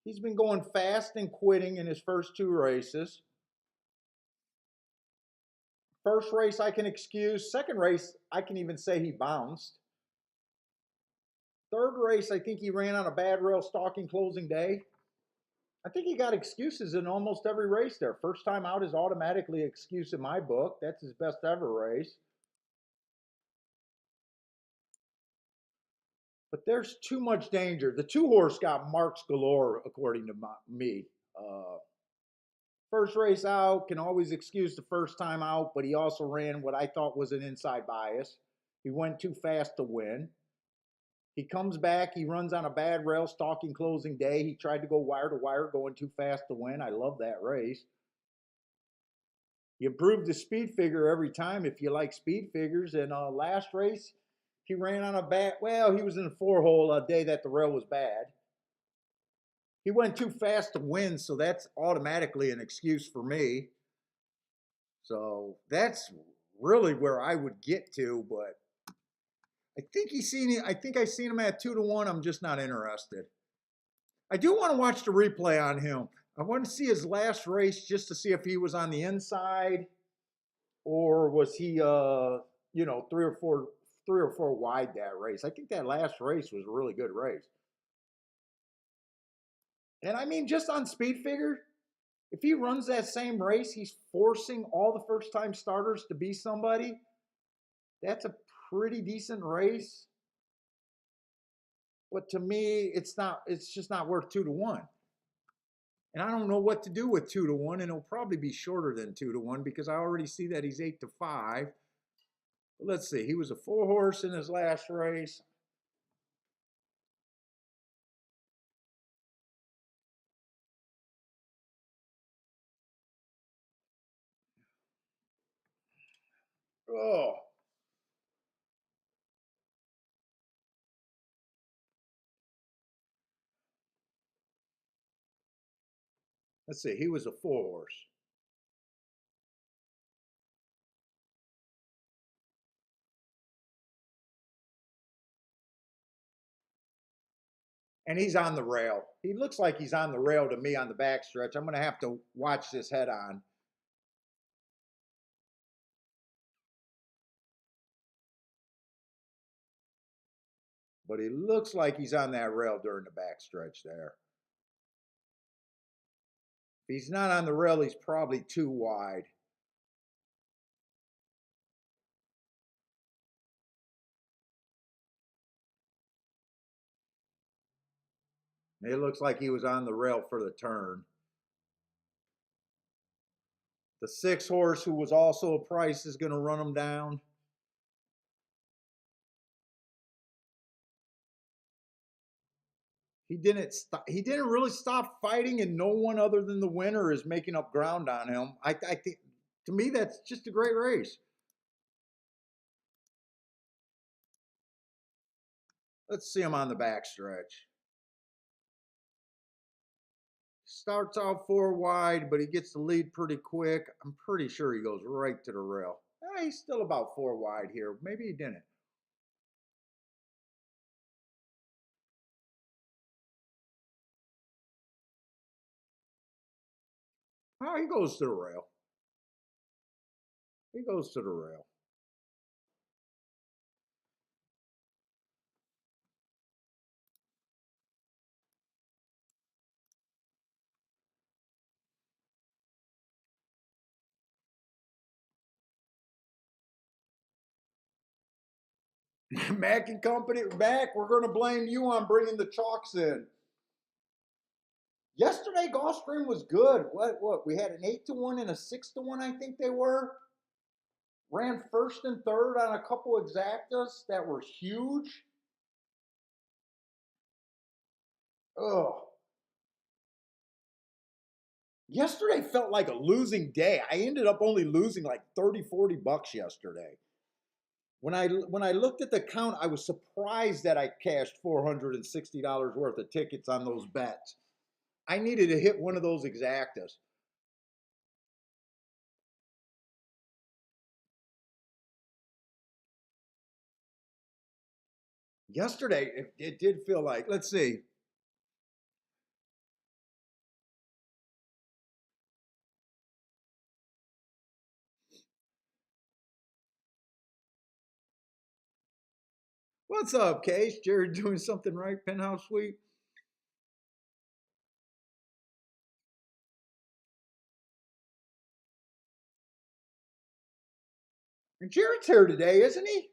He's been going fast and quitting in his first two races. First race I can excuse. Second race I can even say he bounced. Third race I think he ran on a bad rail stalking closing day. I think he got excuses in almost every race there. First time out is automatically excuse in my book. That's his best ever race. But there's too much danger. The two horse got marks galore, according to me. First race out, can always excuse the first time out, but he also ran what I thought was an inside bias. He went too fast to win. He comes back, he runs on a bad rail stalking closing day. He tried to go wire to wire, going too fast to win. I love that race. You improve the speed figure every time if you like speed figures. And last race, he ran on a bad, well, he was in a four hole a day that the rail was bad. He went too fast to win, so that's automatically an excuse for me. So that's really where I would get to, but I think I seen him at 2-1. I'm just not interested. I do want to watch the replay on him. I want to see his last race just to see if he was on the inside or was he you know, three or four wide that race. I think that last race was a really good race. And I mean, just on speed figure, if he runs that same race, he's forcing all the first time starters to be somebody. That's a pretty decent race. But to me, it's just not worth 2-1. And I don't know what to do with 2-1, and it'll probably be shorter than 2-1 because I already see that he's 8-5. But let's see, he was a four horse in his last race. Oh, let's see, he was a four horse. And he's on the rail. He looks like he's on the rail to me on the backstretch. I'm going to have to watch this head on. But he looks like he's on that rail during the backstretch there. If he's not on the rail, he's probably too wide. It looks like he was on the rail for the turn. The 6 horse, who was also a price, is going to run him down. He didn't stop. He didn't really stop fighting, and no one other than the winner is making up ground on him. I think, to me, that's just a great race. Let's see him on the backstretch. Starts out 4 wide, but he gets the lead pretty quick. I'm pretty sure he goes right to the rail. He's still about 4 wide here. Maybe he didn't. Oh, he goes to the rail. He goes to the rail. Mac and Company, Mac, we're going to blame you on bringing the chalks in. Yesterday, Gulfstream was good. What? We had an 8-1 and a 6-1, I think they were. Ran first and third on a couple exactas that were huge. Ugh. Yesterday felt like a losing day. I ended up only losing like 30, $40 yesterday. When I looked at the count, I was surprised that I cashed $460 worth of tickets on those bets. I needed to hit one of those exactas. Yesterday, it did feel like, let's see. What's up, Case? Jared doing something right, Penthouse Suite? And Jared's here today, isn't he?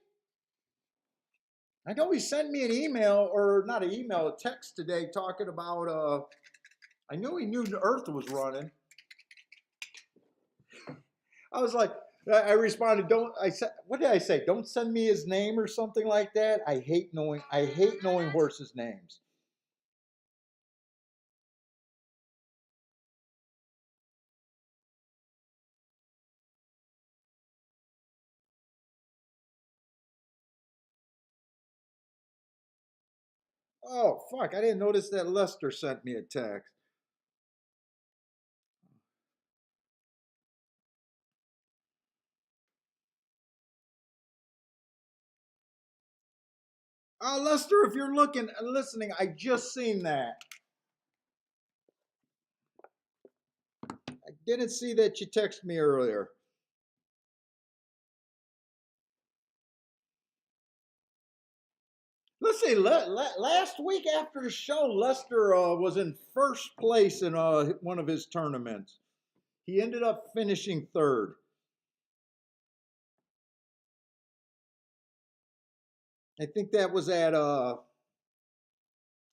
I know he sent me an email, or not an email, a text today talking about, I knew he knew the Earth was running. I was like, I responded, I said, what did I say? Don't send me his name or something like that. I hate knowing horses' names. Oh, fuck. I didn't notice that Lester sent me a text. Lester, if you're listening, I just seen that. I didn't see that you texted me earlier. Let's see. Last week after the show, Lester was in first place in one of his tournaments. He ended up finishing third. I think that was at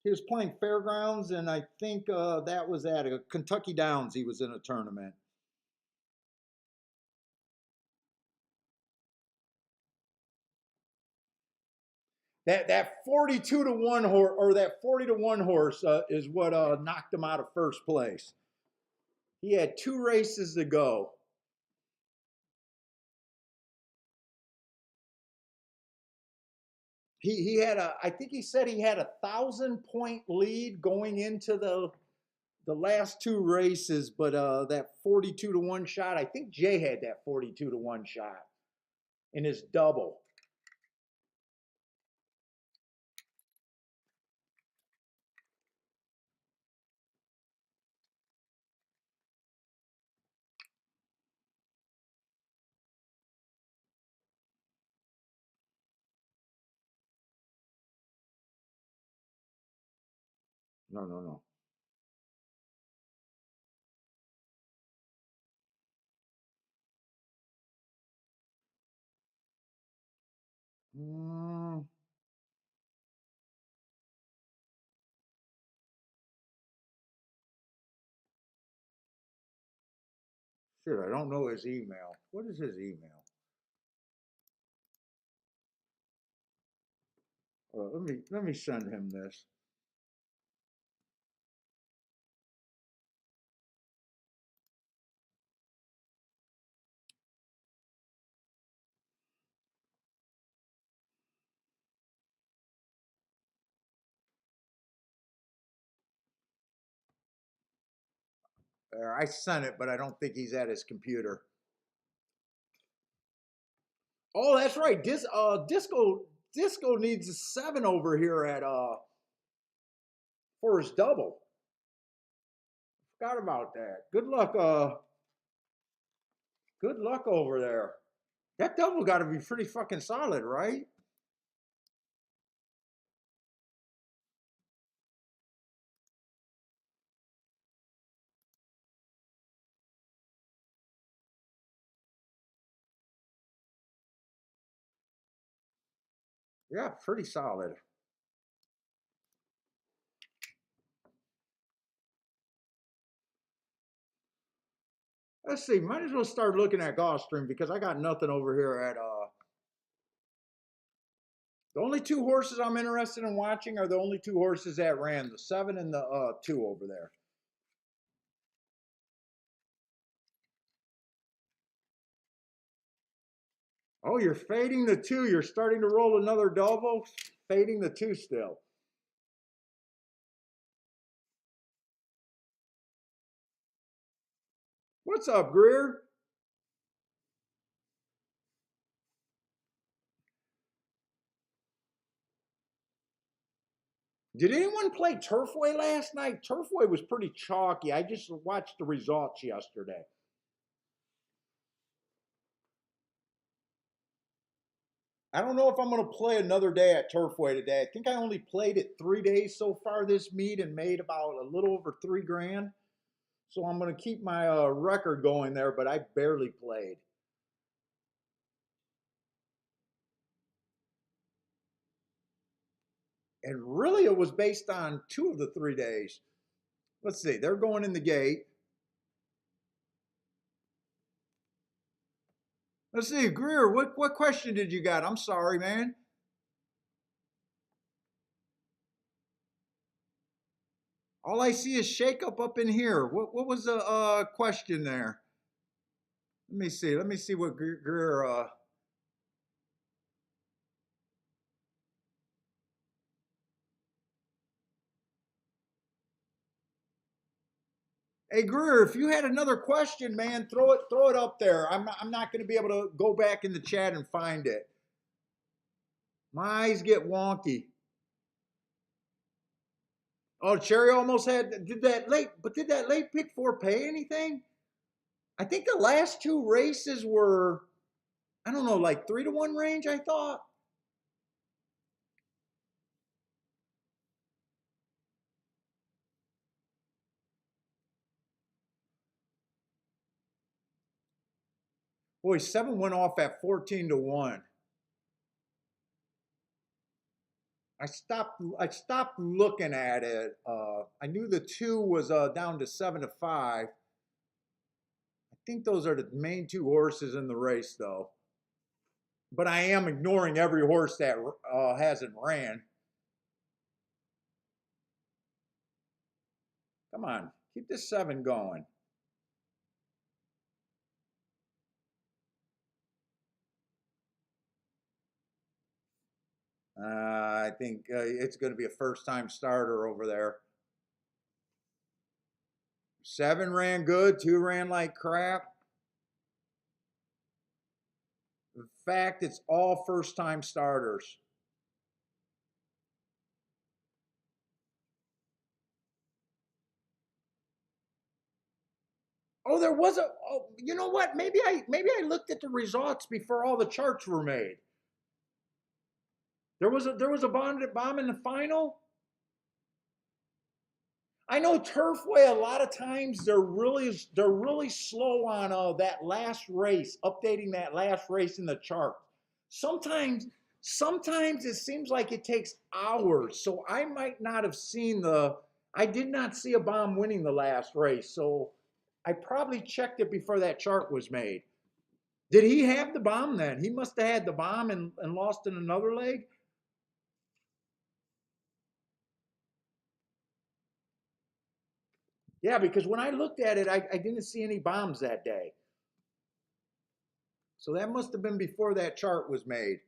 he was playing Fairgrounds, and I think that was at Kentucky Downs. He was in a tournament. That 42-1 horse, or that 40-1 horse is what knocked him out of first place. He had 2 races to go. He had I think he said he had 1,000-point lead going into the last 2 races, but that 42-1 shot, I think Jay had that 42-1 shot in his double. No, no, no. Mm, shit, I don't know his email. What is his email? Let me send him this. I sent it, but I don't think he's at his computer. Oh, that's right. Disco needs a 7 over here at for his double. Forgot about that. Good luck over there. That double got to be pretty fucking solid, right? Yeah, pretty solid. Let's see. Might as well start looking at Gulfstream because I got nothing over here at the only two horses I'm interested in watching are the only two horses that ran, the 7 and the 2 over there. Oh, you're fading the 2. You're starting to roll another double, fading the 2 still. What's up, Greer? Did anyone play Turfway last night? Turfway was pretty chalky. I just watched the results yesterday. I don't know if I'm going to play another day at Turfway today. I think I only played it 3 days so far this meet and made about a little over 3 grand. So I'm going to keep my record going there, but I barely played. And really, it was based on 2 of the 3 days. Let's see, they're going in the gate. Let's see, Greer, what question did you got? I'm sorry, man. All I see is shake up in here. What was the question there? Let me see. Let me see what Greer. Hey Greer, if you had another question, man, throw it up there. I'm not going to be able to go back in the chat and find it. My eyes get wonky. Oh, Cherry almost had did that late pick 4 pay anything? I think the last 2 races were, I don't know, like 3-1 range, I thought. Boy, 7 went off at 14-1. I stopped looking at it. I knew the 2 was down to 7-5. I think those are the main 2 horses in the race, though. But I am ignoring every horse that hasn't ran. Come on, keep this 7 going. I think it's going to be a first-time starter over there. 7 ran good, 2 ran like crap. In fact, it's all first-time starters. Oh, there was a. Oh, you know what? Maybe I looked at the results before all the charts were made. There was a bomb in the final. I know Turfway. A lot of times they're really slow on that last race, updating that last race in the chart. Sometimes sometimes it seems like it takes hours. So I might not have seen the. I did not see a bomb winning the last race. So I probably checked it before that chart was made. Did he have the bomb then? He must have had the bomb and lost in another leg. Yeah, because when I looked at it, I didn't see any bombs that day. So that must have been before that chart was made.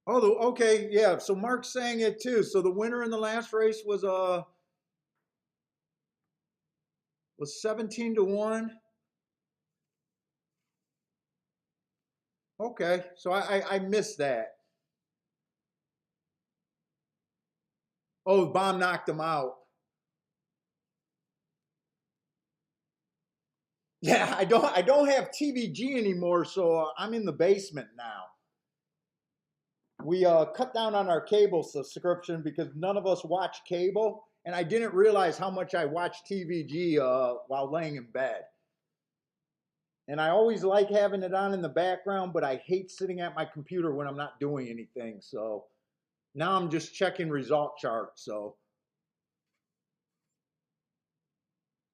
Oh, okay, yeah. So Mark's saying it too. So the winner in the last race was 17-1. Okay, so I missed that. Oh, the bomb knocked him out. Yeah, I don't have TVG anymore, so I'm in the basement now. We cut down on our cable subscription because none of us watch cable, and I didn't realize how much I watch TVG while laying in bed. And I always like having it on in the background, but I hate sitting at my computer when I'm not doing anything. So now I'm just checking result charts. So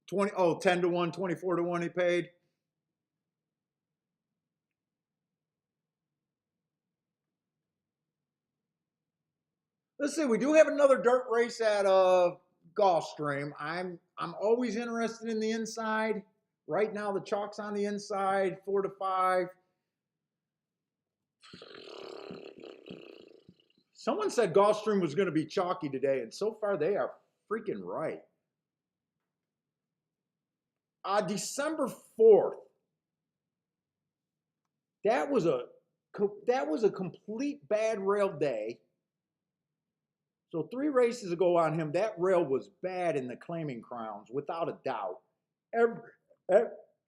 10-1, 24-1 he paid. Let's see, we do have another dirt race at Gulfstream. I'm always interested in the inside. Right now the chalk's on the inside, 4-5. Someone said Gulfstream was going to be chalky today, and so far they are freaking right. December 4th. That was a that was a complete bad rail day. So 3 races ago on him, that rail was bad in the claiming crowns, without a doubt. Every,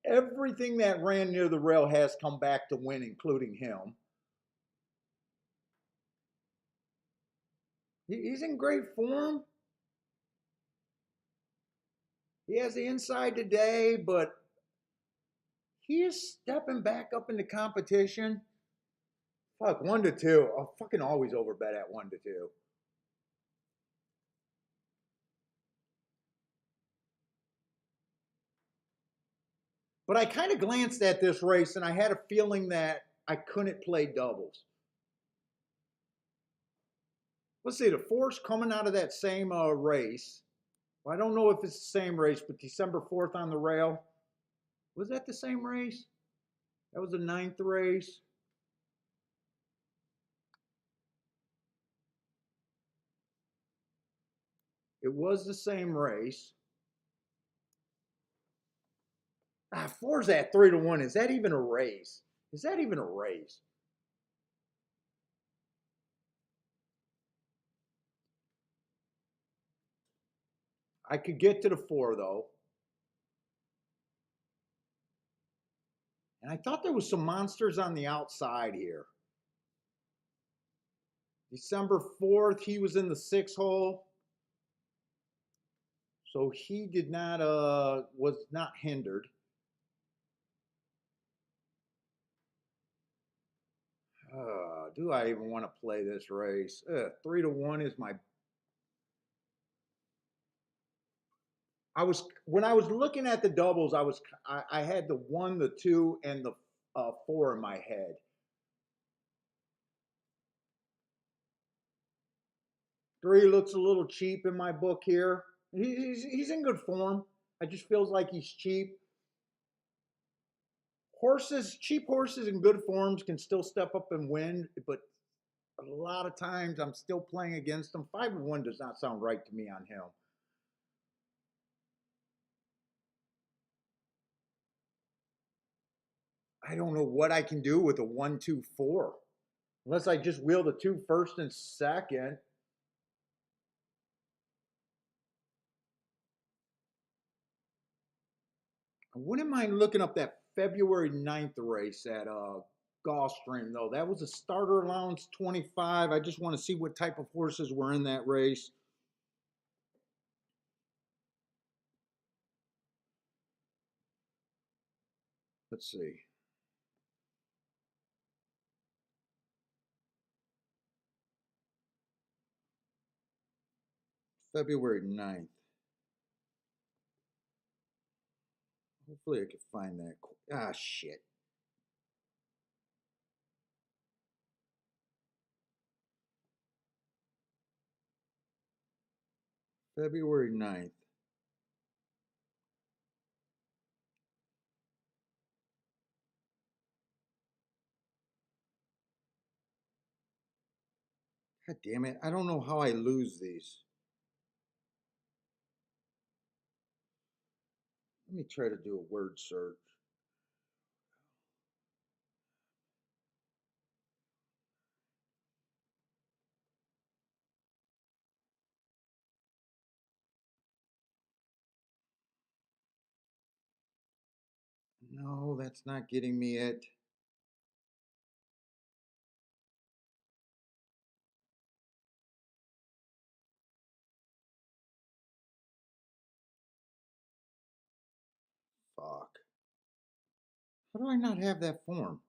everything that ran near the rail has come back to win, including him. He's in great form. He has the inside today, but he is stepping back up into competition. Fuck, 1-2. I'll fucking always overbet at 1-2. But I kind of glanced at this race and I had a feeling that I couldn't play doubles. Let's see, the force coming out of that same race. Well, I don't know if it's the same race, but December 4th on the rail. Was that the same race? That was the 9th race. It was the same race. Four's at 3-1. Is that even a race? Is that even a race? I could get to the 4 though. And I thought there was some monsters on the outside here. December 4th, he was in the 6 hole. So he did not was not hindered. Do I even want to play this race? 3-1 is my. When I was looking at the doubles, I had the 1, the 2, and the 4 in my head. Three looks a little cheap in my book here. He's in good form. I just feels like he's cheap. Cheap horses in good forms can still step up and win, but a lot of times I'm still playing against them. 5-1 does not sound right to me on him. I don't know what I can do with a 1-2-4. Unless I just wheel the 2 first and second. I wouldn't mind looking up that February 9th race at Gulfstream though. That was a starter allowance 25. I just want to see what type of horses were in that race. Let's see. February 9th. Hopefully I can find that. Ah, shit. February 9th. God damn it. I don't know how I lose these. Let me try to do a word search. No, that's not getting me it. Fuck. How do I not have that form?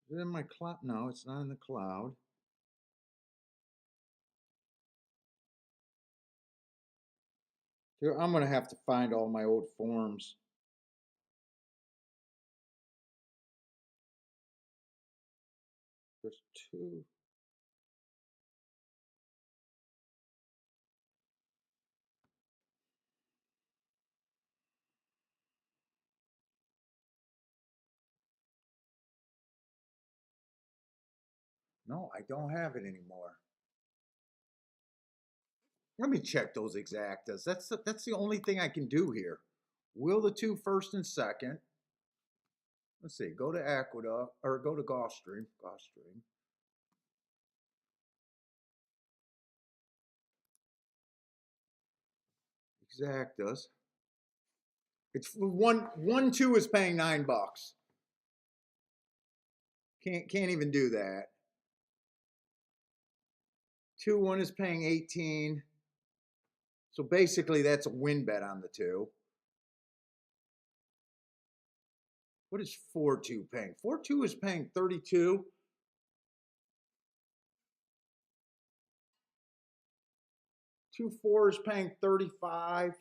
Is it in my cloud? No, it's not in the cloud. Dude, I'm gonna have to find all my old forms. There's two. No, I don't have it anymore. Let me check those exactas. That's the only thing I can do here. Will the two first and second? Let's see. Go to Aqueduct or go to Gulfstream. Gulfstream. Exactas. It's one two is paying $9. Can't even do that. 2-1 is paying 18. So basically that's a win bet on the two. What is 4-2 paying? 4-2 is paying 32. 2-4 is paying 35.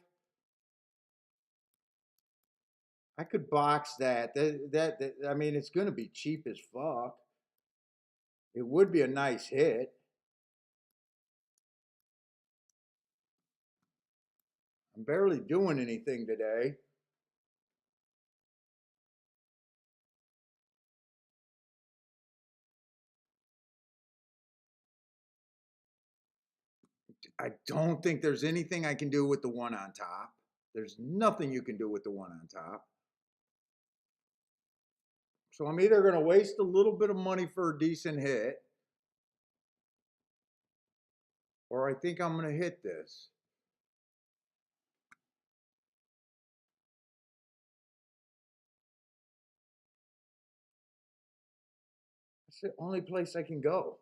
I could box that. I mean, it's going to be cheap as fuck. It would be a nice hit. I'm barely doing anything today. I don't think there's anything I can do with the one on top. There's nothing you can do with the one on top. So I'm either going to waste a little bit of money for a decent hit, or I think I'm going to hit this. It's the only place I can go.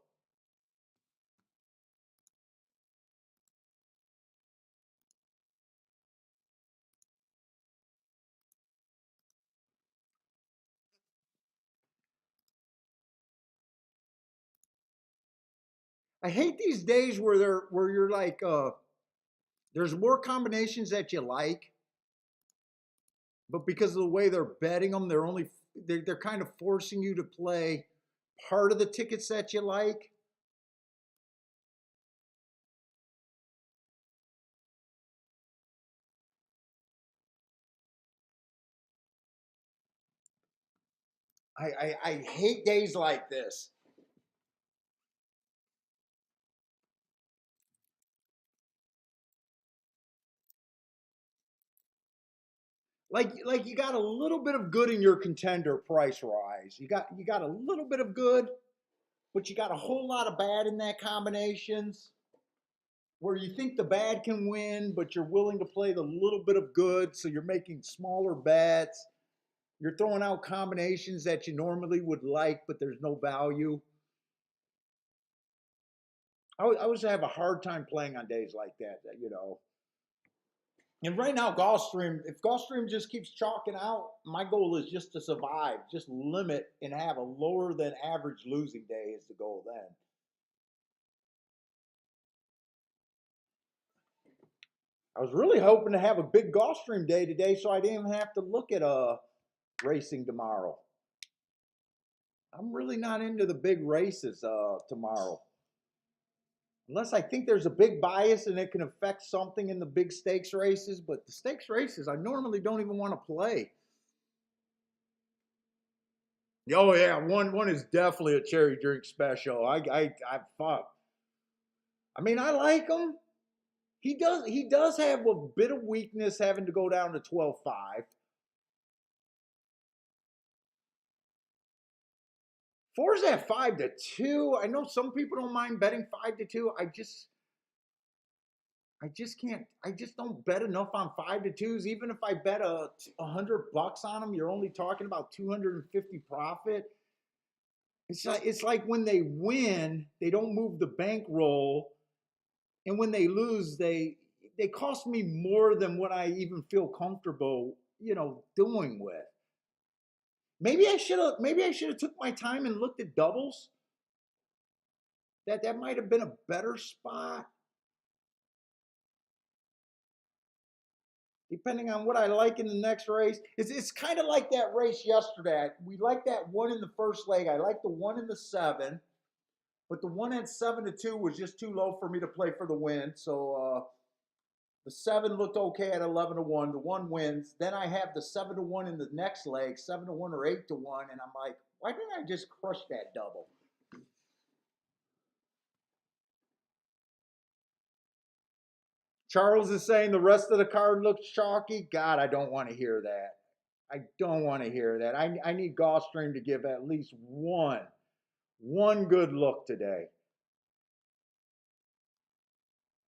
I hate these days where you're like there's more combinations that you like, but because of the way they're betting them, they're kind of forcing you to play part of the tickets that you like. I hate days like this. Like you got a little bit of good in your contender price rise. You got a little bit of good, but you got a whole lot of bad in that combinations. where you think the bad can win, but you're willing to play the little bit of good, so you're making smaller bets. You're throwing out combinations that you normally would like, but there's no value. I always have a hard time playing on days like that, you know. And right now, Gulfstream, if Gulfstream just keeps chalking out, my goal is just to survive, just limit and have a lower than average losing day is the goal then. I was really hoping to have a big Gulfstream day today so I didn't even have to look at racing tomorrow. I'm really not into the big races tomorrow. Unless I think there's a big bias and it can affect something in the big stakes races, but the stakes races I normally don't even want to play. Oh yeah, one is definitely a cherry drink special. I fuck. I mean, I like him. He does have a bit of weakness having to go down to 12.5. Four's at 5-2. I know some people don't mind betting 5-2. I just can't. I just don't bet enough on 5-2s. Even if I bet $100 on them, you're only talking about 250 profit. It's like when they win, they don't move the bankroll, and when they lose, they cost me more than what I even feel comfortable, doing with. Maybe I should have took my time and looked at doubles. That might have been a better spot. Depending on what I like in the next race. It's kind of like that race yesterday. We like that one in the first leg. I like the one in the 7, but the one at 7-2 was just too low for me to play for the win. So the 7 looked okay at 11-1. The 1 wins. Then I have the 7-1 in the next leg, 7-1 or 8-1, and I'm like, why didn't I just crush that double? Charles is saying the rest of the card looks chalky. God, I don't want to hear that. I don't want to hear that. I need Gulfstream to give at least one good look today.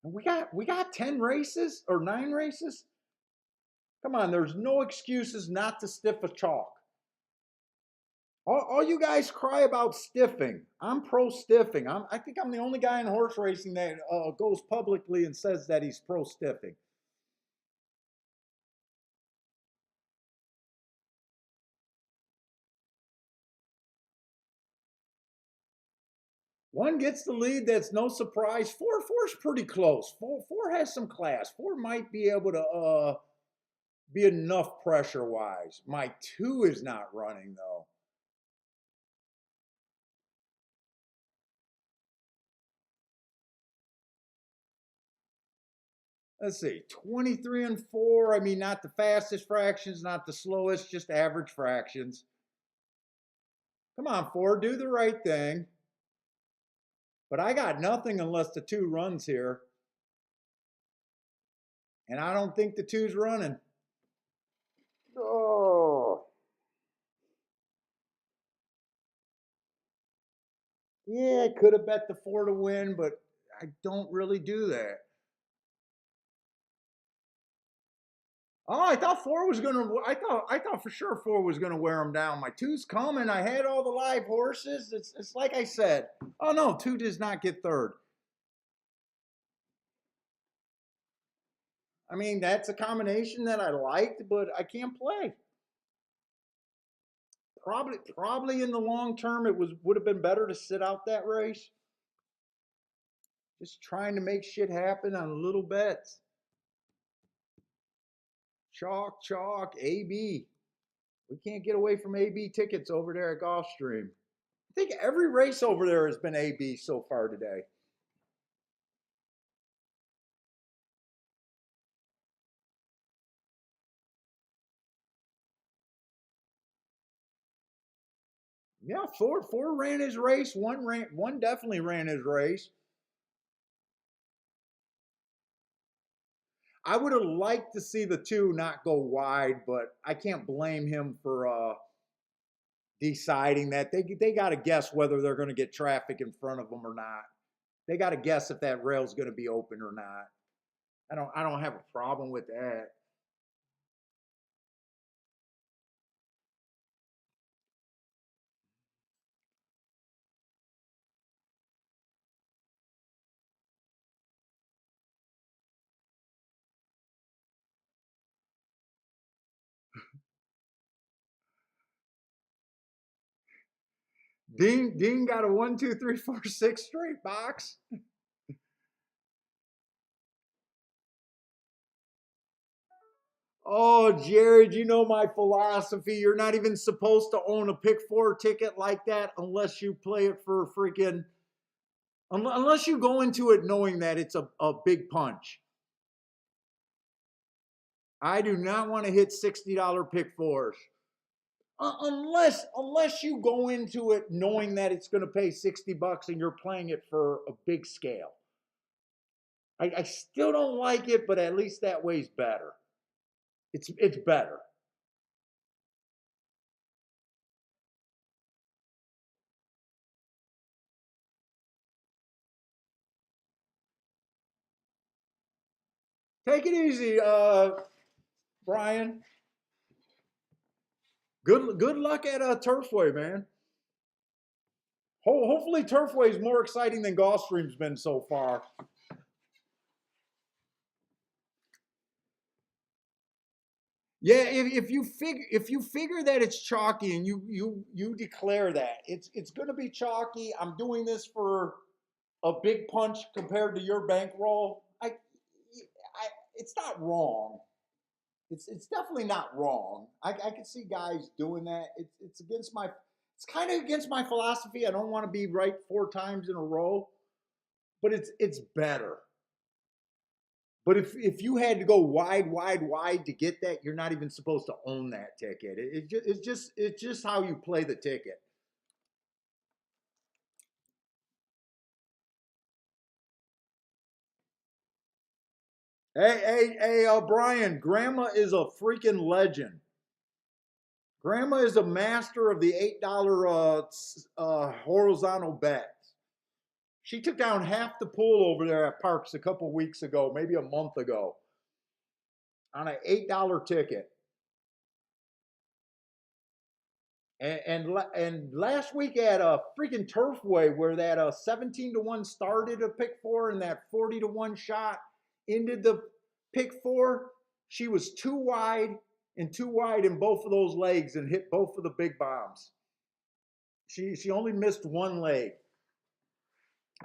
And we got 10 races or 9 races. Come on, there's no excuses not to stiff a chalk. All you guys cry about stiffing. I'm pro stiffing. I think I'm the only guy in horse racing that goes publicly and says that he's pro stiffing. One gets the lead. That's no surprise. Four's pretty close. Four has some class. Four might be able to be enough pressure wise. My 2 is not running though. Let's see, 23 and 4. I mean, not the fastest fractions, not the slowest, just average fractions. Come on, 4, do the right thing. But I got nothing unless the 2 runs here. And I don't think the 2's running. Oh. Yeah, I could have bet the 4 to win, but I don't really do that. Oh, I thought 4 was gonna. I thought for sure 4 was gonna wear him down. My 2's coming. I had all the live horses. It's like I said. Oh no, 2 does not get third. I mean, that's a combination that I liked, but I can't play. Probably in the long term, would have been better to sit out that race. Just trying to make shit happen on little bets. Chalk, chalk, AB. We can't get away from AB tickets over there at Gulfstream. I think every race over there has been AB so far today. Yeah, four ran his race. One definitely ran his race. I would have liked to see the 2 not go wide, but I can't blame him for deciding that they got to guess whether they're going to get traffic in front of them or not. They got to guess if that rail's going to be open or not. I don't have a problem with that. Dean got a 1, 2, 3, 4, 6 straight box. Oh, Jared, you know my philosophy. You're not even supposed to own a pick four ticket like that unless you play it for freaking, unless you go into it knowing that it's a big punch. I do not want to hit $60 pick fours. Unless you go into it knowing that it's going to pay $60 and you're playing it for a big scale. I still don't like it, but at least that way's better. It's better. Take it easy, Brian. Good luck at Turfway, man. Hopefully Turfway is more exciting than Gulfstream's been so far. Yeah, if you figure that it's chalky and you declare that it's going to be chalky. I'm doing this for a big punch compared to your bankroll. It's not wrong. It's definitely not wrong. I can see guys doing that. It's against my it's kind of against my philosophy. I don't want to be right 4 times in a row, but it's better. But if you had to go wide to get that, you're not even supposed to own that ticket. It's just how you play the ticket. Hey, Brian, Grandma is a freaking legend. Grandma is a master of the $8 horizontal bets. She took down half the pool over there at Parks a couple weeks ago, maybe a month ago, on an $8 ticket. And last week at a freaking Turfway where that 17-1 started a pick four and that 40-1 shot ended the pick four, she was too wide in both of those legs and hit both of the big bombs. She only missed one leg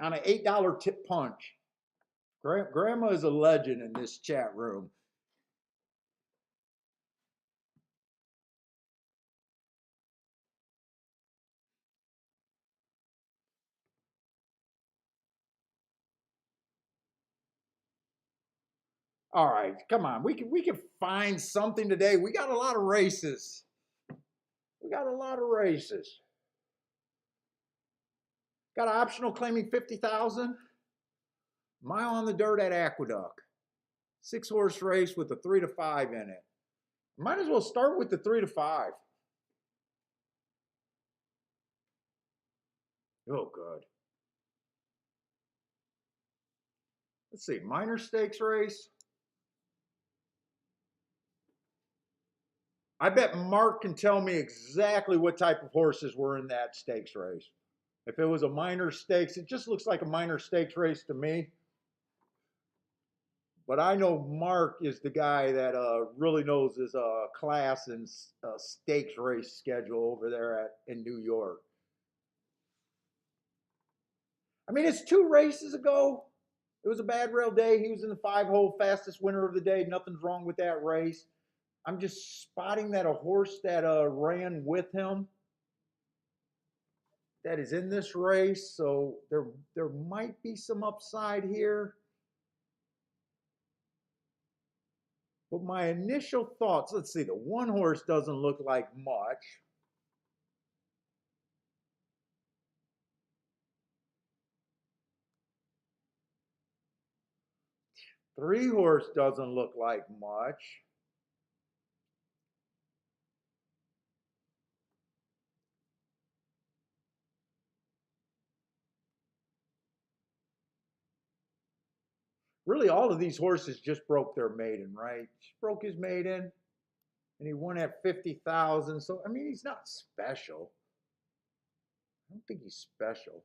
on an $8 tip punch. Grandma is a legend in this chat room. All right, come on. We can find something today. We got a lot of races. We got a lot of races. Got an optional claiming 50,000. Mile on the dirt at Aqueduct. 6-horse race with a 3 to 5 in it. Might as well start with the 3 to 5. Oh, good. Let's see. Minor stakes race. I bet Mark can tell me exactly what type of horses were in that stakes race. If it was a minor stakes, it just looks like a minor stakes race to me. But I know Mark is the guy that really knows his class and stakes race schedule over there in New York. I mean, it's 2 races ago. It was a bad rail day. He was in the 5-hole fastest winner of the day. Nothing's wrong with that race. I'm just spotting that a horse that ran with him that is in this race. So there might be some upside here. But my initial thoughts, let's see, the 1 horse doesn't look like much. Three-horse doesn't look like much. Really, all of these horses just broke their maiden, right? Just broke his maiden, and he won at 50,000. So I mean, he's not special. I don't think he's special.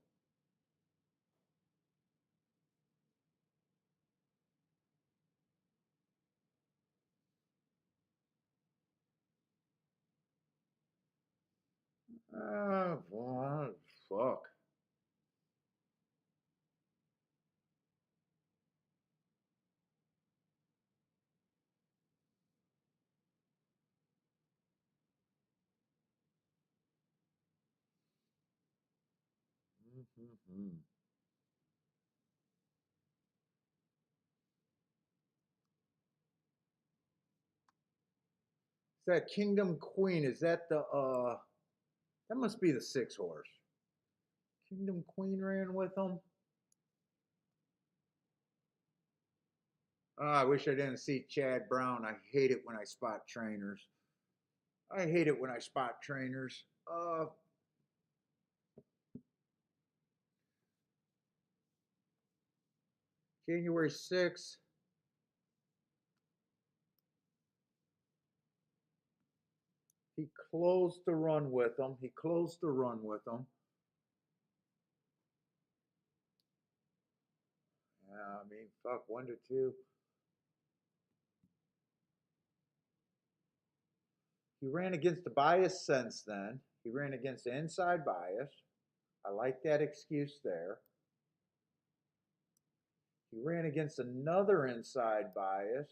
Well, fuck. Mm-hmm. Is that Kingdom Queen? Is that the that must be the 6 horse. Kingdom Queen ran with him. Oh, I wish I didn't see Chad Brown. I hate it when I spot trainers. I hate it when I spot trainers. January 6th. He closed the run with him. He closed the run with him. Yeah, I mean, fuck, 1 to 2. He ran against the bias since then. He ran against the inside bias. I like that excuse there. He ran against another inside bias.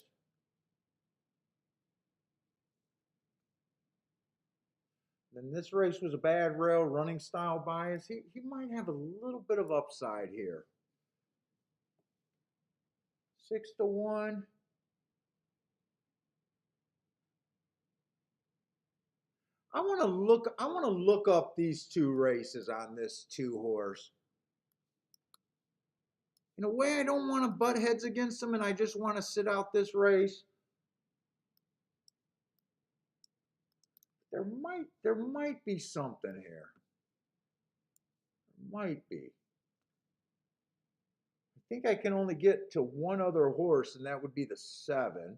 Then this race was a bad rail running style bias. He might have a little bit of upside here. 6 to 1. I want to look up these 2 races on this 2 horse. In a way, I don't want to butt heads against them, and I just want to sit out this race. There might be something here. Might be. I think I can only get to one other horse, and that would be the 7.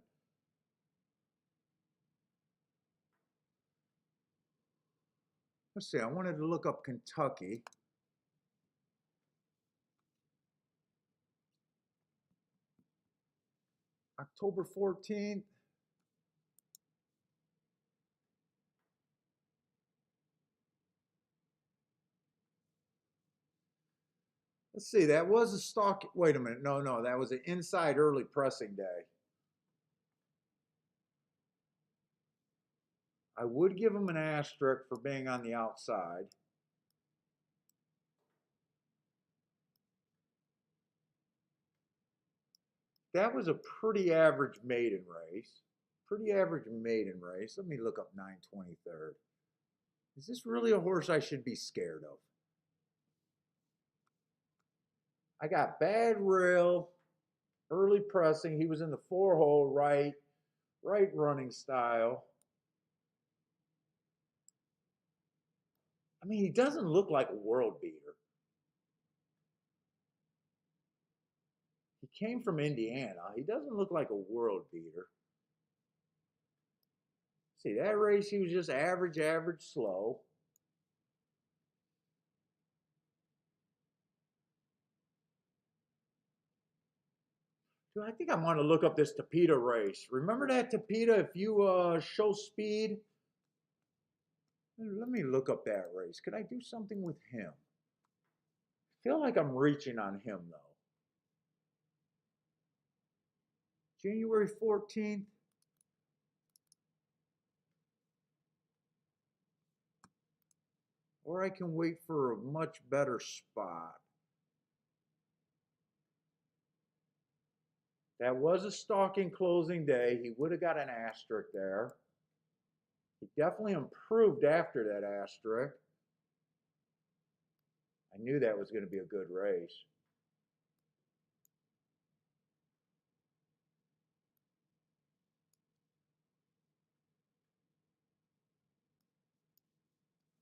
Let's see. I wanted to look up Kentucky. October 14th. Let's see. That was a stock. Wait a minute. No. That was an inside early pressing day. I would give him an asterisk for being on the outside. That was a pretty average maiden race. Pretty average maiden race. Let me look up 923rd. Is this really a horse I should be scared of? I got bad rail, early pressing. He was in the 4 hole right running style. I mean, he doesn't look like a world beater. He came from Indiana. He doesn't look like a world beater. See, that race, he was just average, slow. Dude, I think I want to look up this Tapeta race. Remember that Tapeta? If you show speed, let me look up that race. Could I do something with him? I feel like I'm reaching on him though. January 14th. Or I can wait for a much better spot. That was a stalking closing day. He would have got an asterisk there. He definitely improved after that asterisk. I knew that was going to be a good race.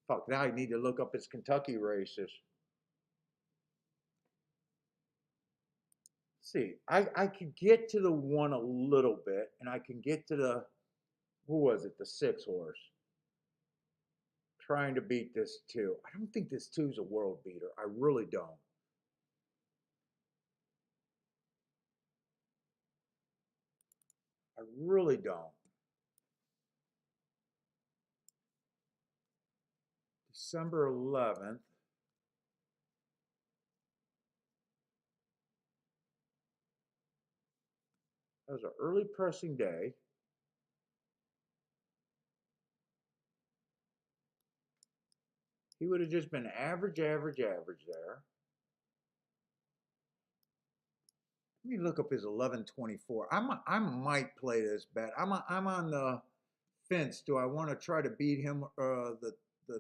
Fuck, now I need to look up his Kentucky races. see. I could get to the one a little bit, and I can get to the, who was it? The 6 horse. Trying to beat this 2. I don't think this 2's a world beater. I really don't. I really don't. December 11th. That was an early pressing day. He would have just been average, average, average there. Let me look up his 1124. I might play this bet. I'm on the fence. Do I want to try to beat him, the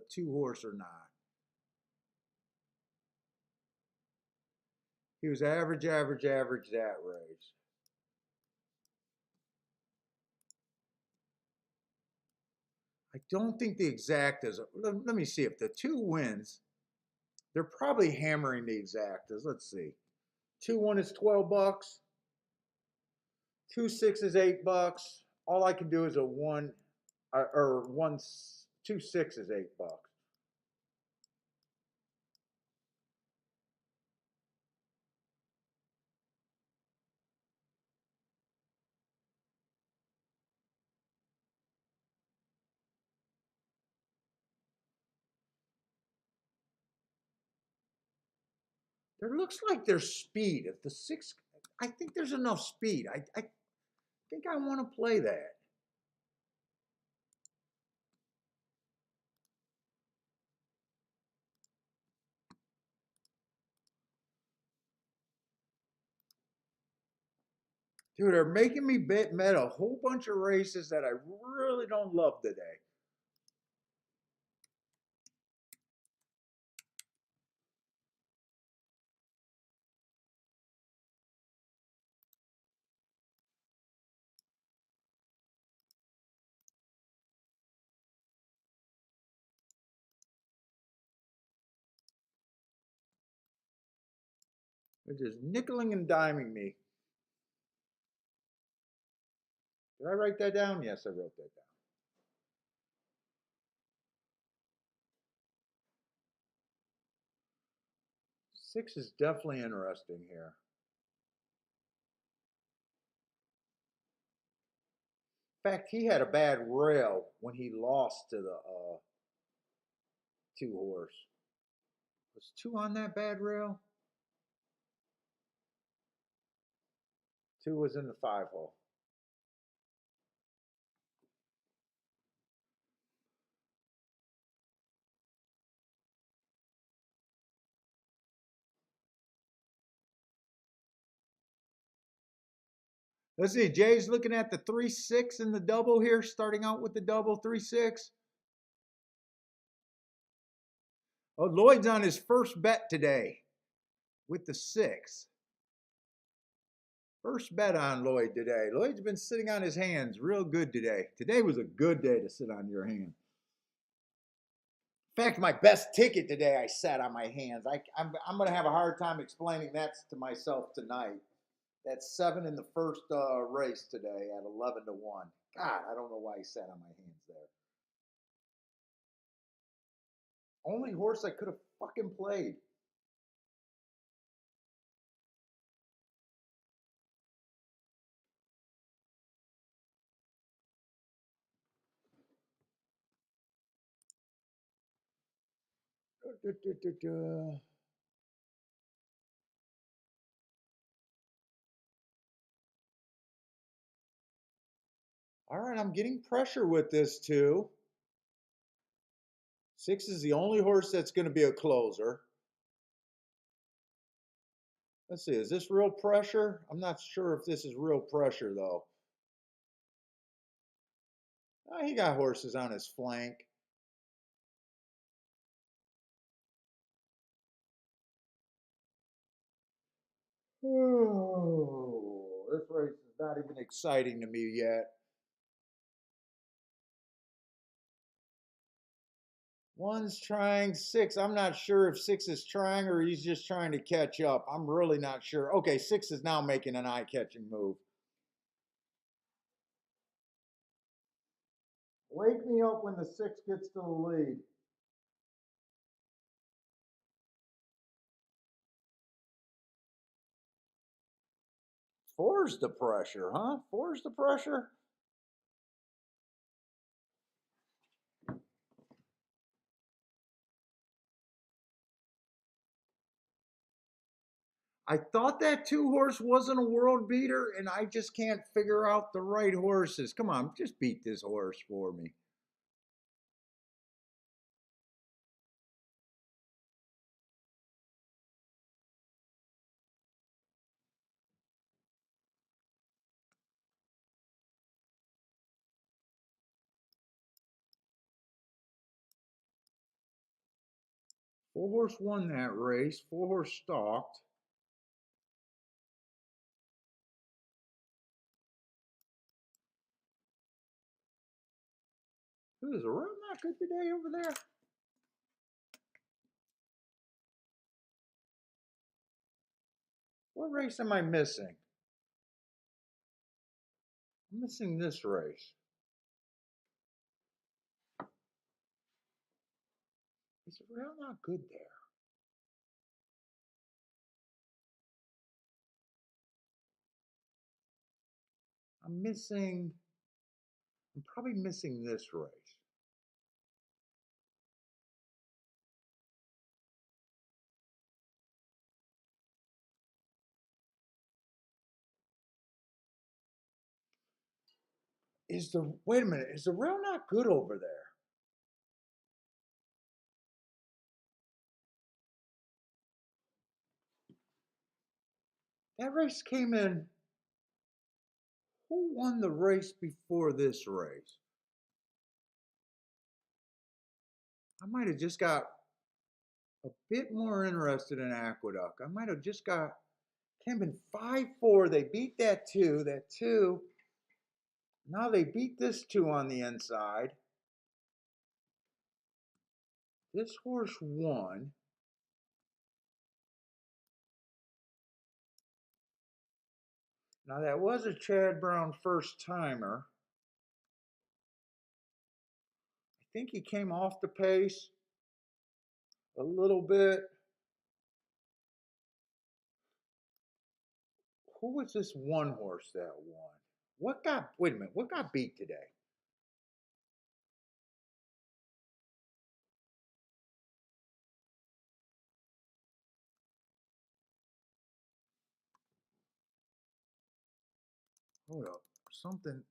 2 horse, or not? He was average, average, average that race. I don't think the exactas. Let me see if the 2 wins. They're probably hammering the exactas. Let's see. 2-1 is $12. 2-6 is $8. All I can do is a 1 or 2-6 is $8. There looks like there's speed. If the 6, I think there's enough speed. I think I want to play that. Dude, they're making me bet a whole bunch of races that I really don't love today. They're just nickeling and diming me. Did I write that down? Yes, I wrote that down. 6 is definitely interesting here. In fact, he had a bad rail when he lost to the 2 horse. Was 2 on that bad rail? 2 was in the 5 hole. Let's see. Jay's looking at the 3-6 in the double here, starting out with the double 3-6. Oh, Lloyd's on his first bet today with the 6. First bet on Lloyd today. Lloyd's been sitting on his hands real good today. Today was a good day to sit on your hand. In fact, my best ticket today, I sat on my hands. I'm going to have a hard time explaining that to myself tonight. That's 7 in the first race today at 11-1. God, I don't know why he sat on my hands there. Only horse I could have fucking played. All right, I'm getting pressure with this too. 6 is the only horse that's going to be a closer. Let's see, is this real pressure? I'm not sure if this is real pressure though. Oh, he got horses on his flank. Oh, this race is not even exciting to me yet. One's trying, six. I'm not sure if six is trying or he's just trying to catch up. I'm really not sure. Okay, six is now making an eye-catching move. Wake me up when the six gets to the lead. Four's the pressure, huh? Four's the pressure? I thought that two horse wasn't a world beater, and I just can't figure out the right horses. Come on, just beat this horse for me. Four horse won that race. Four horse stalked. Ooh, is the road not good today over there? What race am I missing? I'm missing this race. Is the rail not good there? I'm missing, I'm probably missing this race. Wait a minute, is the rail not good over there? That race came in. Who won the race before this race? I might have just got a bit more interested in Aqueduct. I might have just got came in 5-4. They beat that two. That two. Now they beat this two on the inside. This horse won. Now that was a Chad Brown first timer. I think he came off the pace a little bit. Who was this one horse that won? Wait a minute, what got beat today? Hold up, something.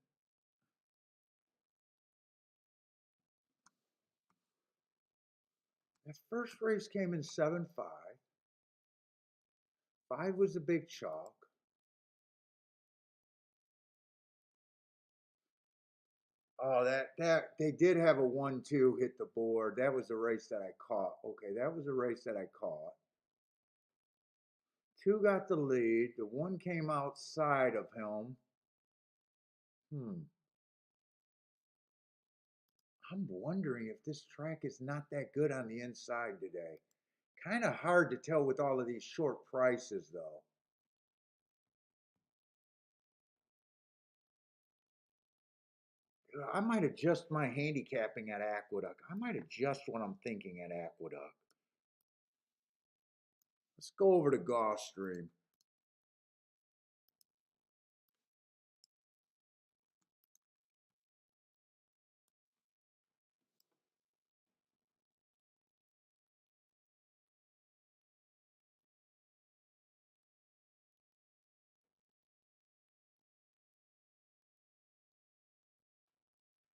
That first race came in 7-5. 5 was a big chalk. Oh, that they did have a 1-2 hit the board. That was the race that I caught. Okay, that was the race that I caught. Two got the lead. The one came outside of him. I'm wondering if this track is not that good on the inside today. Kind of hard to tell with all of these short prices, though. I might adjust my handicapping at Aqueduct. I might adjust what I'm thinking at Aqueduct. Let's go over to Gulfstream.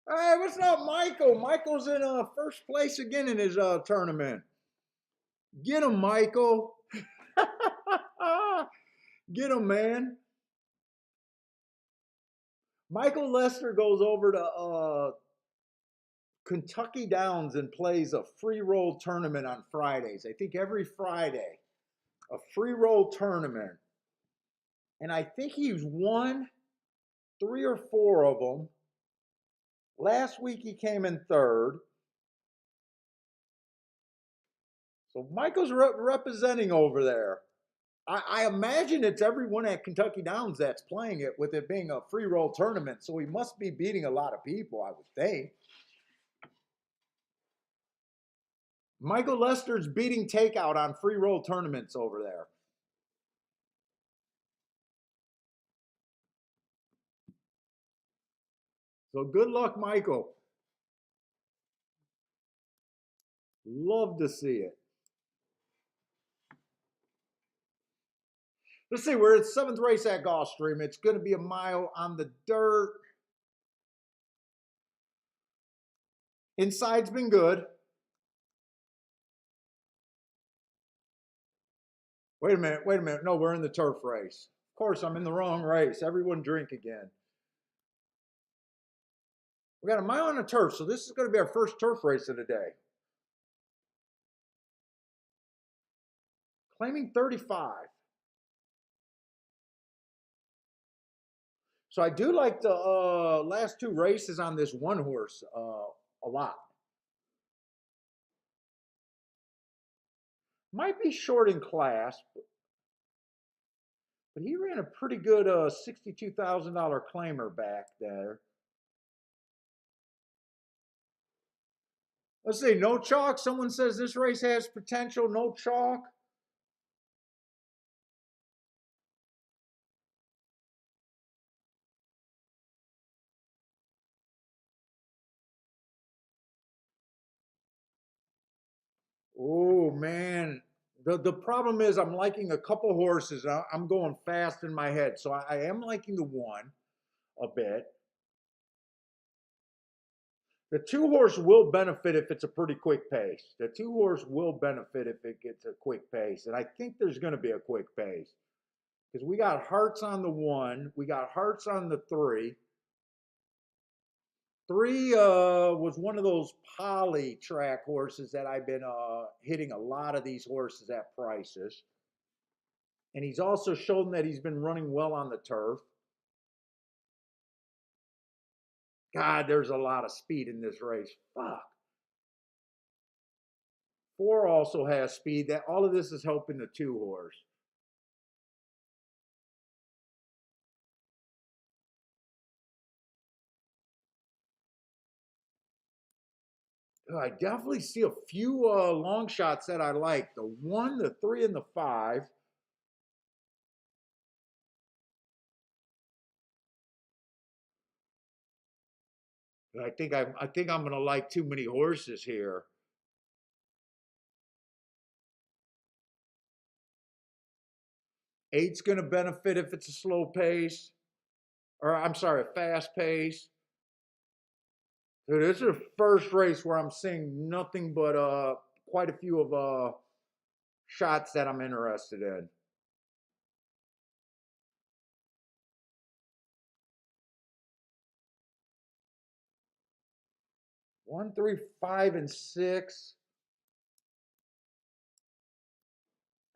Hey, what's up, Michael? Michael's in first place again in his tournament. Get him, Michael. Get him, man. Michael Lester goes over to Kentucky Downs and plays a free roll tournament on Fridays. I think every Friday, a free roll tournament. And I think he's won 3 or 4 of them. Last week he came in third. So Michael's representing over there. I imagine it's everyone at Kentucky Downs that's playing it, with it being a free roll tournament. So he must be beating a lot of people, I would think. Michael Lester's beating Takeout on free roll tournaments over there. So good luck, Michael. Love to see it. Let's see, we're at 7th race at Gulfstream. It's going to be a mile on the dirt. Inside's been good. Wait a minute. No, we're in the turf race. Of course, I'm in the wrong race. Everyone drink again. We got a mile on the turf, so this is going to be our first turf race of the day. Claiming 35. So I do like the last 2 races on this one horse a lot. Might be short in class, but he ran a pretty good $62,000 claimer back there. Let's see, no chalk. Someone says this race has potential. No chalk. Oh man, the problem is I'm liking a couple horses. I'm going fast in my head, so I am liking the one a bit. The 2-horse will benefit if it's a pretty quick pace. The 2-horse will benefit if it gets a quick pace, and I think there's going to be a quick pace because we got hearts on the 1, we got hearts on the 3. 3 was one of those poly track horses that I've been hitting a lot of these horses at prices. And he's also shown that he's been running well on the turf. God, there's a lot of speed in this race. Fuck. 4 also has speed. That all of this is helping the 2-horse. I definitely see a few long shots that I like. The 1, the 3, and the 5. I think I'm going to like too many horses here. 8's going to benefit if it's a slow pace, or I'm sorry, a fast pace. Dude, this is the first race where I'm seeing nothing but quite a few of shots that I'm interested in. 1, 3, 5, and 6.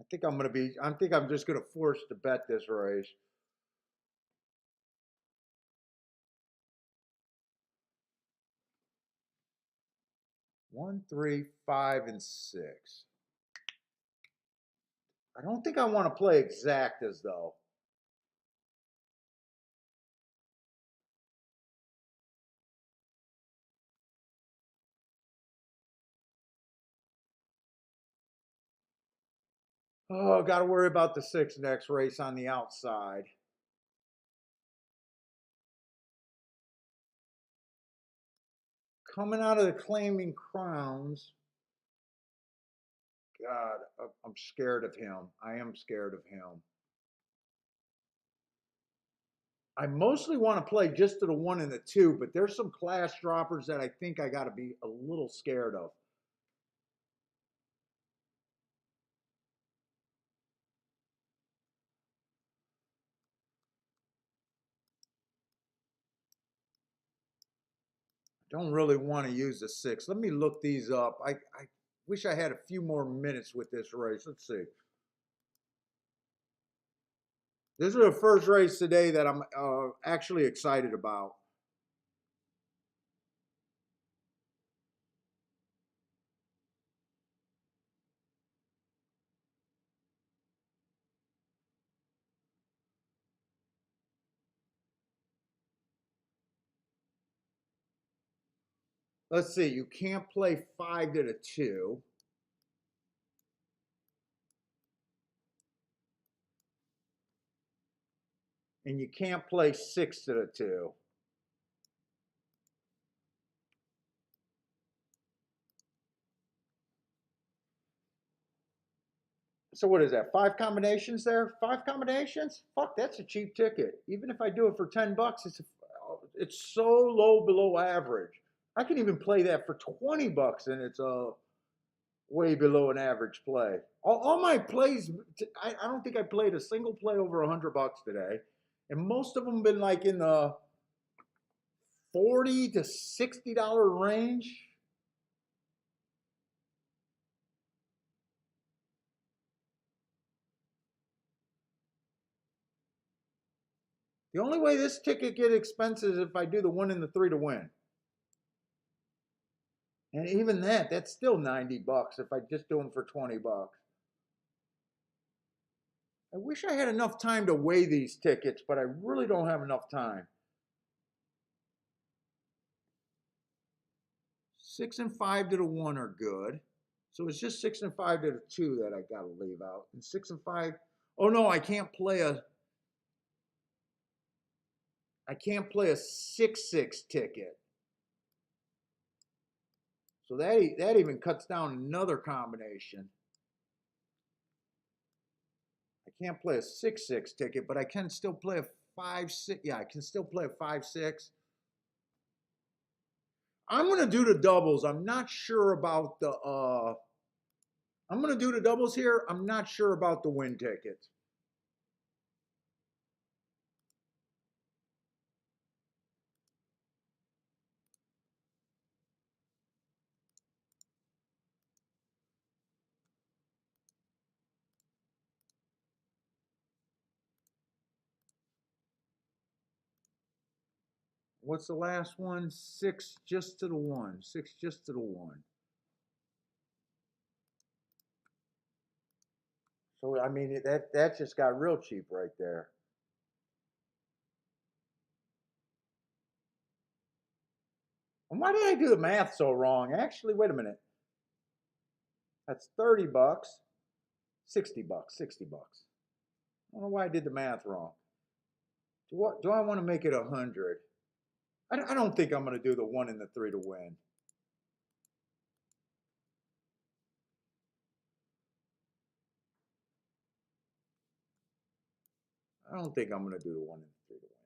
I think I'm just gonna force to bet this race. One, 3, 5, and 6. I don't think I want to play exactas though. Oh, got to worry about the 6 next race on the outside. Coming out of the Claiming Crowns. God, I'm scared of him. I am scared of him. I mostly want to play just to the 1 and the 2, but there's some class droppers that I think I got to be a little scared of. Don't really want to use the 6. Let me look these up. I wish I had a few more minutes with this race. Let's see. This is the first race today that I'm actually excited about. let's see, you can't play 5 to the 2. And you can't play 6 to the 2. So what is that? 5 combinations there? 5 combinations? Fuck, that's a cheap ticket. Even if I do it for $10, it's so low below average. I can even play that for $20, and it's way below an average play. All my plays, I don't think I played a single play over $100 today, and most of them been like in the $40 to $60 range. The only way this ticket get expensive is if I do the 1 and the 3 to win. And even that's still $90 if I just do them for $20. I wish I had enough time to weigh these tickets, but I really don't have enough time. 6 and 5 to the 1 are good. So it's just 6 and 5 to the 2 that I gotta leave out. And 6 and 5. Oh no, I can't play a 6-6 ticket. So that even cuts down another combination. I can't play a 6-6 ticket, but I can still play a 5-6. Yeah, I can still play a 5-6. I'm gonna do the doubles. I'm not sure about the I'm gonna do the doubles here. I'm not sure about the win tickets. What's the last one? 6 just to the 1. 6 just to the 1. So I mean that just got real cheap right there. And why did I do the math so wrong? Actually, wait a minute. That's $30, $60, $60. I don't know why I did the math wrong. Do I want to make it 100? I don't think I'm going to do the 1 and the 3 to win. I don't think I'm going to do the 1 and the 3 to win.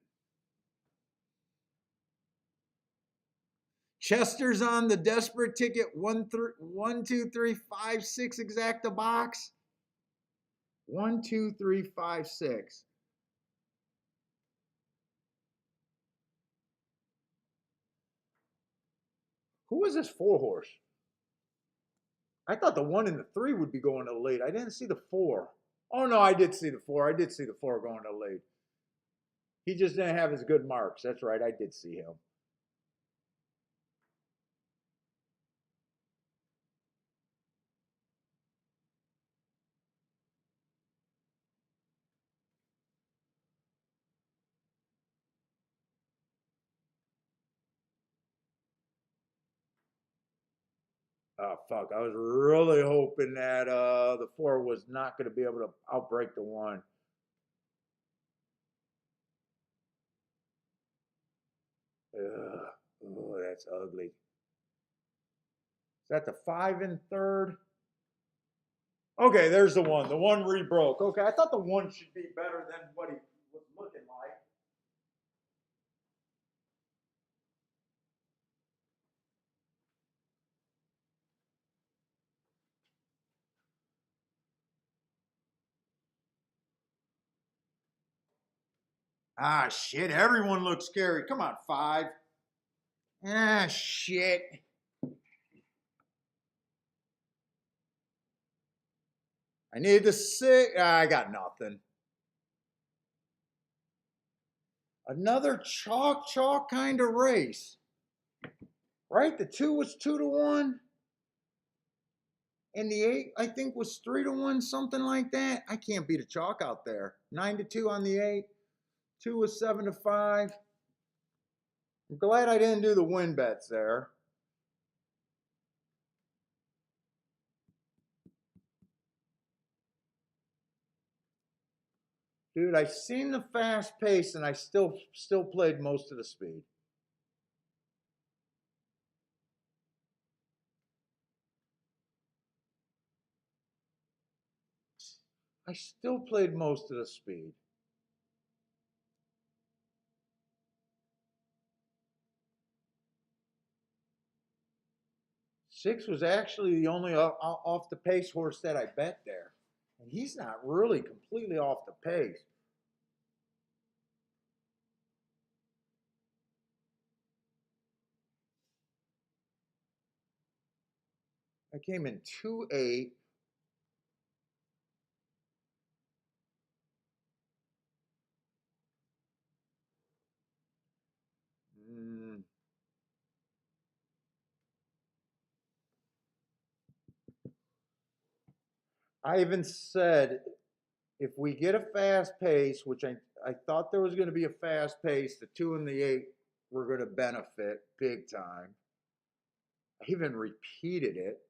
Chester's on the desperate ticket. 1, 2, 3, 5, 6 exacta box. 1, 2, 3, 5, 6. Who is this 4 horse? I thought the 1 and the 3 would be going to lead. I didn't see the 4. Oh no, I did see the 4. I did see the 4 going to lead. He just didn't have his good marks. That's right. I did see him. Oh fuck! I was really hoping that the 4 was not going to be able to outbreak the 1. Ugh. Oh, that's ugly. Is that the 5 and 3rd? Okay, there's the 1. The 1 rebroke. Okay, I thought the 1 should be better than what he was looking like. Ah, shit. Everyone looks scary. Come on, 5. Ah, shit. I need the 6. Ah, I got nothing. Another chalk kind of race. Right? The 2 was 2 to 1. And the 8, I think, was 3 to 1, something like that. I can't beat a chalk out there. 9 to 2 on the 8. 2 was 7 to 5. I'm glad I didn't do the win bets there. Dude, I seen the fast pace and I still played most of the speed. I still played most of the speed. Six was actually the only off the pace horse that I bet there. And he's not really completely off the pace. I came in 2-8. Mm, I even said if we get a fast pace, which I thought there was going to be a fast pace, the 2 and the 8 were going to benefit big time. I even repeated it.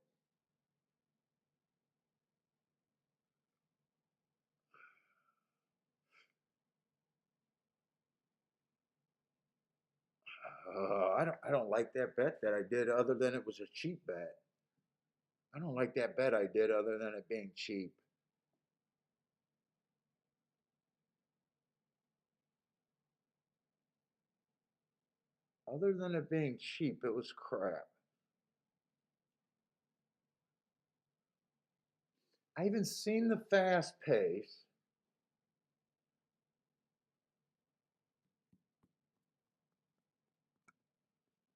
I don't like that bet that I did other than it was a cheap bet. I don't like that bet I did other than it being cheap. Other than it being cheap, it was crap. I even seen the fast pace.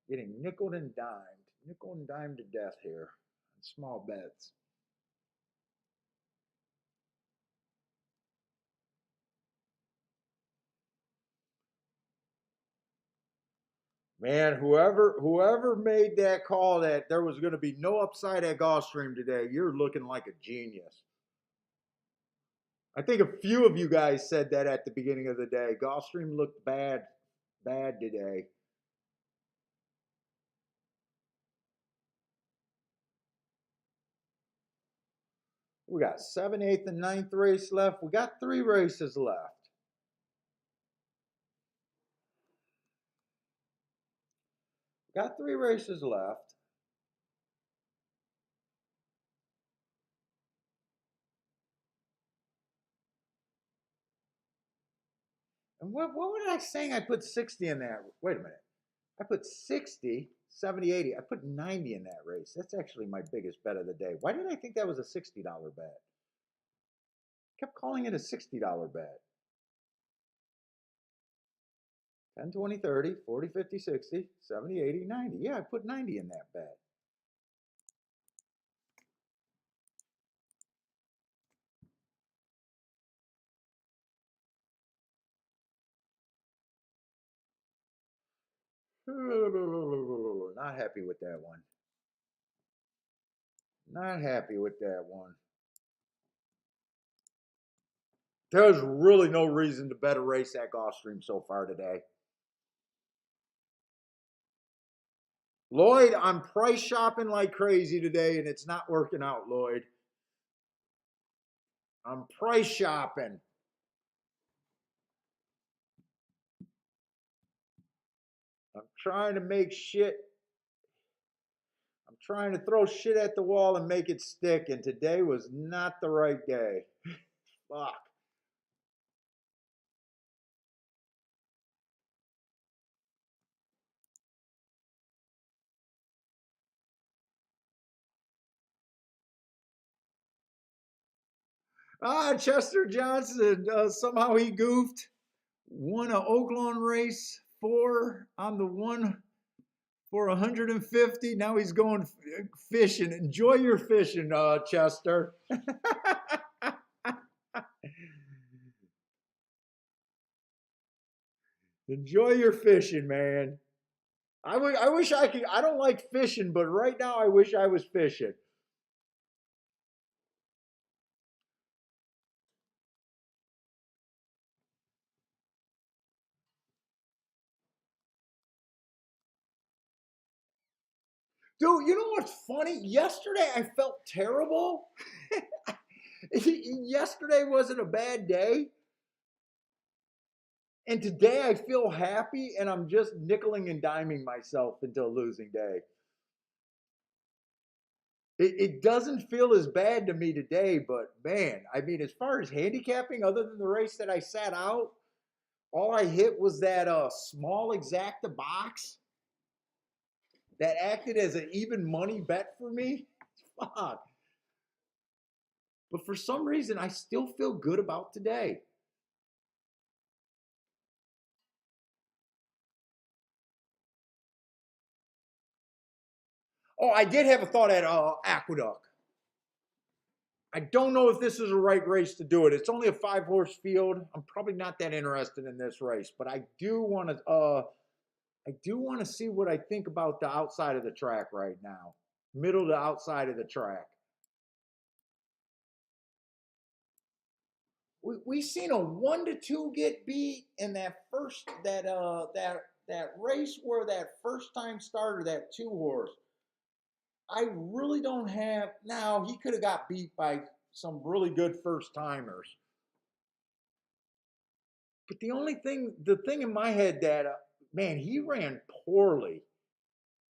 Getting nickel and dimed to death here on small bets. Man, whoever made that call that there was going to be no upside at Gulfstream today, you're looking like a genius. I think a few of you guys said that at the beginning of the day. Gulfstream looked bad today. We got 7th, 8th, and 9th race left. We got 3 races left. Got 3 races left. And what was I saying? I put 60 in that. Wait a minute. I put 60, 70, 80. I put 90 in that race. That's actually my biggest bet of the day. Why did I think that was a $60 bet? Kept calling it a $60 bet. 10, 20, 30, 40, 50, 60, 70, 80, 90. Yeah, I put 90 in that bet. Not happy with that one. Not happy with that one. There's really no reason to bet a race at Gulfstream so far today. Lloyd, I'm price shopping like crazy today, and it's not working out, Lloyd. I'm price shopping. I'm trying to make shit. I'm trying to throw shit at the wall and make it stick, and today was not the right day. Fuck. Chester Johnson, somehow he goofed. Won a Oaklawn race 4 on the one for 150. Now he's going fishing. Enjoy your fishing, Chester. Enjoy your fishing, man. I wish I could. I don't like fishing, but right now I wish I was fishing. Dude, you know what's funny? Yesterday I felt terrible. Yesterday wasn't a bad day, And today I feel happy and I'm just nickeling and diming myself into a losing day. It doesn't feel as bad to me today, but man, I mean, as far as handicapping, other than the race that I sat out, all I hit was that small exacta box that acted as an even money bet for me. Fuck. But for some reason, I still feel good about today. Oh, I did have a thought at Aqueduct. I don't know if this is the right race to do it. It's only a 5-horse field. I'm probably not that interested in this race, but I do want to. I do want to see what I think about the outside of the track right now, middle to outside of the track. We seen a 1-2 get beat in that race where that first time starter, that 2-horse. I really don't have. Now he could have got beat by some really good first timers. But the thing in my head that man, he ran poorly.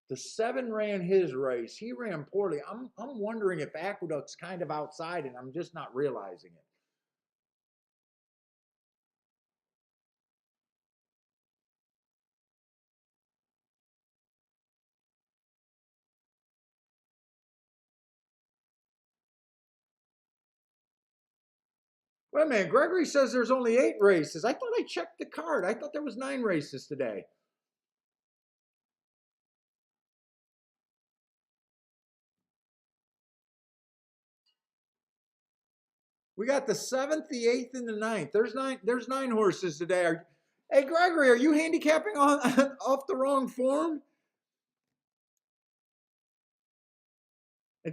The 7 ran his race. He ran poorly. I'm wondering if Aqueduct's kind of outside, and I'm just not realizing it. Wait a minute, Gregory says there's only 8 races. I thought I checked the card. I thought there was 9 races today. We got the 7th, the 8th, and the 9th. There's 9 horses today. Hey Gregory, are you handicapping on off the wrong form?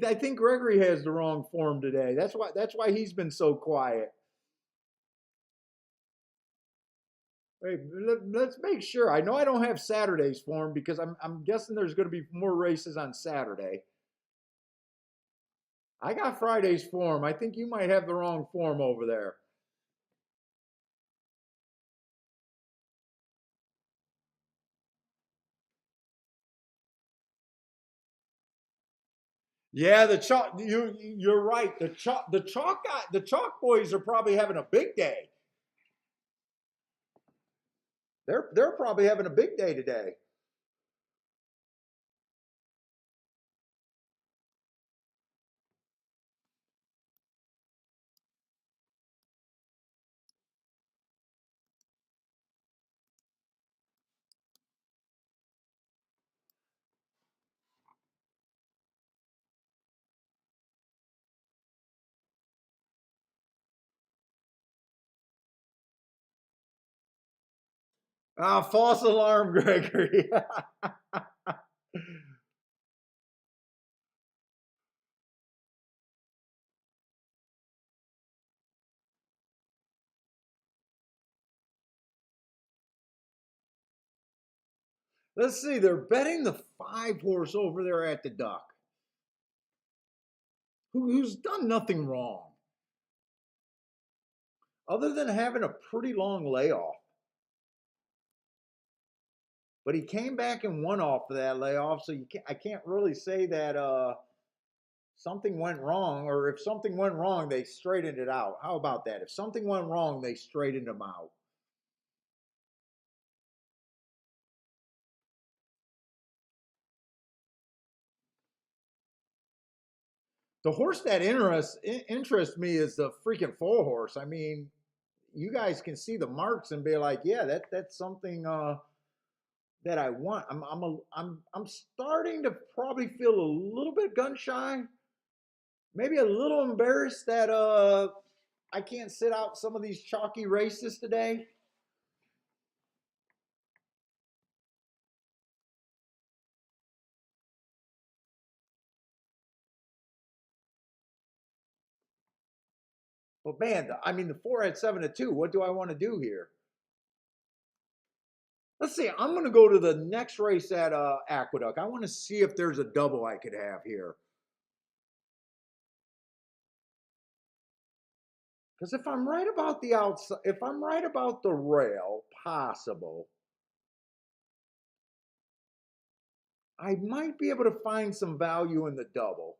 I think Gregory has the wrong form today. That's why he's been so quiet. Hey, let's make sure. I know I don't have Saturday's form because I'm guessing there's going to be more races on Saturday. I got Friday's form. I think you might have the wrong form over there. Yeah, the chalk. You're right. The chalk boys are probably having a big day. They're probably having a big day today. Ah, false alarm, Gregory. Let's see. They're betting the 5-horse over there at the Duck, who's done nothing wrong other than having a pretty long layoff. But he came back and won off of that layoff, so I can't really say that something went wrong, or if something went wrong, they straightened it out. How about that? If something went wrong, they straightened them out. The horse that interests me is the freaking 4-horse. I mean, you guys can see the marks and be like, yeah, that's something that I want. I'm starting to probably feel a little bit gun shy, maybe a little embarrassed that I can't sit out some of these chalky races today. But man, I mean, the 4 at 7-2. What do I want to do here? Let's see. I'm going to go to the next race at Aqueduct. I want to see if there's a double I could have here. Because if I'm right about the outside, if I'm right about the rail, possible, I might be able to find some value in the double.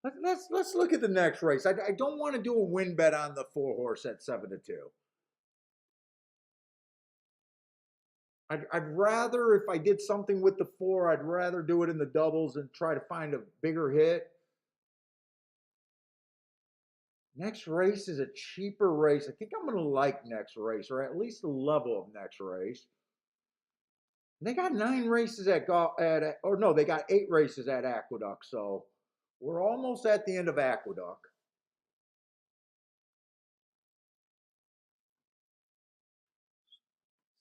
Let's look at the next race. I don't want to do a win bet on the 4 horse at 7-2. I'd rather, if I did something with the 4, I'd rather do it in the doubles and try to find a bigger hit. Next race is a cheaper race. I think I'm going to like next race, or at least the level of next race. They got 9 races or no, they got 8 races at Aqueduct. So we're almost at the end of Aqueduct.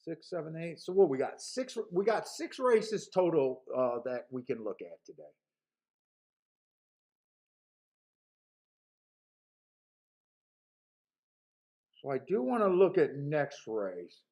6, 7, 8. So what we got? Six. We got 6 races total that we can look at today. So I do want to look at next race.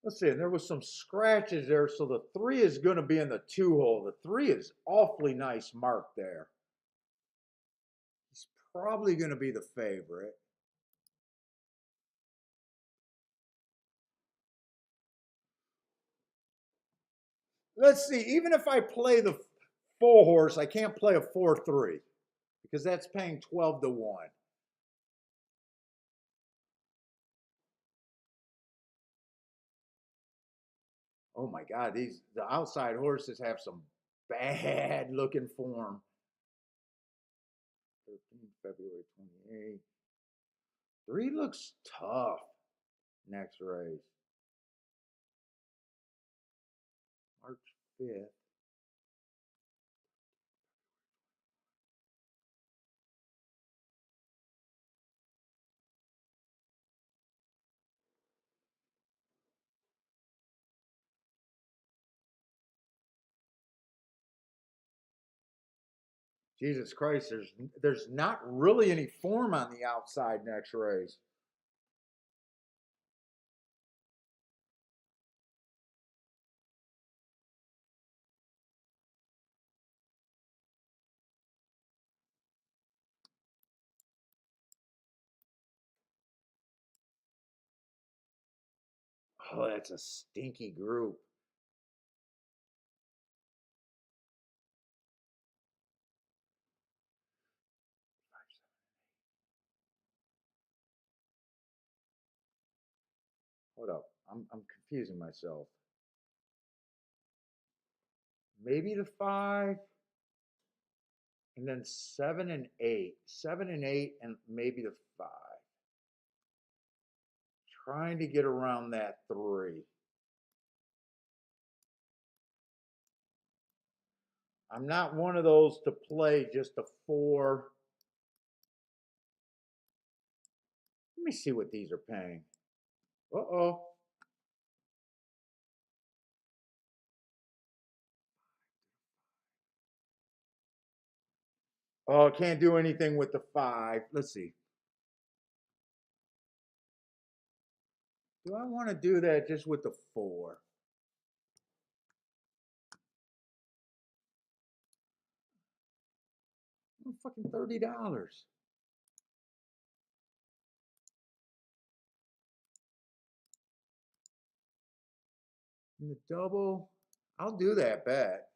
Let's see, and there was some scratches there, so the 3 is going to be in the 2 hole. The 3 is awfully nice mark there. He's probably going to be the favorite. Let's see, even if I play the 4 horse, I can't play a 4-3 because that's paying 12-1. Oh my God, the outside horses have some bad looking form. 13th, February 28th. 3 looks tough. Next race. March 5th. Jesus Christ, there's not really any form on the outside next race. Oh, that's a stinky group. Hold up. I'm confusing myself. Maybe the 5, and then 7 and 8. 7 and 8, and maybe the 5. Trying to get around that 3. I'm not one of those to play just a 4. Let me see what these are paying. Uh-oh. Oh, can't do anything with the 5. Let's see. Do I want to do that just with the 4? Oh, fucking $30. In the double, I'll do that bet.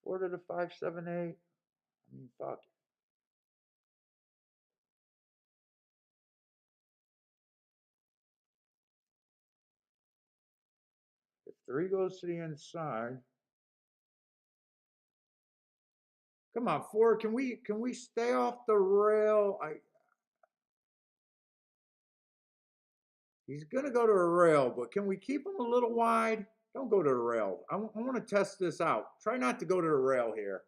Order the 5, 7, 8. I mean, fuck. If 3 goes to the inside, come on, 4. Can we stay off the rail? He's gonna go to a rail, but can we keep him a little wide? Don't go to the rail. I want to test this out. Try not to go to the rail here.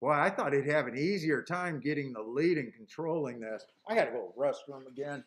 Boy, I thought he'd have an easier time getting the lead and controlling this. I got to go to the restroom again.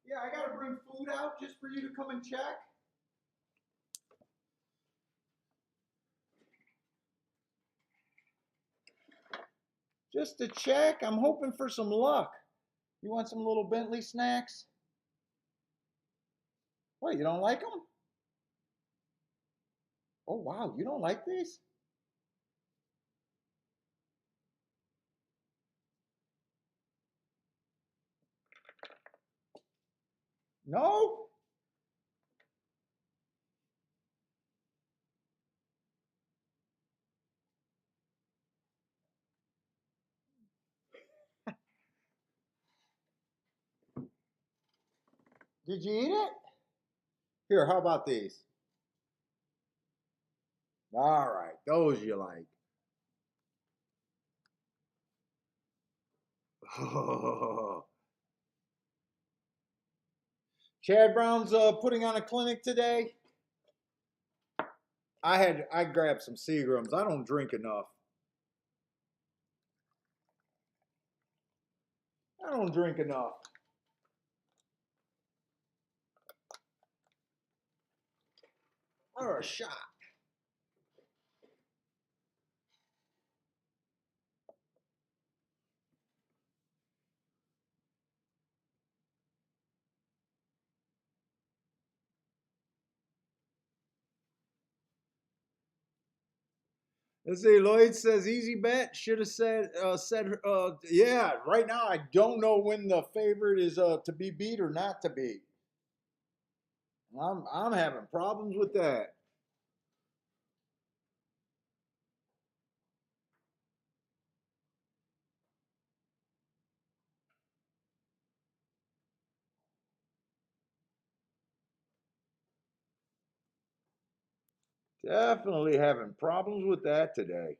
Yeah, I got to bring food out just for you to come and check. Just to check. I'm hoping for some luck. You want some little Bentley snacks? What, you don't like them? Oh, wow, you don't like these? No? Did you eat it? Here, how about these? All right, those you like. Oh. Chad Brown's putting on a clinic today. I grabbed some Seagrams. I don't drink enough. I don't drink enough. Or a shot. Let's see. Lloyd says easy bet. Should have said yeah. Right now, I don't know when the favorite is to be beat or not to beat. I'm having problems with that. Definitely having problems with that today.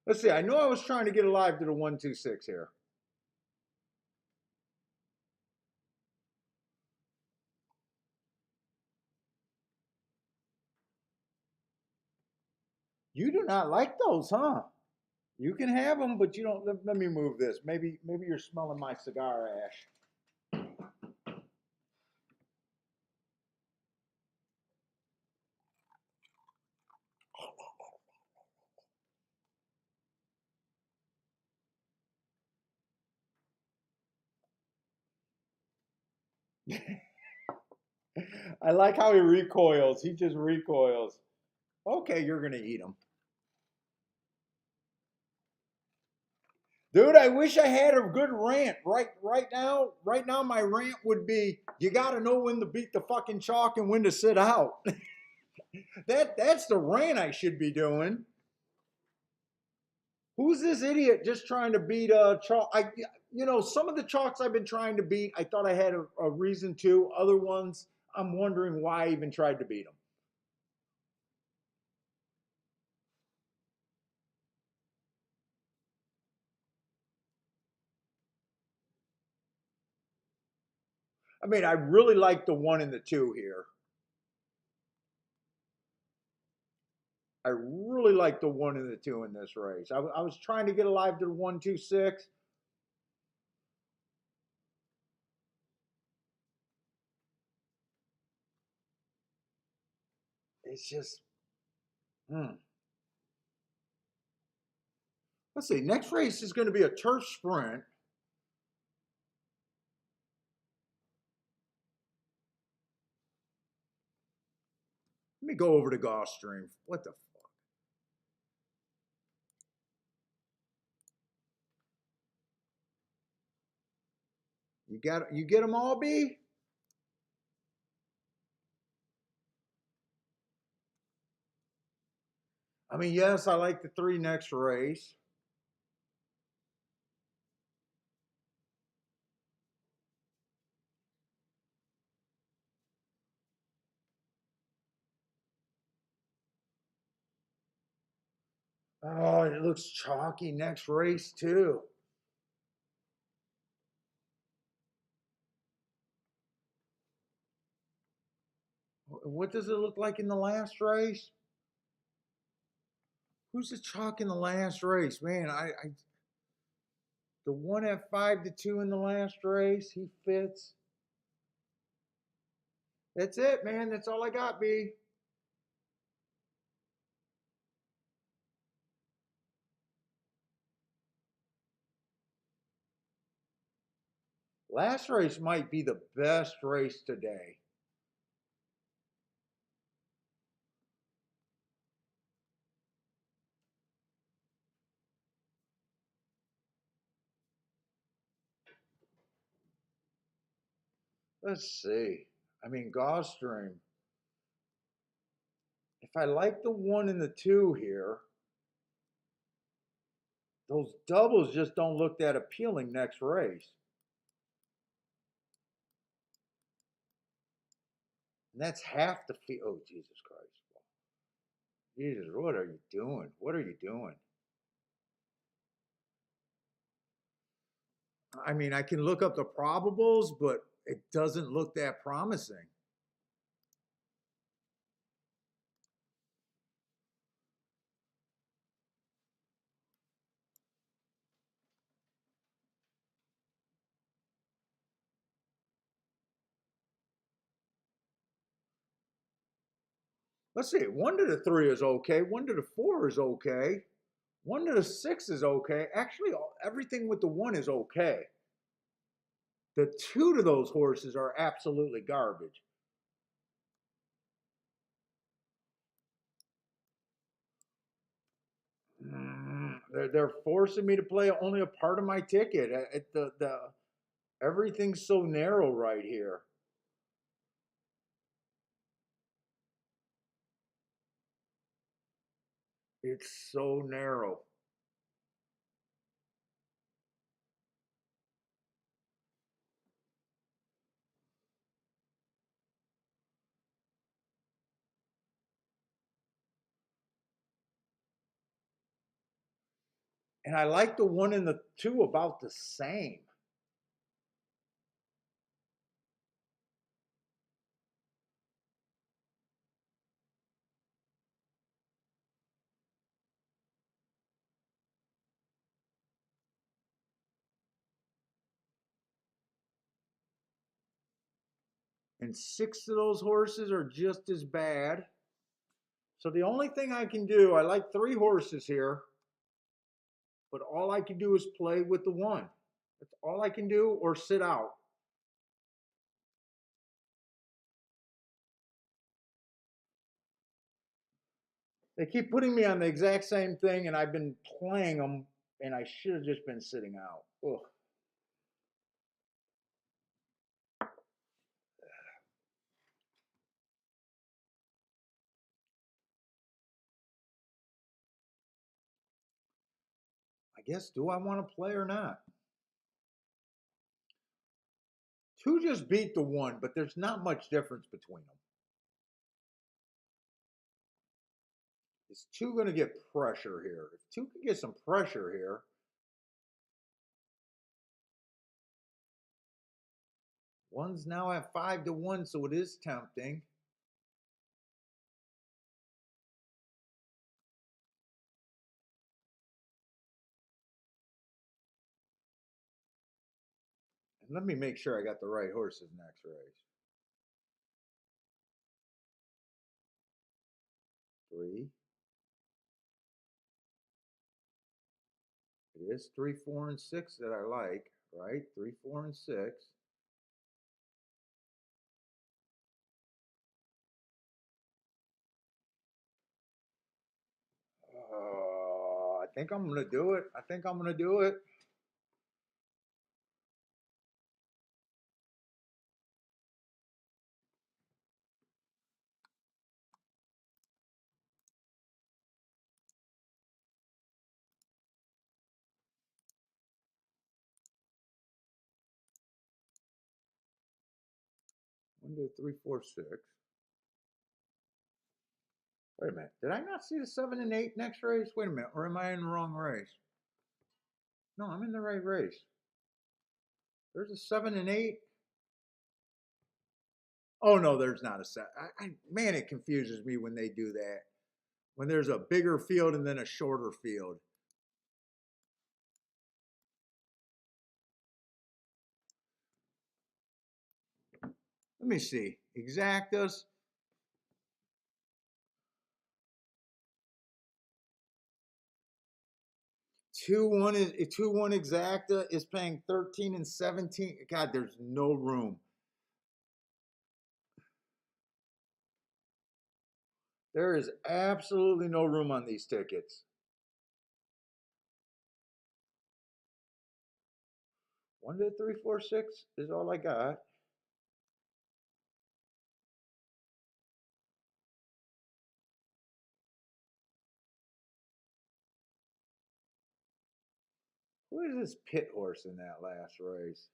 Let's see. I know I was trying to get alive to the 126 here. You do not like those, huh? You can have them, but you don't. Let me move this. Maybe you're smelling my cigar ash. I like how he recoils. He just recoils. Okay, you're gonna eat him. Dude, I wish I had a good rant. Right now my rant would be you gotta know when to beat the fucking chalk and when to sit out. That's the rant I should be doing. Who's this idiot just trying to beat chalk? Some of the chalks I've been trying to beat, I thought I had a reason to. Other ones, I'm wondering why I even tried to beat them. I mean, I really like the one and the two here. I really like the one and the two in this race. I was trying to get alive to the 1, 2, 6. It's just, hmm. Let's see. Next race is going to be a turf sprint. Let me go over to Gulfstream. What the fuck? You get them all, B? I mean, yes, I like the three next race. Oh, it looks chalky next race too. What does it look like in the last race? Who's the chalk in the last race? Man, the one at 5-2 in the last race, he fits. That's it, man. That's all I got, B. Last race might be the best race today. Let's see. I mean, Gulfstream. If I like the one and the two here, those doubles just don't look that appealing next race. And that's half the fee. Oh, Jesus Christ. Jesus, what are you doing? What are you doing? I mean, I can look up the probables, but it doesn't look that promising. Let's see. 1 to the 3 is okay. 1 to the 4 is okay. 1 to the 6 is okay. Actually, everything with the one is okay. The two to those horses are absolutely garbage. They're forcing me to play only a part of my ticket. The everything's so narrow right here. It's so narrow. And I like the one and the two about the same. And 6 of those horses are just as bad. So the only thing I can do, I like 3 horses here, but all I can do is play with the one. That's all I can do or sit out. They keep putting me on the exact same thing, and I've been playing them, and I should have just been sitting out. Ugh. I guess, do I want to play or not? Two just beat the one, but there's not much difference between them. Is two going to get pressure here? If two can get some pressure here, one's now at 5-1, so it is tempting. And let me make sure I got the right horses next race. 3. It is 3, 4, and 6 that I like, right? 3, 4, and 6. I think I'm gonna do it. I think I'm gonna do it. One, two, three, four, six. Wait a minute. Did I not see the 7 and 8 next race? Wait a minute. Or am I in the wrong race? No, I'm in the right race. There's a 7 and 8. Oh no, there's not a set. Man, it confuses me when they do that. When there's a bigger field and then a shorter field. Let me see. Exactas. 2-1 is 2-1 exacta is paying 13 and 17. God, there's no room. There is absolutely no room on these tickets. 1, 2, 3, 4, 6 is all I got. Who is this pit horse in that last race?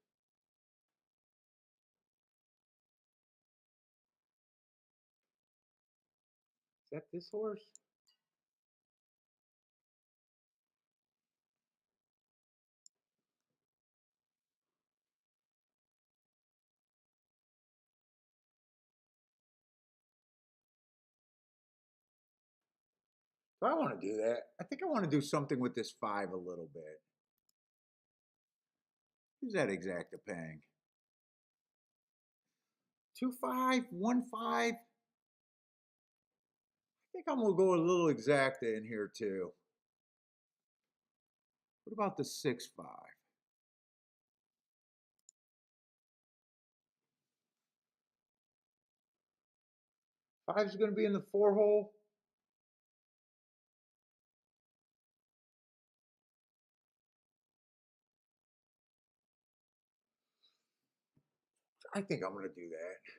Is that this horse? So I want to do that. I think I want to do something with this 5 a little bit. Who's that exacta paying? 2, 5, 1, 5. I think I'm gonna go a little exacta in here too. What about the 6, 5? 5 is going to be in the 4 hole. I think I'm going to do that.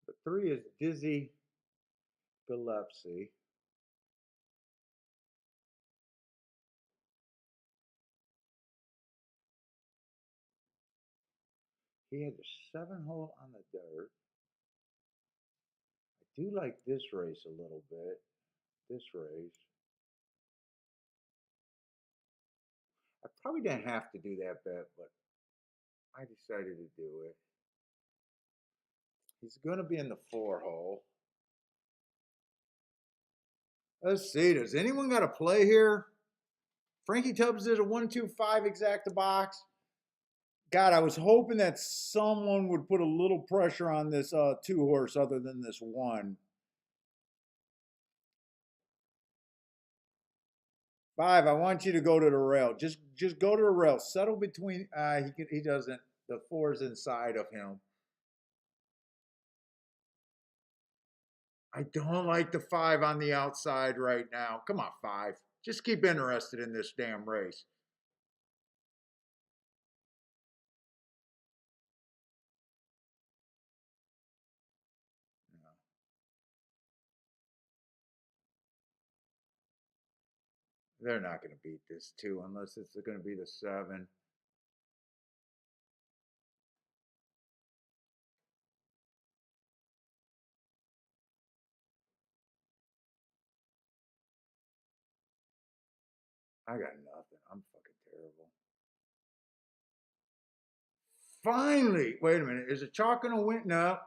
The 3 is Dizzy Gillespie. He had the 7 hole on the dirt. I do like this race a little bit. This race. I probably didn't have to do that bet, but I decided to do it. He's going to be in the 4 hole. Let's see. Does anyone got a play here? Frankie Tubbs did a 1-2-5 exacta box. God, I was hoping that someone would put a little pressure on this two horse other than this one. 5, I want you to go to the rail. Just go to the rail. Settle between he doesn't. The 4's inside of him. I don't like the 5 on the outside right now. Come on, 5. Just keep interested in this damn race. They're not going to beat this 2 unless it's going to be the 7. I got nothing. I'm fucking terrible. Finally, wait a minute. Is the chalk going to win? No.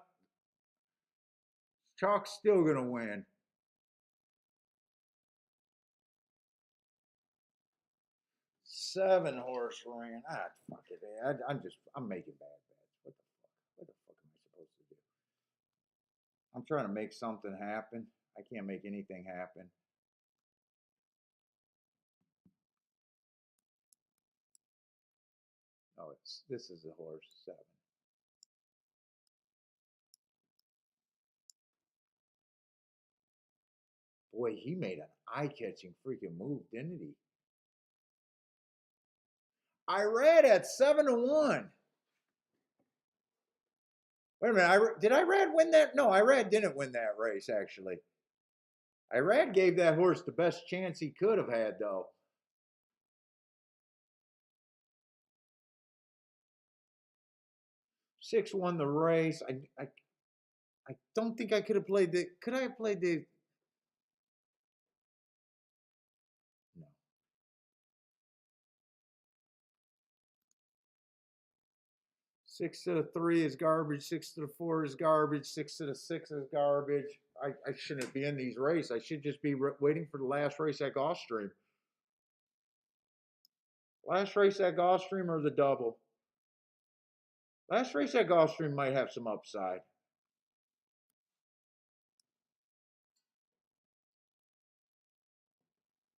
Chalk's still going to win. 7 horse ran. Fuck it. I'm making bad bets. What the fuck am I supposed to do? I'm trying to make something happen. I can't make anything happen. Oh, this is a horse 7. Boy, he made an eye-catching freaking move, didn't he? I read at 7-1. Wait a minute. Did Irad win that? No, Irad didn't win that race, actually. Irad gave that horse the best chance he could have had, though. 6 won the race. I don't think I could have played the. Could I have played the? No. 6 to the 3 is garbage. 6 to the 4 is garbage. 6 to the 6 is garbage. I shouldn't be in these races. I should just be waiting for the last race at Gulfstream. Last race at Gulfstream or the double. Last race at Gulfstream might have some upside.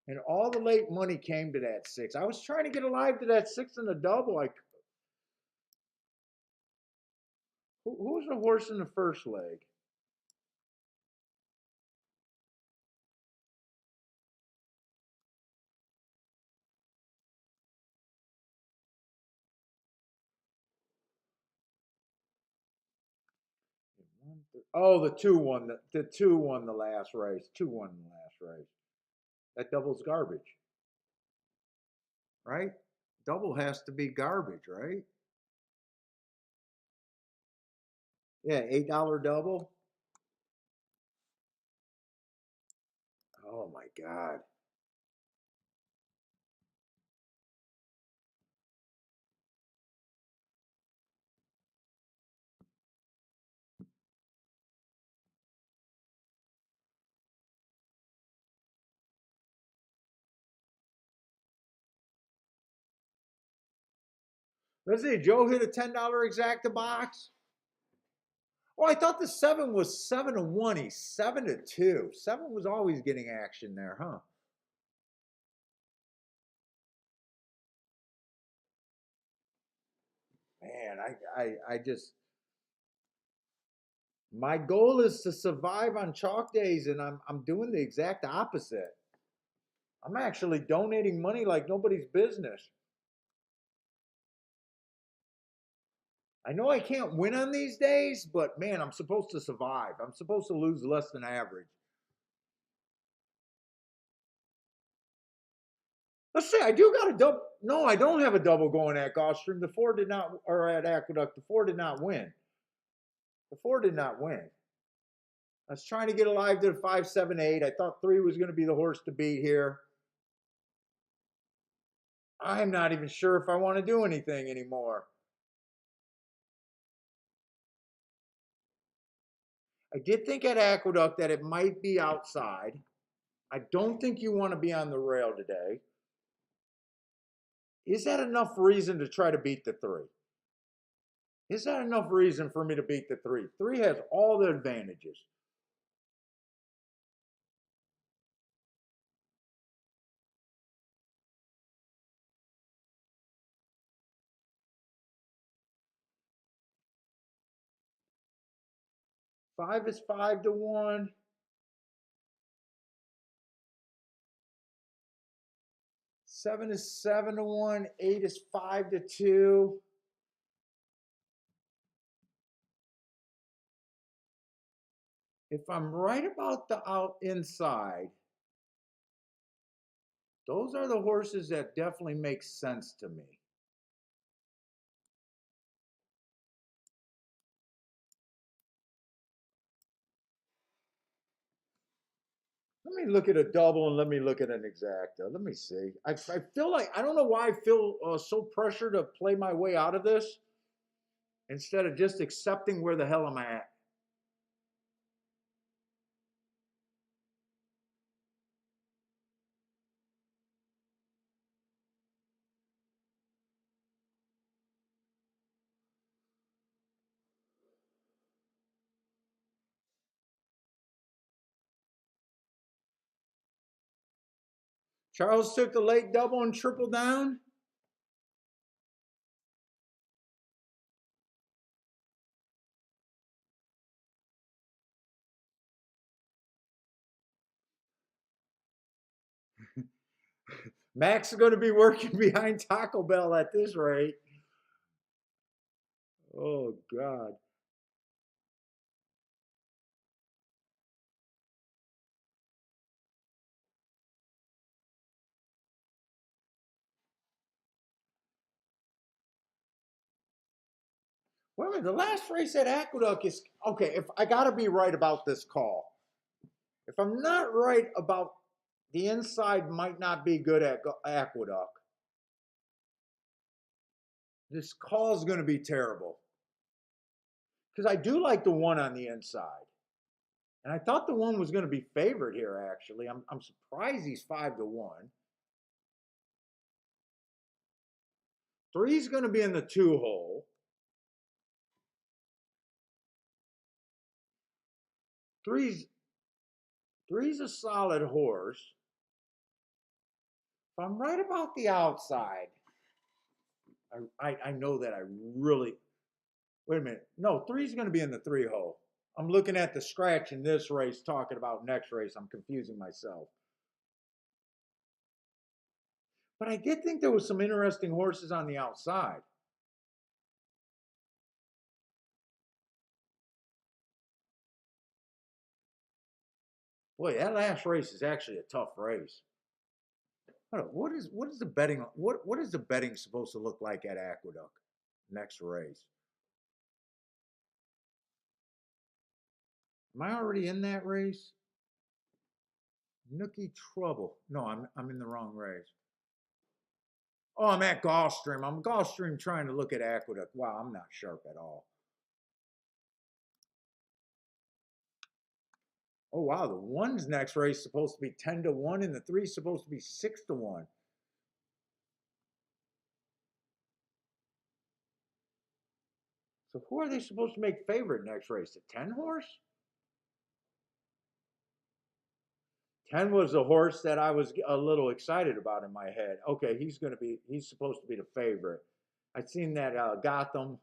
And all the late money came to that 6. I was trying to get alive to that 6 in the double. Who was the horse in the first leg? Oh, the 2 won the 2 won the last race. 2 won the last race. That double's garbage, right? Double has to be garbage, right? Yeah, $8 double. Oh my God. Let's see, Joe hit a $10 exacta box. Oh, I thought the 7 was 7-1. He's 7-2. 7 was always getting action there, huh? Man, I just my goal is to survive on chalk days, and I'm doing the exact opposite. I'm actually donating money like nobody's business. I know I can't win on these days, but man, I'm supposed to survive. I'm supposed to lose less than average. Let's say I do got a double. No, I don't have a double going at Gulfstream. The 4 did not, or at Aqueduct. The 4 did not win. The 4 did not win. I was trying to get alive to the 5, 7, 8. I thought 3 was going to be the horse to beat here. I'm not even sure if I want to do anything anymore. I did think at Aqueduct that it might be outside. I don't think you want to be on the rail today. Is that enough reason to try to beat the 3? Is that enough reason for me to beat the 3? 3 has all the advantages. Five is 5-1. 7 is 7-1. 8 is 5-2. If I'm right about the inside, those are the horses that definitely make sense to me. Let me look at a double and let me look at an exacta. Let me see. I feel like, I don't know why I feel so pressured to play my way out of this instead of just accepting where the hell I'm at. Charles took the late double and triple down. Max is going to be working behind Taco Bell at this rate. Oh, God. Wait a minute. The last race at Aqueduct is okay. If I got to be right about this call, if I'm not right about the inside, might not be good at Aqueduct. This call is going to be terrible because I do like the one on the inside. And I thought the one was going to be favored here, actually. I'm surprised he's 5-1. 3's going to be in the 2 hole. 3's a solid horse. If I'm right about the outside, I know that I really. Wait a minute. No, 3's going to be in the 3 hole. I'm looking at the scratch in this race, talking about next race. I'm confusing myself. But I did think there was some interesting horses on the outside. Boy, that last race is actually a tough race. What is the betting? What is the betting supposed to look like at Aqueduct next race? Am I already in that race? Nookie Trouble. No, I'm in the wrong race. Oh, I'm at Gulfstream. I'm Gulfstream trying to look at Aqueduct. Wow, I'm not sharp at all. Oh wow, the one's next race is supposed to be 10-1, and the 3's supposed to be 6-1. So who are they supposed to make favorite next race? The 10 horse? 10 was the horse that I was a little excited about in my head. Okay, he's supposed to be the favorite. I'd seen that Gotham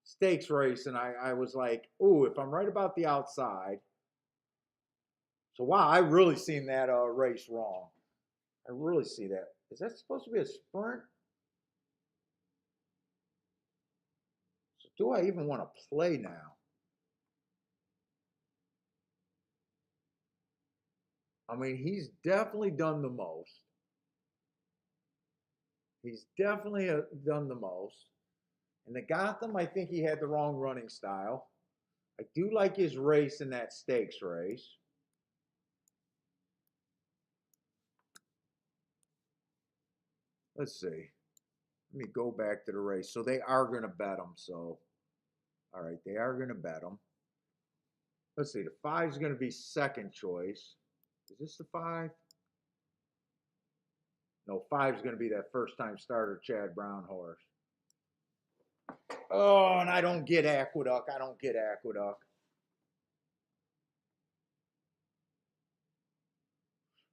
stakes race, and I was like, ooh, if I'm right about the outside. So wow, I really seen that race wrong. I really see that. Is that supposed to be a sprint? So do I even want to play now? I mean, he's definitely done the most. He's definitely done the most. In the Gotham, I think he had the wrong running style. I do like his race in that stakes race. Let's see. Let me go back to the race. So they are going to bet him. So, all right, they are going to bet him. Let's see, the 5 is going to be second choice. Is this the 5? No, 5 is going to be that first time starter Chad Brown horse. Oh, and I don't get Aqueduct. I don't get Aqueduct.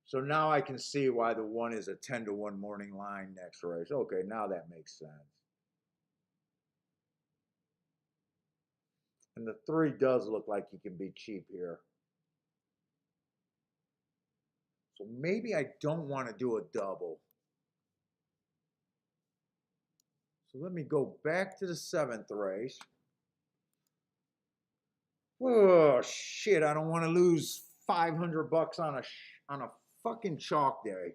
So now I can see why the 1 is a 10-1 morning line next race. Okay, now that makes sense. And the 3 does look like he can be cheap here. So maybe I don't want to do a double. So let me go back to the 7th race. Oh shit! I don't want to lose $500 on a fucking chalk day.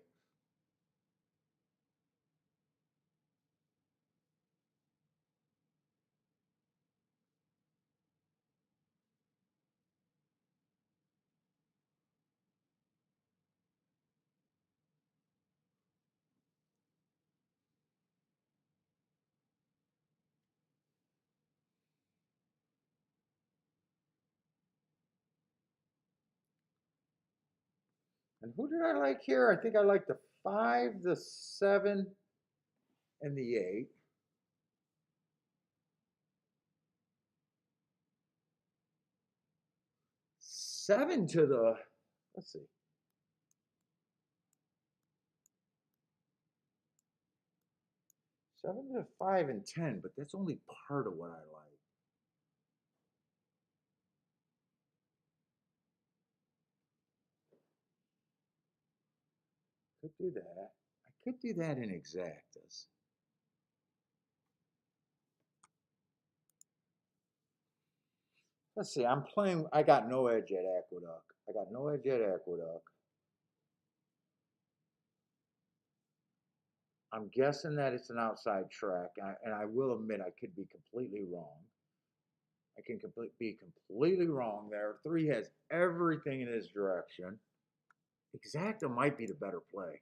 And who did I like here? I think I like the 5, the 7, and the 8. 7 to the, let's see. 7 to 5 and 10, but that's only part of what I like. Could do that. I could do that in exactas. Let's see, I'm playing, I got no edge at Aqueduct. I got no edge at Aqueduct. I'm guessing that it's an outside track, and I will admit I could be completely wrong. I can be completely wrong there. 3 has everything in his direction. Exacta might be the better play.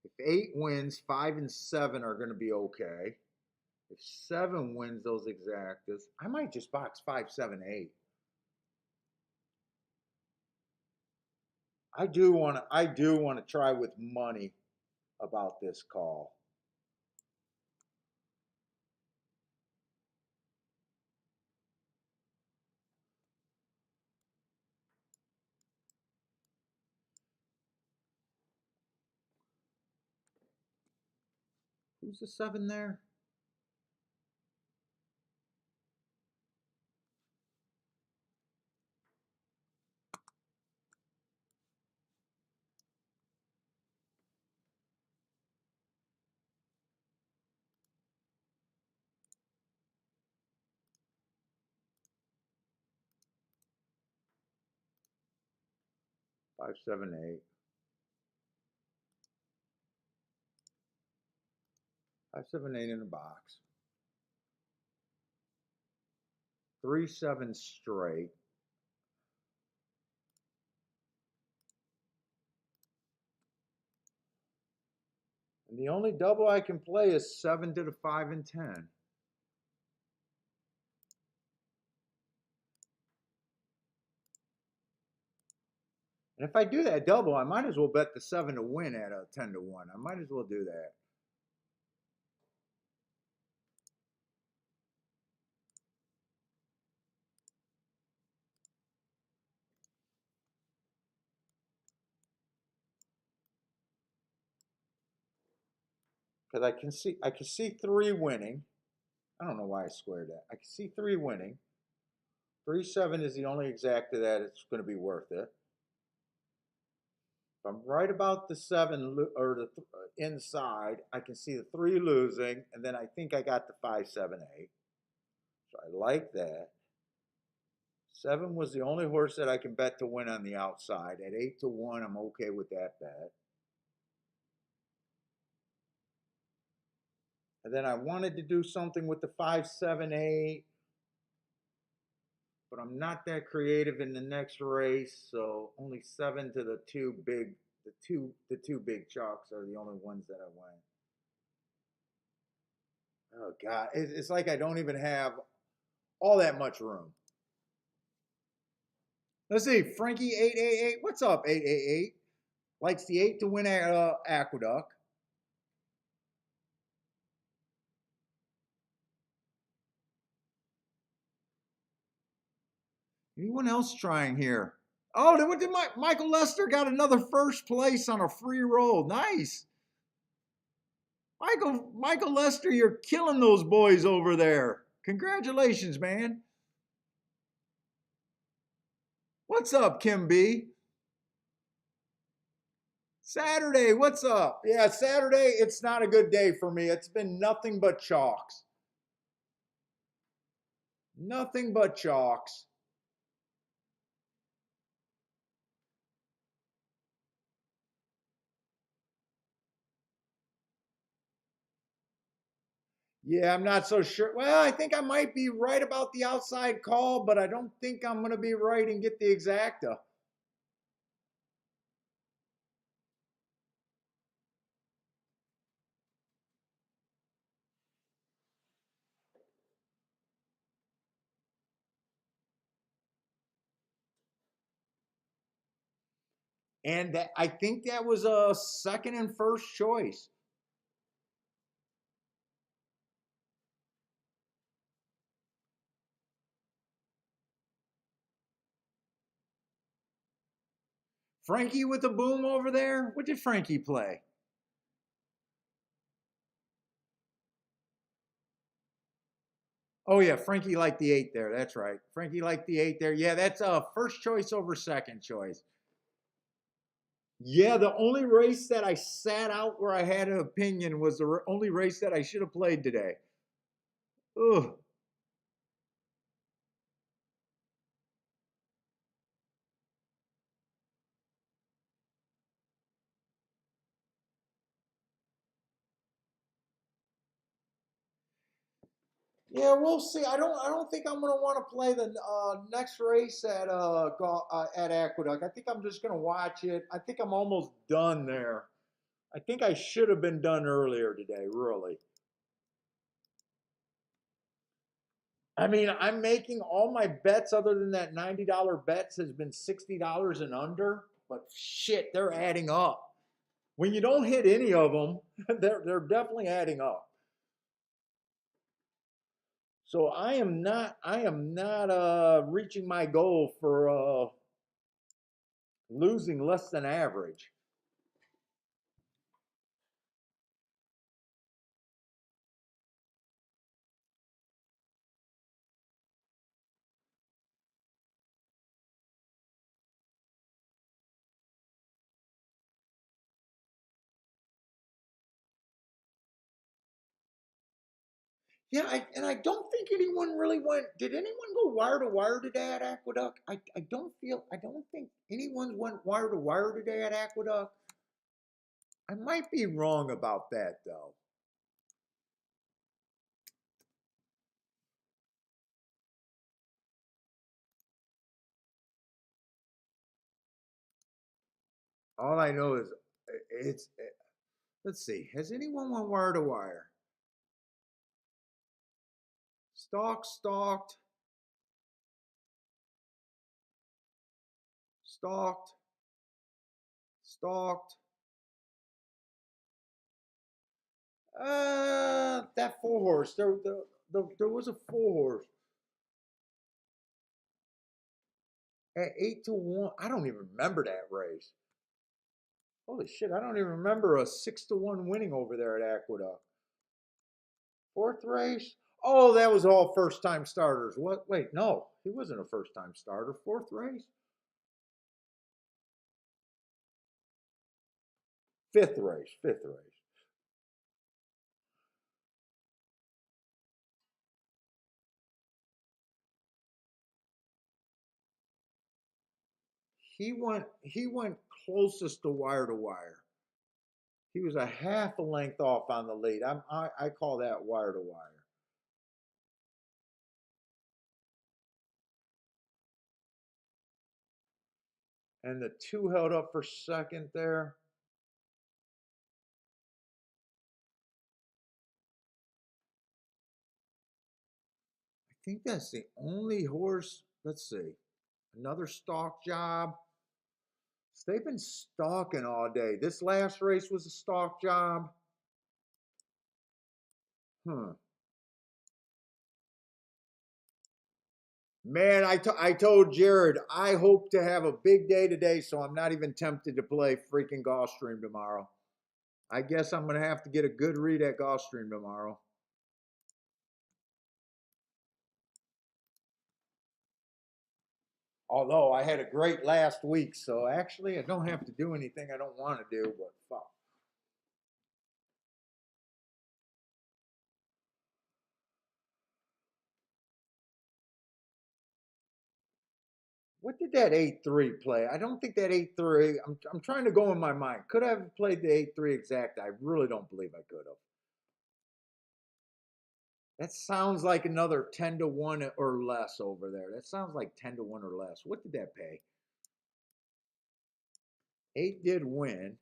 If 8 wins, 5 and 7 are going to be okay. If 7 wins those exactas, I might just box 5, 7, 8. I do want to try with money about this call. Who's the 7 there? Five, 7, 8. 5, 7, 8 in the box. 3, 7 straight. And the only double I can play is 7 to the 5 and 10. And if I do that double, I might as well bet the 7 to win at a 10 to 1. I might as well do that. Because I can see 3 winning. I don't know why I squared that. I can see 3 winning. 3, 7 is the only exacta that it's going to be worth it. If I'm right about the 7 or the inside, I can see the 3 losing, and then I think I got the 5, 7, 8. So I like that. 7 was the only horse that I can bet to win on the outside. At 8 to 1, I'm okay with that bet. And then I wanted to do something with the 5, 7, 8, but I'm not that creative in the next race, so only 7 to the 2 big, the two big chalks are the only ones that I went. Oh God, it's like I don't even have all that much room. Let's see, Frankie 888. What's up, 888? Likes the 8 to win Aqueduct. Anyone else trying here? Oh, did Michael Lester got another first place on a free roll. Nice. Michael Lester, you're killing those boys over there. Congratulations, man. What's up, Kim B? Saturday, what's up? Yeah, Saturday, it's not a good day for me. It's been nothing but chalks. Nothing but chalks. Yeah, I'm not so sure. Well, I think I might be right about the outside call, but I don't think I'm going to be right and get the exacta. And I think that was a second and first choice. Frankie with the boom over there. What did Frankie play? Oh yeah, Frankie liked the 8 there. That's right. Frankie liked the 8 there. Yeah, that's first choice over second choice. Yeah, the only race that I sat out where I had an opinion was the only race that I should have played today. Ugh. Yeah, we'll see. I don't think I'm gonna want to play the next race at Aqueduct. I think I'm just gonna watch it. I think I'm almost done there. I think I should have been done earlier today. Really. I mean, I'm making all my bets other than that $90 bets has been $60 and under. But shit, they're adding up. When you don't hit any of them, they're definitely adding up. So I am not reaching my goal for losing less than average. Yeah, and I don't think anyone really went. Did anyone go wire to wire today at Aqueduct? I don't think anyone went wire to wire today at Aqueduct. I might be wrong about that though. All I know is it's. Let's see. Has anyone went wire to wire? Stalked, stalked, stalked. That four horse. There was a four horse at 8 to 1. I don't even remember that race. Holy shit! I don't even remember a 6 to 1 winning over there at Aqueduct. Fourth race. Oh, that was all first time starters. What? Wait, no, he wasn't a first time starter. Fourth race. Fifth race. Fifth race. He went closest to wire to wire. He was a half a length off on the lead. I call that wire to wire. And the two held up for second there. think that's the only horse. Let's see. Another stalk job. They've been stalking all day. This last race was a stalk job. Hmm. Man, I told Jared I hope to have a big day today, so I'm not even tempted to play freaking Gulfstream tomorrow. I guess I'm gonna have to get a good read at Gulfstream tomorrow. Although I had a great last week, so actually I don't have to do anything I don't want to do, but fuck. What did that 8-3 play? I don't think that 8-3. I'm trying to go in my mind. Could I have played the 8-3 exact? I really don't believe I could have. That sounds like another 10-1 or less over there. That sounds like 10-1 or less. What did that pay? 8 did win.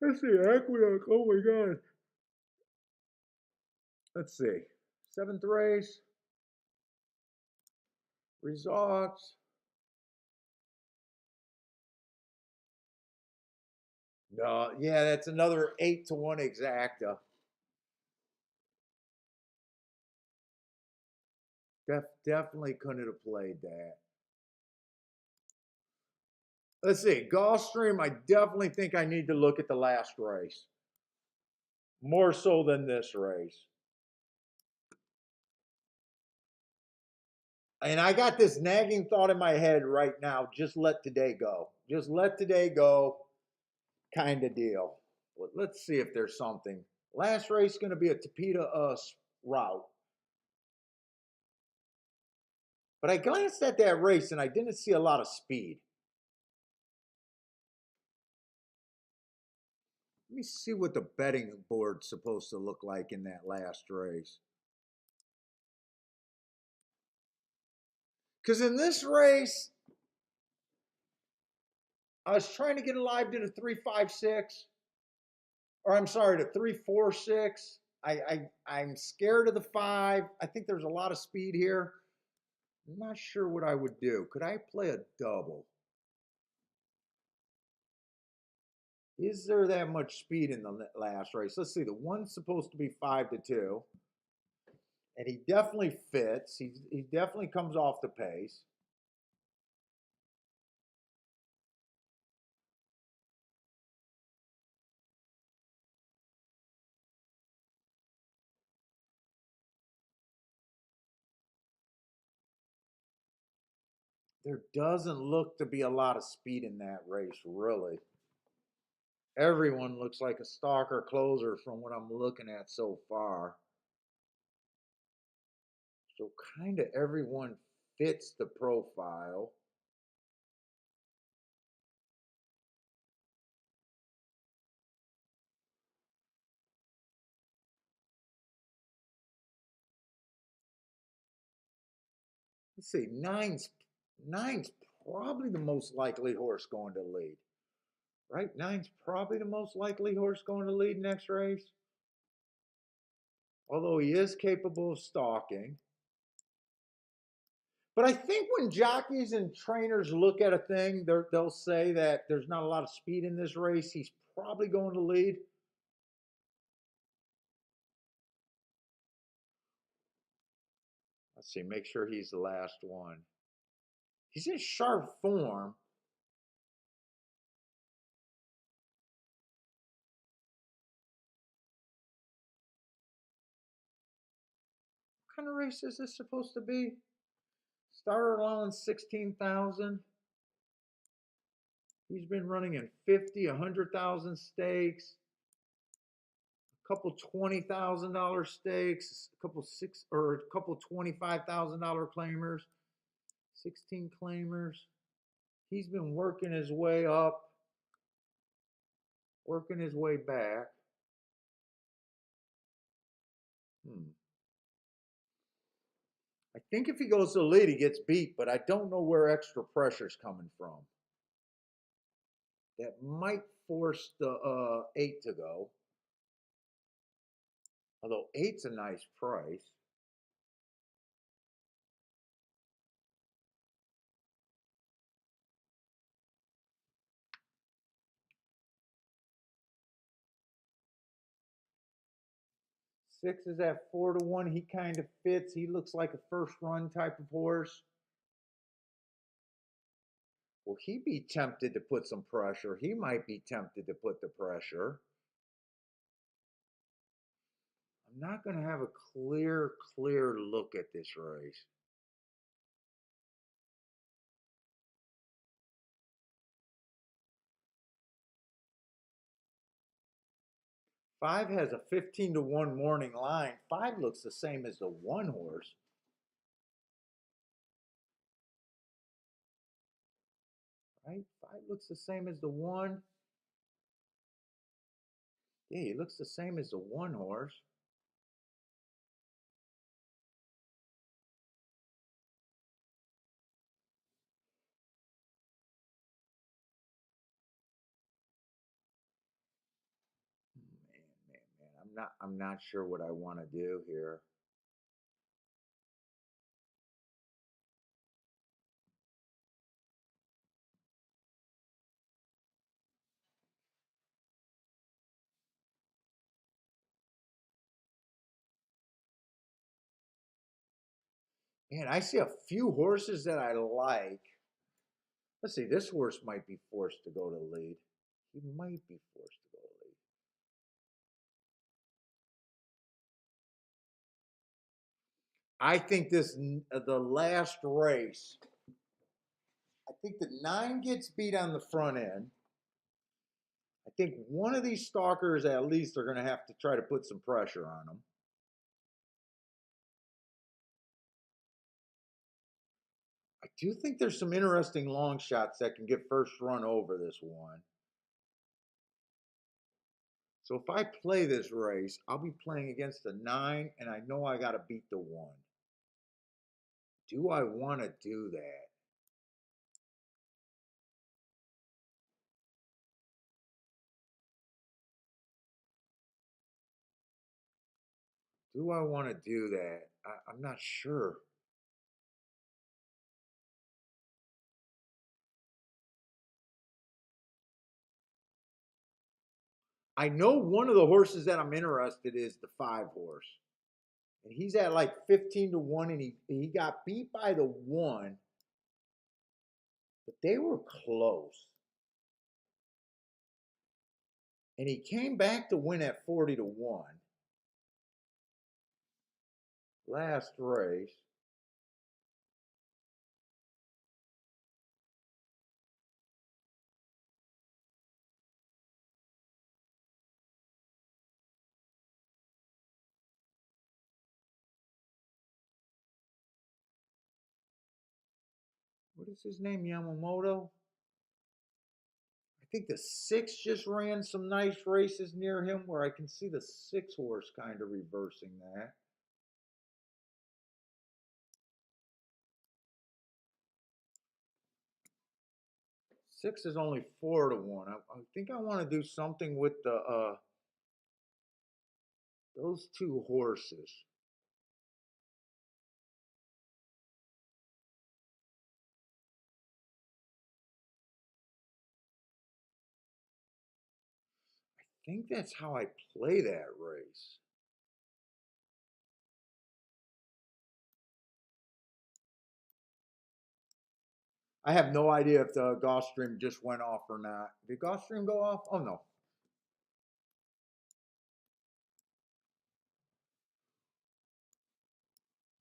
Let's see, Aqueduct. Oh my god. Let's see. Seventh race. Results. No, yeah, that's another 8-1 exacta. Definitely couldn't have played that. Let's see. Gulfstream, I definitely think I need to look at the last race. More so than this race. And I got this nagging thought in my head right now. Just let today go. Just let today go kind of deal. Let's see if there's something. Last race going to be a Tapeta route. But I glanced at that race and I didn't see a lot of speed. Let me see what the betting board's supposed to look like in that last race. Because in this race, I was trying to get alive to the 3-5-6, or I'm sorry, the 3-4-6. I'm scared of the 5. I think there's a lot of speed here. I'm not sure what I would do. Could I play a double? Is there that much speed in the last race? Let's see. The one's supposed to be 5-2, and he definitely fits. He definitely comes off the pace. There doesn't look to be a lot of speed in that race, really. Everyone looks like a stalker closer from what I'm looking at so far. So kind of everyone fits the profile. Let's see, nine's probably the most likely horse going to lead. Right? Nine's probably the most likely horse going to lead next race. Although he is capable of stalking. But I think when jockeys and trainers look at a thing, they'll say that there's not a lot of speed in this race. He's probably going to lead. Let's see, make sure he's the last one. He's in sharp form. What kind of race is this supposed to be? Starter allowance 16,000. He's been running in 50, 100,000 stakes, a couple $20,000 stakes, a couple $25,000 claimers, 16 claimers. He's been working his way up, working his way back. I think if he goes to the lead, he gets beat, but I don't know where extra pressure's coming from. That might force the 8 to go. Although 8's a nice price. Six is at 4-1. He kind of fits. He looks like a first run type of horse. Will he be tempted to put some pressure? He might be tempted to put the pressure. I'm not going to have a clear look at this race. Five has a 15-1 morning line. Five looks the same as the one horse. Right? Five looks the same as the one. Yeah, he looks the same as the one horse. Man. I'm not sure what I want to do here. Man, I see a few horses that I like. Let's see, this horse might be forced to go to lead. He might be forced to go to lead. I think the last race, I think the 9 gets beat on the front end. I think one of these stalkers at least are going to have to try to put some pressure on him. I do think there's some interesting long shots that can get first run over this one. So if I play this race, I'll be playing against the 9, and I know I got to beat the 1. Do I want to do that? Do I want to do that? I'm not sure. I know one of the horses that I'm interested is the 5 horse. And he's at like 15-1, and he got beat by the 1, but they were close. And he came back to win at 40-1 last race. What is his name? Yamamoto? I think the 6 just ran some nice races near him where I can see the 6 horse kind of reversing that. Six is only 4-1. I think I want to do something with the those 2 horses. I think that's how I play that race. I have no idea if the Gulfstream just went off or not. Did Gulfstream go off? Oh no.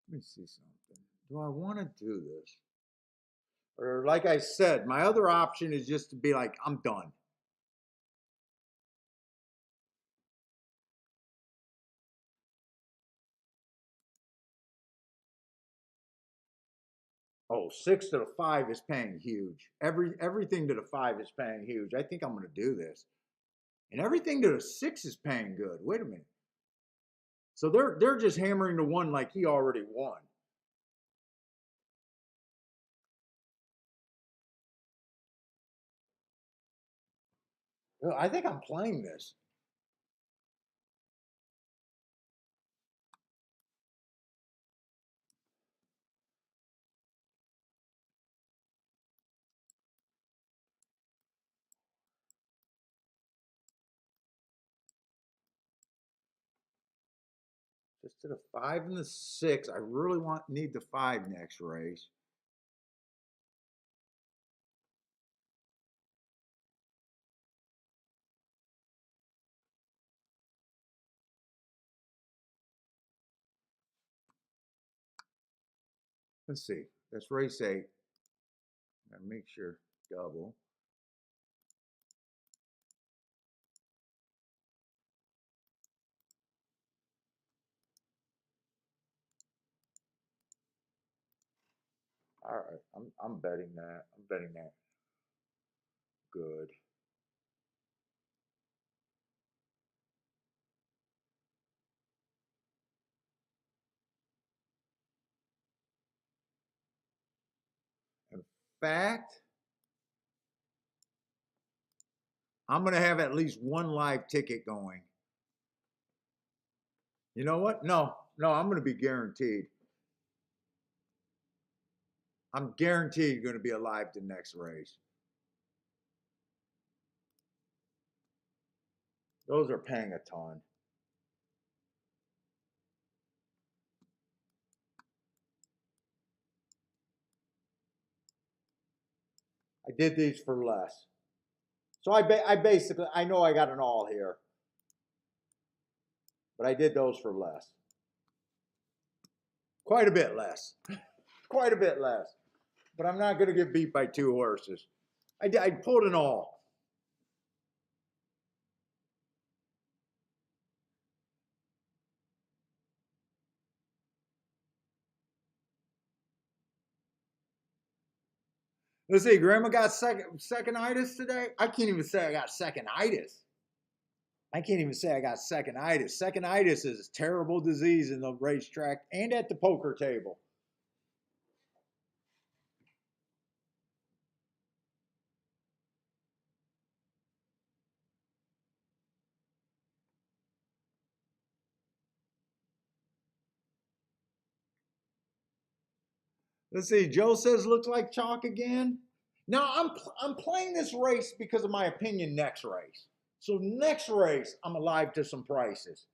Let me see something. Do I want to do this? Or like I said, my other option is just to be like, I'm done. Oh, 6 to the 5 is paying huge. Everything to the 5 is paying huge. I think I'm going to do this. And everything to the 6 is paying good. Wait a minute. So they're just hammering the 1 like he already won. I think I'm playing this. Just to the 5 and the 6. I really need the 5 next race. Let's see. That's race 8. Gotta make sure double. All right, I'm betting that. I'm betting that. Good. In fact, I'm gonna have at least one live ticket going. You know what? No, I'm gonna be guaranteed. I'm guaranteed going to be alive the next race. Those are paying a ton. I did these for less. So I basically, I know I got an all here, but I did those for less. Quite a bit less. Quite a bit less. But I'm not going to get beat by 2 horses. I pulled an all. Let's see, Grandma got second-itis today. I can't even say I got second-itis. I can't even say I got second-itis. Second-itis is a terrible disease in the racetrack and at the poker table. Let's see. Joe says looks like chalk again. Now I'm playing this race because of my opinion next race. So next race I'm alive to some prices.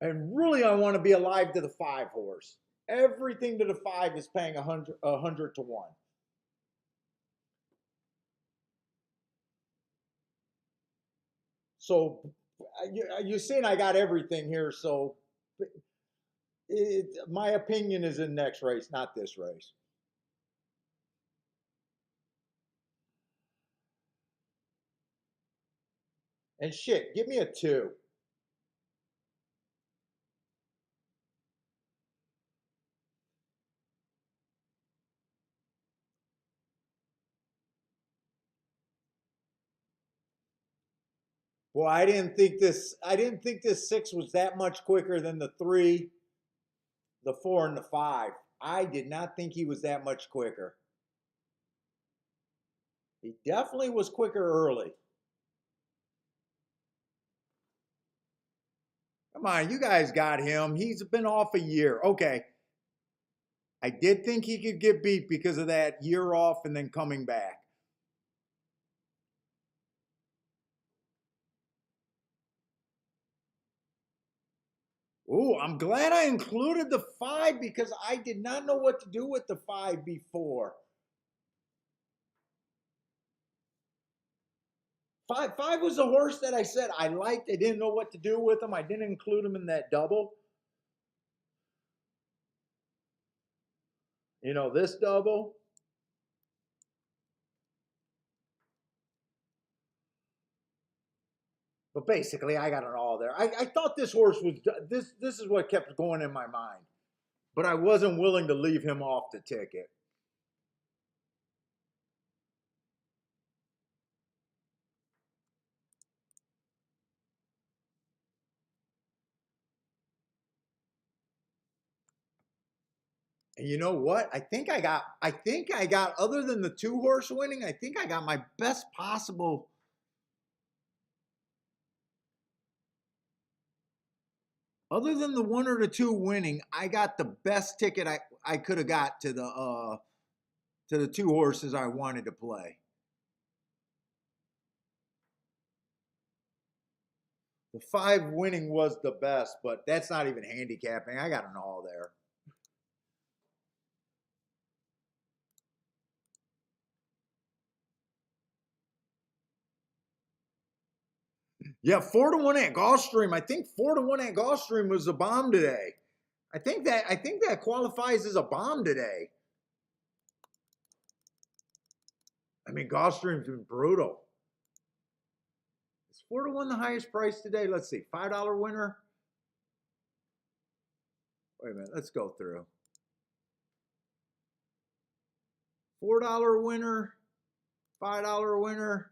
And really I want to be alive to the 5 horse. Everything to the 5 is paying a hundred to 1. So you're seeing I got everything here. So my opinion is in next race, not this race. And shit, give me a 2. Well, I didn't think this 6 was that much quicker than the 3, the 4, and the 5. I did not think he was that much quicker. He definitely was quicker early. Come on, you guys got him. He's been off a year. Okay. I did think he could get beat because of that year off and then coming back. Ooh, I'm glad I included the 5 because I did not know what to do with the 5 before. Five was the horse that I said I liked. I didn't know what to do with him. I didn't include him in that double. You know, this double. But basically, I got it all there. I thought this horse was this. This is what kept going in my mind. But I wasn't willing to leave him off the ticket. And you know what? I think I got other than the 2 horse winning, I think I got my best possible. Other than the 1 or the 2 winning, I got the best ticket I could have got to the 2 horses I wanted to play. The 5 winning was the best, but that's not even handicapping. I got an all there. Yeah, 4-1 at Gulfstream. I think 4-1 at Gulfstream was a bomb today. I think that qualifies as a bomb today. I mean, Gulfstream's been brutal. Is 4-1 the highest price today? Let's see. $5 winner. Wait a minute. Let's go through. $4 winner. $5 winner.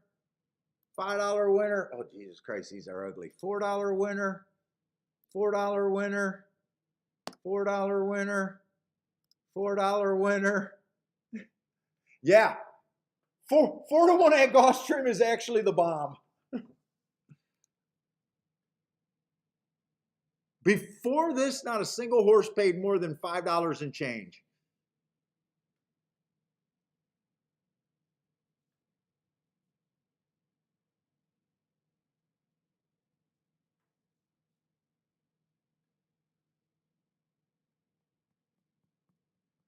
$5 winner. Oh, Jesus Christ, these are ugly. $4 winner. $4 winner. $4 winner. $4 winner. Yeah. 4-1 at Gulfstream is actually the bomb. Before this, not a single horse paid more than $5 and change.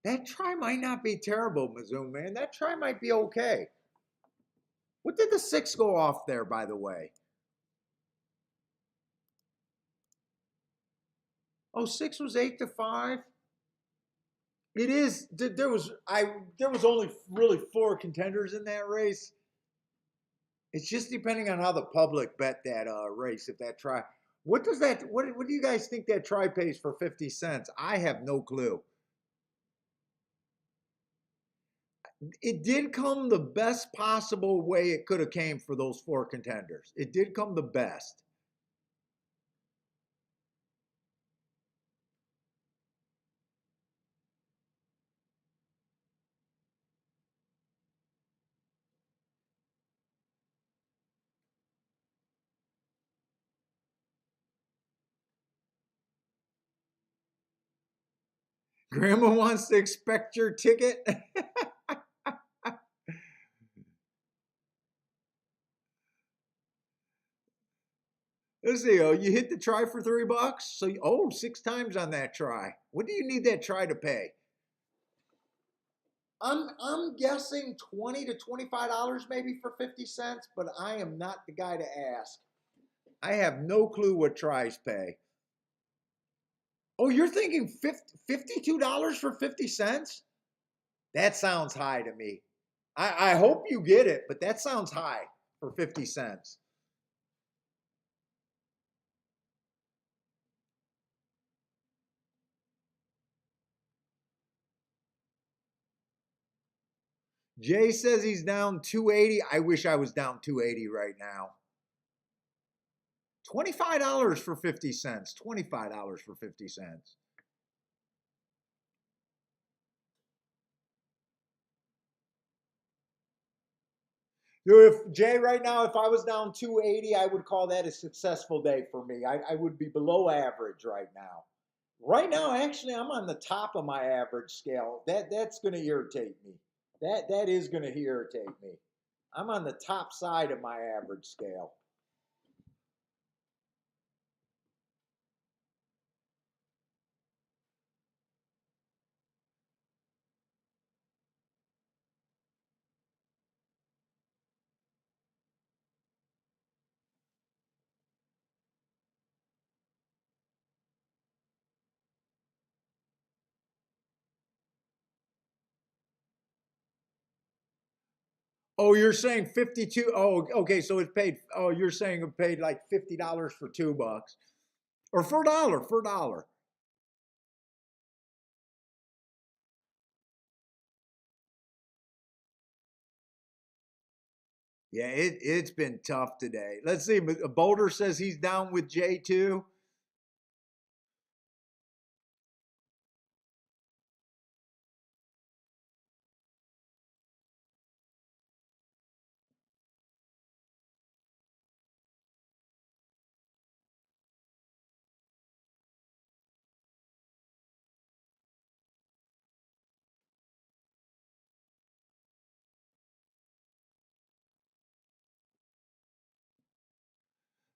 That try might not be terrible, Mizzou, man. That try might be okay. What did the 6 go off there, by the way? Oh, 6 was 8-5. It is. There was only really 4 contenders in that race. It's just depending on how the public bet that race. If that try, what does that? What do you guys think that try pays for 50 cents? I have no clue. It did come the best possible way it could have came for those 4 contenders. It did come the best. Grandma wants to expect your ticket. Let's see. Oh, you hit the try for $3. So, 6 times on that try. What do you need that try to pay? I'm guessing $20 to $25 maybe for 50 cents, but I am not the guy to ask. I have no clue what tries pay. Oh, you're thinking $52 for 50 cents? That sounds high to me. I hope you get it, but that sounds high for 50 cents. Jay says he's down 280. I wish I was down 280 right now. $25 for 50 cents. $25 for 50 cents. Dude, if Jay, right now, if I was down 280, I would call that a successful day for me. I would be below average right now. Right now, actually, I'm on the top of my average scale. That's going to irritate me. That is going to irritate me. I'm on the top side of my average scale. Oh, you're saying 52. Oh, okay. So it paid. Oh, you're saying it paid like $50 for $2 or for a dollar, for a dollar. Yeah, it's been tough today. Let's see. Boulder says he's down with Jay too.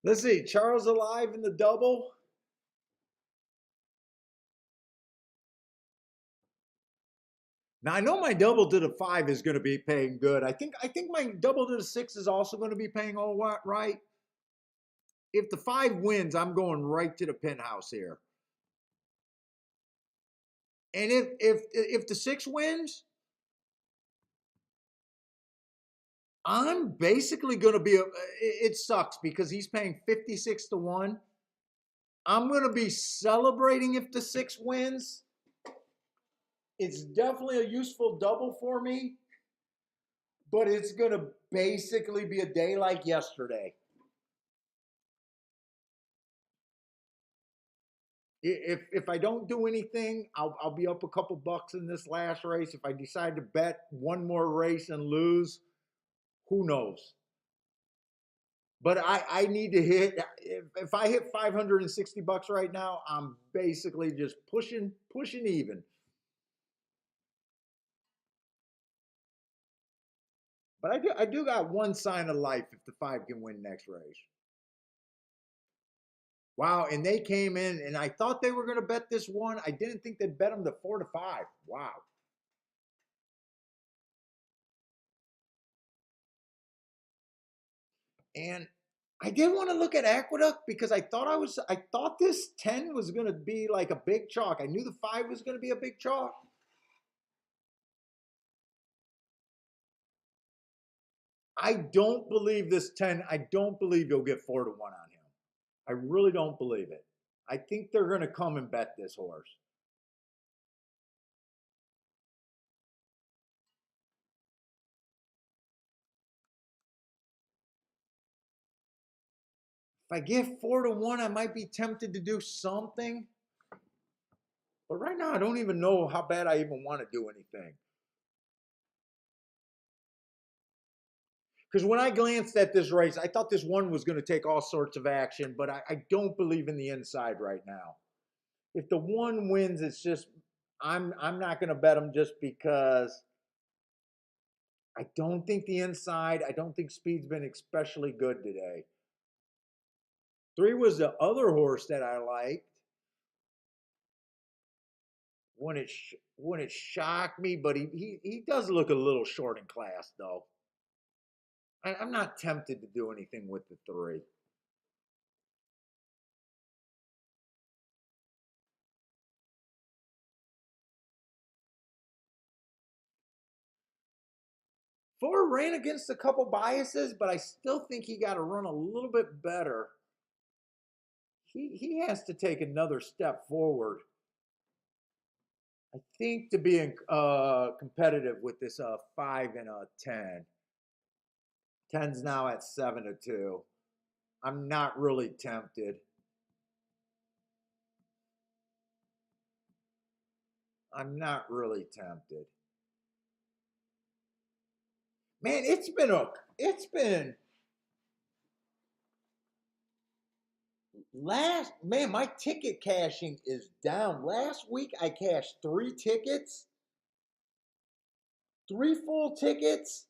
Let's see. Charles alive in the double. Now I know my double to the 5 is going to be paying good. I think my double to the 6 is also going to be paying all right. If the 5 wins, I'm going right to the penthouse here. And if the 6 wins, I'm basically going to be it sucks because he's paying 56 to 1. I'm going to be celebrating if the 6 wins. It's definitely a useful double for me, but it's going to basically be a day like yesterday. If I don't do anything, I'll be up a couple bucks in this last race. If I decide to bet one more race and lose, who knows? But I need to hit. If I hit 560 bucks right now, I'm basically just pushing even. But I do got one sign of life if the 5 can win next race. Wow, and they came in, and I thought they were going to bet this one. I didn't think they'd bet them to 4 to 5. Wow. And I did want to look at Aqueduct because I thought this 10 was going to be like a big chalk. I knew the 5 was going to be a big chalk. I don't believe this 10. I don't believe you'll get 4 to 1 on him. I really don't believe it. I think they're going to come and bet this horse. If I get 4 to 1, I might be tempted to do something. But right now, I don't even know how bad I even want to do anything. Because when I glanced at this race, I thought this one was going to take all sorts of action, but I don't believe in the inside right now. If the one wins, it's just I'm not going to bet them just because I don't think the inside. I don't think speed's been especially good today. 3 was the other horse that I liked. When it shocked me, but he does look a little short in class though. I'm not tempted to do anything with the 3. Four ran against a couple biases, but I still think he got to run a little bit better. He has to take another step forward. I think to be competitive with this 5 and a 10. 10's now at 7 to 2. I'm not really tempted. I'm not really tempted. Man, it's been last man, my ticket cashing is down. Last week I cashed 3 tickets, 3 full tickets.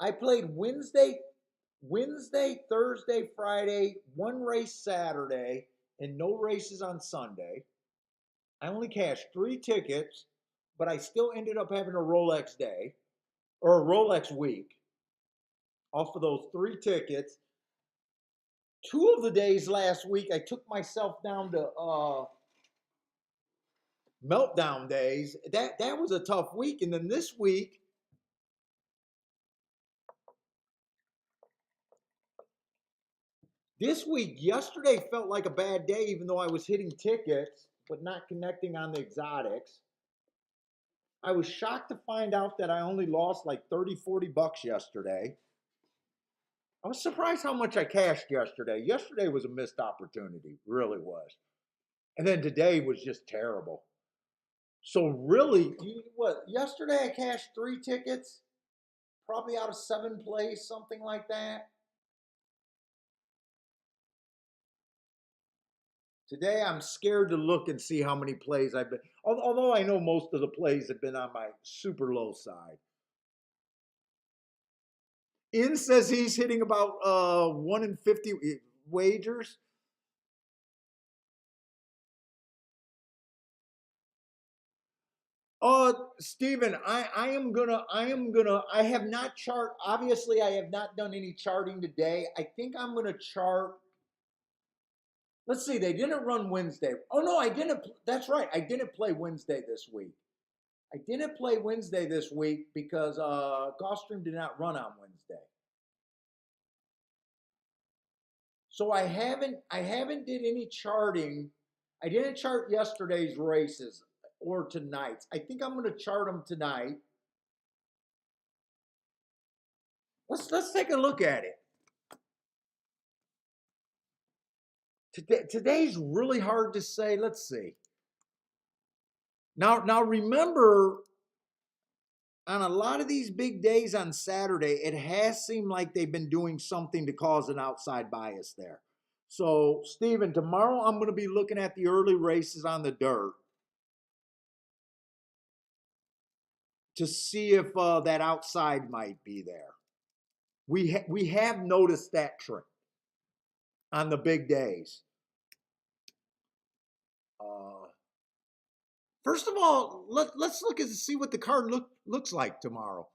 I played Wednesday, Thursday, Friday, 1 race Saturday, and no races on Sunday. I only cashed 3 tickets, but I still ended up having a Rolex day or a Rolex week off of those 3 tickets. 2 of the days last week, I took myself down to meltdown days. That was a tough week, and then this week, yesterday felt like a bad day, even though I was hitting tickets but not connecting on the exotics. I was shocked to find out that I only lost like 30, 40 bucks yesterday. I was surprised how much I cashed yesterday. Yesterday was a missed opportunity, really was. And then today was just terrible. So really, yesterday I cashed 3 tickets, probably out of 7 plays, something like that. Today I'm scared to look and see how many plays I've been. Although I know most of the plays have been on my super low side. In says he's hitting about 1 in 50 wagers. Steven, I have not obviously I have not done any charting today. I think I'm gonna chart. Let's see, they didn't run Wednesday. Oh no, I didn't. That's right, I didn't play Wednesday this week. I didn't play Wednesday this week because Gulfstream did not run on Wednesday. So I haven't did any charting. I didn't chart yesterday's races or tonight's. I think I'm gonna chart them tonight. Let's take a look at it. Today's really hard to say. Let's see. Now remember, on a lot of these big days on Saturday, it has seemed like they've been doing something to cause an outside bias there. So, Steven, tomorrow I'm going to be looking at the early races on the dirt to see if that outside might be there. We have noticed that trend on the big days. First of all, let's look and see what the card looks like tomorrow.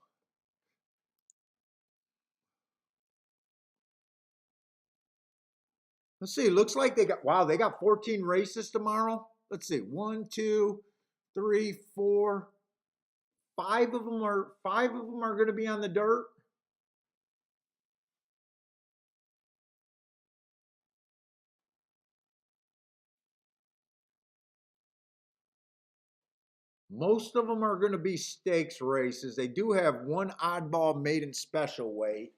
Let's see. It looks like they got 14 races tomorrow. Let's see. 1, 2, 3, 4. Five of them are going to be on the dirt. Most of them are going to be stakes races. They do have one oddball maiden special weight.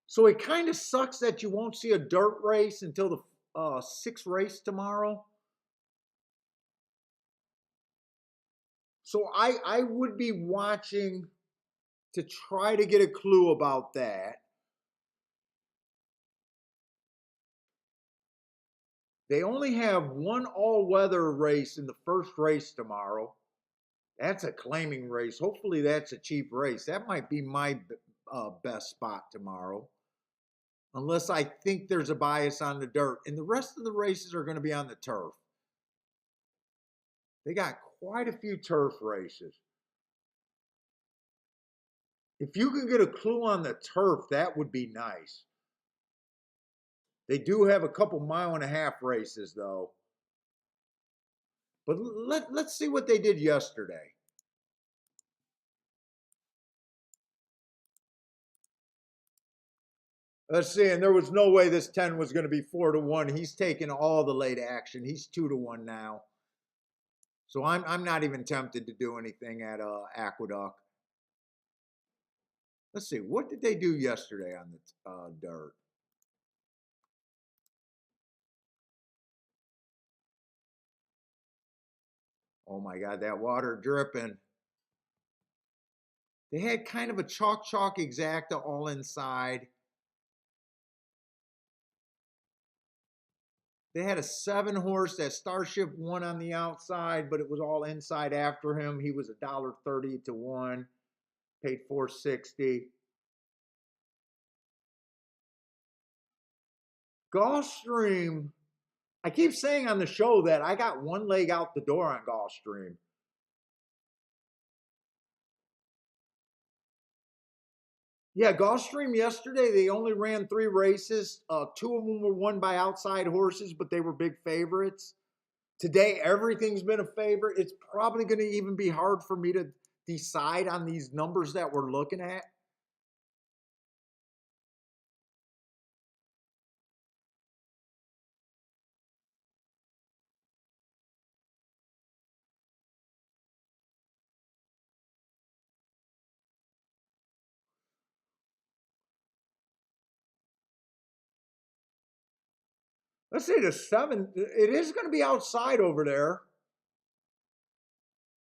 So it kind of sucks that you won't see a dirt race until the 6th race tomorrow. So I would be watching to try to get a clue about that. They only have one all-weather race in the first race tomorrow. That's a claiming race. Hopefully that's a cheap race. That might be my best spot tomorrow. Unless I think there's a bias on the dirt. And the rest of the races are going to be on the turf. They got quite a few turf races. If you can get a clue on the turf, that would be nice. They do have a couple 1.5-mile races, though. But let's see what they did yesterday. Let's see, and there was no way this 10 was going to be 4-1. He's taking all the late action. He's 2-1 now. So I'm not even tempted to do anything at Aqueduct. Let's see, what did they do yesterday on the dirt? Oh my God, that water dripping. They had kind of a chalk exacta all inside. They had a 7-horse that Starship won on the outside, but it was all inside after him. He was $1.30 to 1, paid $4.60. Gulfstream, I keep saying on the show that I got one leg out the door on Gulfstream. Yeah, Gulfstream yesterday, they only ran 3 races. 2 of them were won by outside horses, but they were big favorites. Today, everything's been a favorite. It's probably going to even be hard for me to decide on these numbers that we're looking at. Let's say the 7, it is going to be outside over there.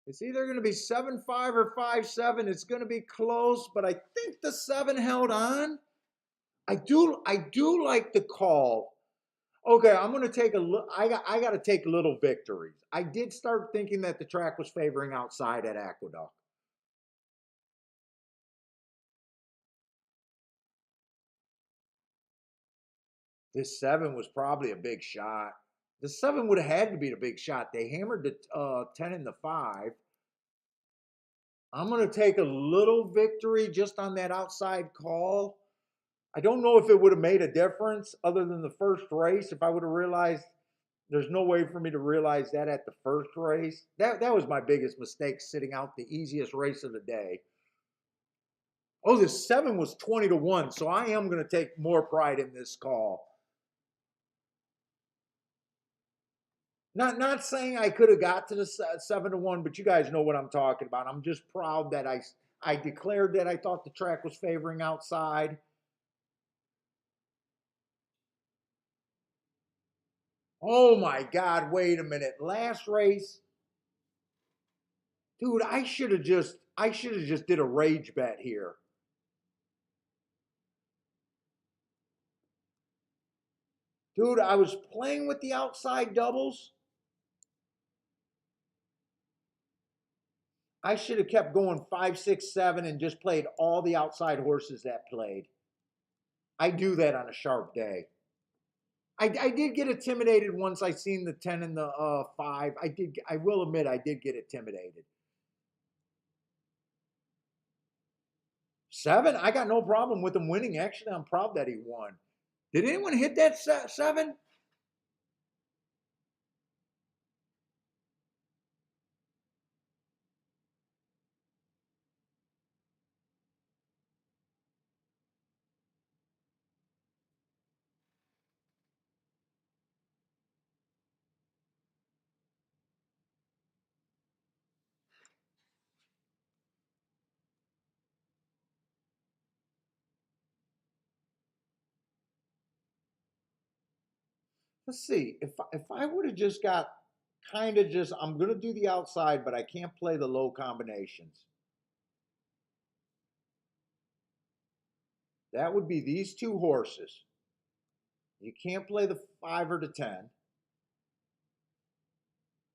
It's either going to be 7-5 or 5-7. It's going to be close, but I think the 7 held on. I do like the call. Okay, I'm going to take a look. I got to take little victories. I did start thinking that the track was favoring outside at Aqueduct. This 7 was probably a big shot. The 7 would have had to be the big shot. They hammered the 10 and the 5. I'm going to take a little victory just on that outside call. I don't know if it would have made a difference other than the first race. If I would have realized there's no way for me to realize that at the first race. That was my biggest mistake, sitting out the easiest race of the day. Oh, this 7 was 20-1, so I am going to take more pride in this call. Not saying I could have got to the 7-1, but you guys know what I'm talking about. I'm just proud that I declared that I thought the track was favoring outside. Oh my God, wait a minute. Last race. Dude, I should have just did a rage bet here. Dude, I was playing with the outside doubles. I should have kept going 5, 6, 7 and just played all the outside horses that played. I do that on a sharp day. I did get intimidated once I seen the 10 and the 5. I will admit I did get intimidated. 7, I got no problem with him winning. Actually, I'm proud that he won. Did anyone hit that 7? Let's see. If I would have just got kind of just, I'm going to do the outside, but I can't play the low combinations. That would be these two horses. You can't play the 5 or the 10.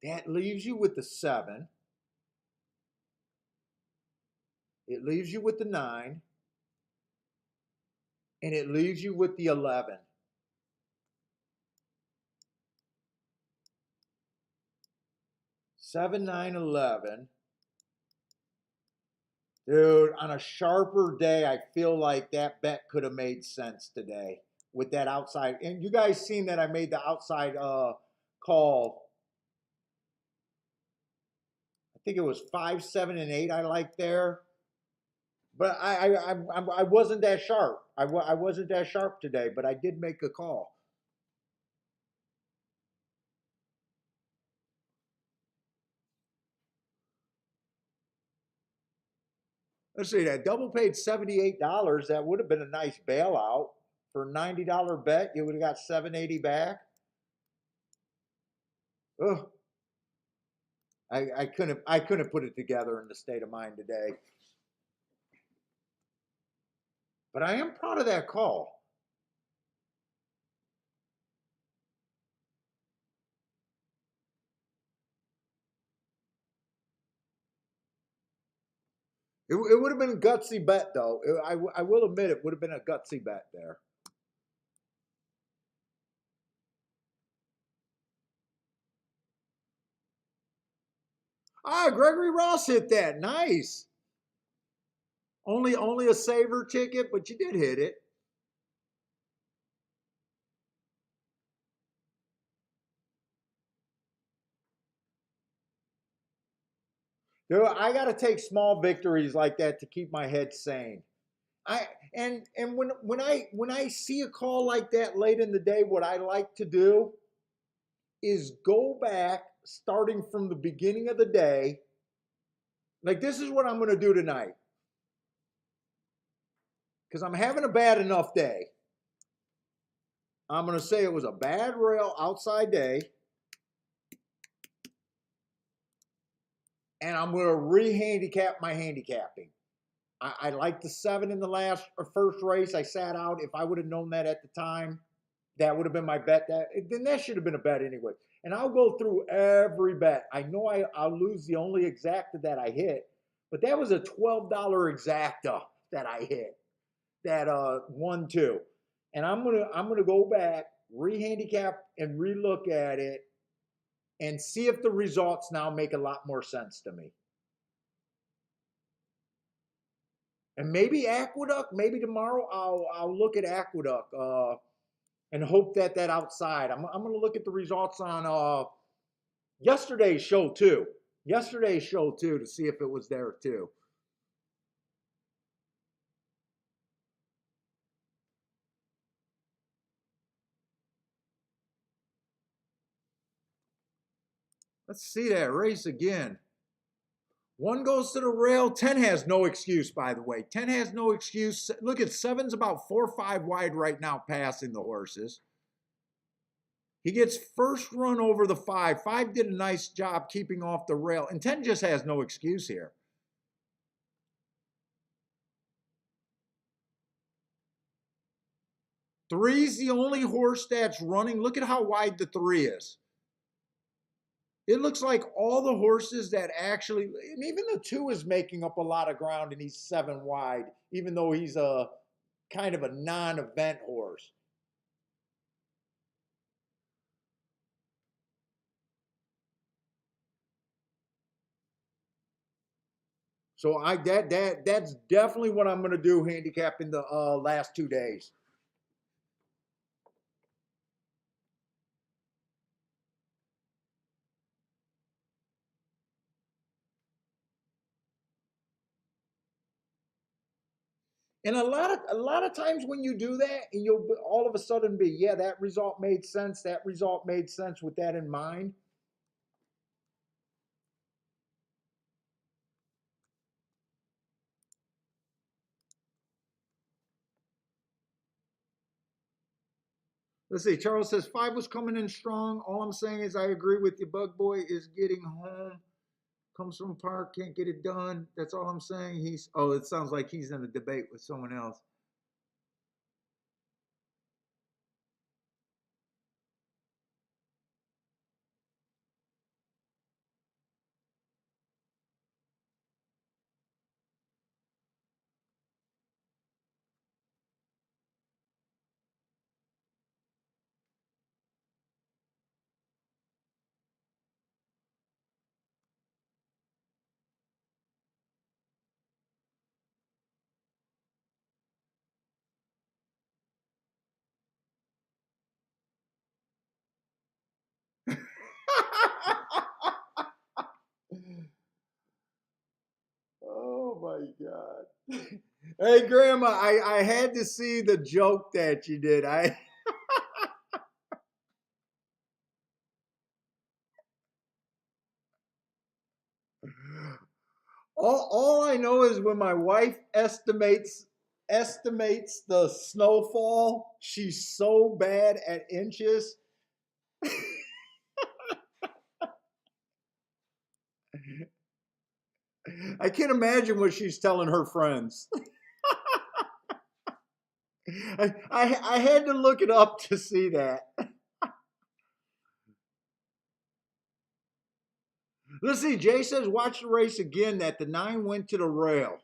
That leaves you with the 7. It leaves you with the 9. And it leaves you with the 11. Seven, 9, 11. Dude, on a sharper day, I feel like that bet could have made sense today with that outside. And you guys seen that I made the outside call. I think it was 5, 7, and 8 I liked there. But I wasn't that sharp. I wasn't that sharp today, but I did make a call. Let's see, that double paid $78. That would have been a nice bailout. For a $90 bet, you would have got $780 back. Ugh. I couldn't put it together in the state of mind today. But I am proud of that call. It would have been a gutsy bet, though. I will admit it would have been a gutsy bet there. Ah, Gregory Ross hit that. Nice. Only a saver ticket, but you did hit it. Dude, I got to take small victories like that to keep my head sane. I and when I see a call like that late in the day, what I like to do is go back starting from the beginning of the day. Like, this is what I'm going to do tonight because I'm having a bad enough day. I'm going to say it was a bad rail outside day, and I'm going to re-handicap my handicapping. I liked the 7 in the first race. I sat out. If I would have known that at the time, that would have been my bet. Then that should have been a bet anyway. And I'll go through every bet. I know I'll lose the only exacta that I hit, but that was a $12 exacta that I hit. That 1-2. And I'm gonna go back re-handicap and relook at it and see if the results now make a lot more sense to me. And maybe Aqueduct, maybe tomorrow I'll look at Aqueduct and hope that outside. I'm going to look at the results on yesterday's show too. Yesterday's show too to see if it was there too. Let's see that race again. One goes to the rail. 10 has no excuse, by the way. 10 has no excuse. Look at 7's about 4 or 5 wide right now, passing the horses. He gets first run over the 5. 5 did a nice job keeping off the rail. And 10 just has no excuse here. Three's the only horse that's running. Look at how wide the 3 is. It looks like all the horses that actually, and even the 2 is making up a lot of ground and he's 7 wide, even though he's a kind of a non-event horse. So that's definitely what I'm going to do handicapping the last 2 days. And a lot of times when you do that, and you'll all of a sudden be, yeah, that result made sense. That result made sense with that in mind. Let's see. Charles says 5 was coming in strong. All I'm saying is I agree with you. Bug Boy is getting home. Comes from park, can't get it done. That's all I'm saying. It sounds like he's in a debate with someone else. Oh my God. Hey Grandma, I had to see the joke that you did. I all I know is when my wife estimates the snowfall, she's so bad at inches. I can't imagine what she's telling her friends. I had to look it up to see that. Let's see. Jay says, watch the race again. That the 9 went to the rail.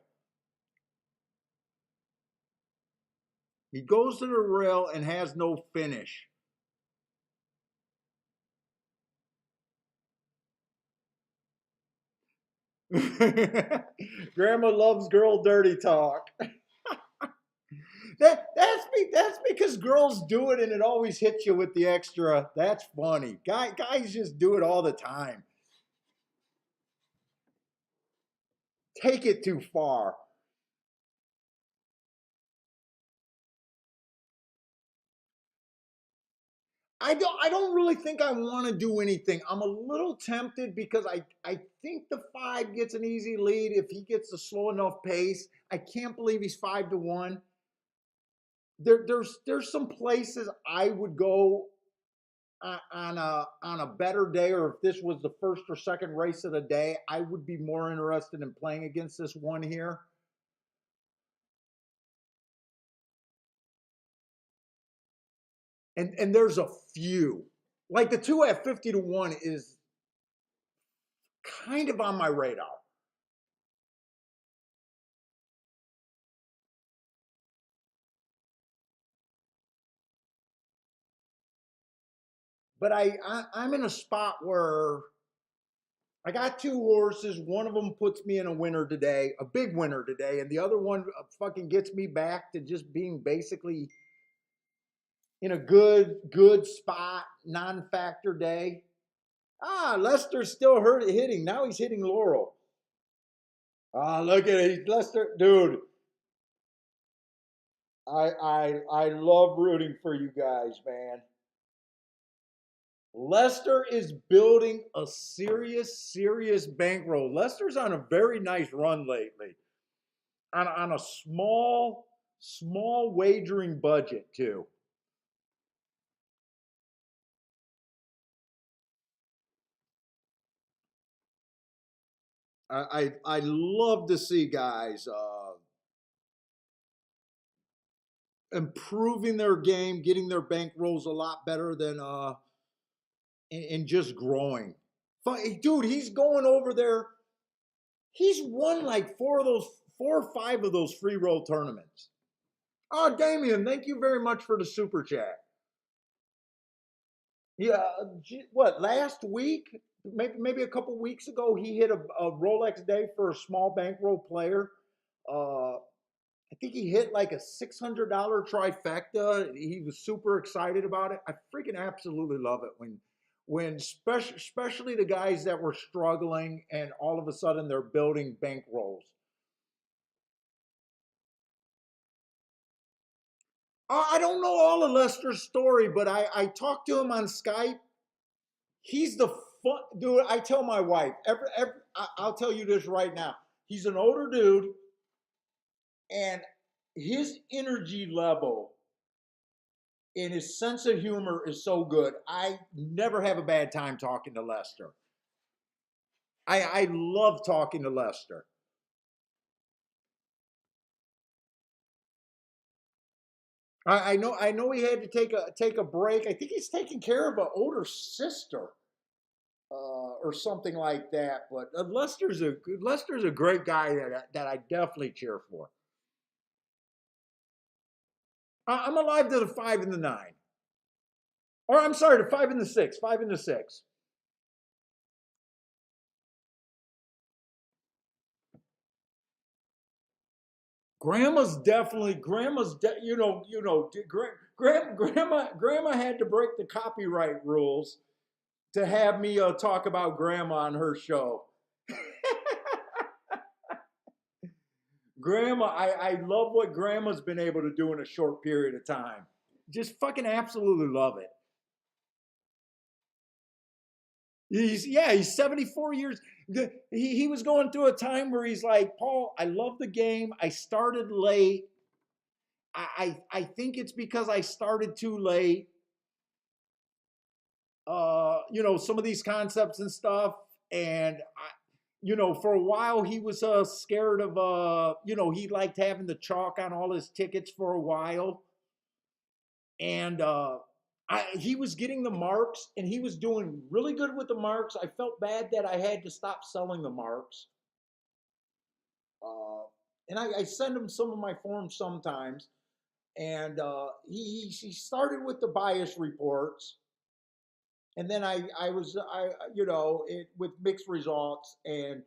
He goes to the rail and has no finish. Grandma loves girl dirty talk. That's because girls do it and it always hits you with the extra. That's funny. Guys just do it all the time. Take it too far. I don't really think I want to do anything. I'm a little tempted because I think the 5 gets an easy lead if he gets a slow enough pace. I can't believe he's 5-1. There's some places I would go on a better day, or if this was the first or second race of the day, I would be more interested in playing against this one here. And there's a few. Like the 2 at 50-1 is kind of on my radar. but I'm in a spot where I got two horses. One of them puts me in a winner today, a big winner today, and the other one fucking gets me back to just being basically in a good spot, non-factor day. Ah, Lester's still hitting. Now he's hitting Laurel. Ah, look at it, Lester, dude. I love rooting for you guys, man. Lester is building a serious bankroll. Lester's on a very nice run lately, on a small wagering budget too. I love to see guys improving their game, getting their bankrolls a lot better than and just growing. Dude, he's going over there. He's won like four or five of those free roll tournaments. Oh, Damien, thank you very much for the super chat. Yeah, what, last week, maybe a couple weeks ago, he hit a Rolex day for a small bankroll player. I think he hit like a $600 trifecta. He was super excited about it. I freaking absolutely love it when especially the guys that were struggling and all of a sudden they're building bankrolls. I don't know all of Lester's story, but I talked to him on Skype. He's the fun dude. I tell my wife I'll tell you this right now. He's an older dude, and his energy level and his sense of humor is so good. I never have a bad time talking to Lester. I love talking to Lester. I know he had to take a break. I think he's taking care of an older sister or something like that. But Lester's a great guy that I definitely cheer for. I'm alive to the 5 and the 9, or I'm sorry, the 5 and the 6, 5 and the 6. Grandma had to break the copyright rules to have me talk about grandma on her show. Grandma, I love what grandma's been able to do in a short period of time. Just fucking absolutely love it. He's 74 years. He was going through a time where he's like, Paul, I love the game. I started late. I think it's because I started too late. Some of these concepts and stuff. And for a while he was scared of he liked having the chalk on all his tickets for a while. And he was getting the marks and he was doing really good with the marks. I felt bad that I had to stop selling the marks. Uh, and I send him some of my forms sometimes. And he started with the bias reports. And then I was, with mixed results. And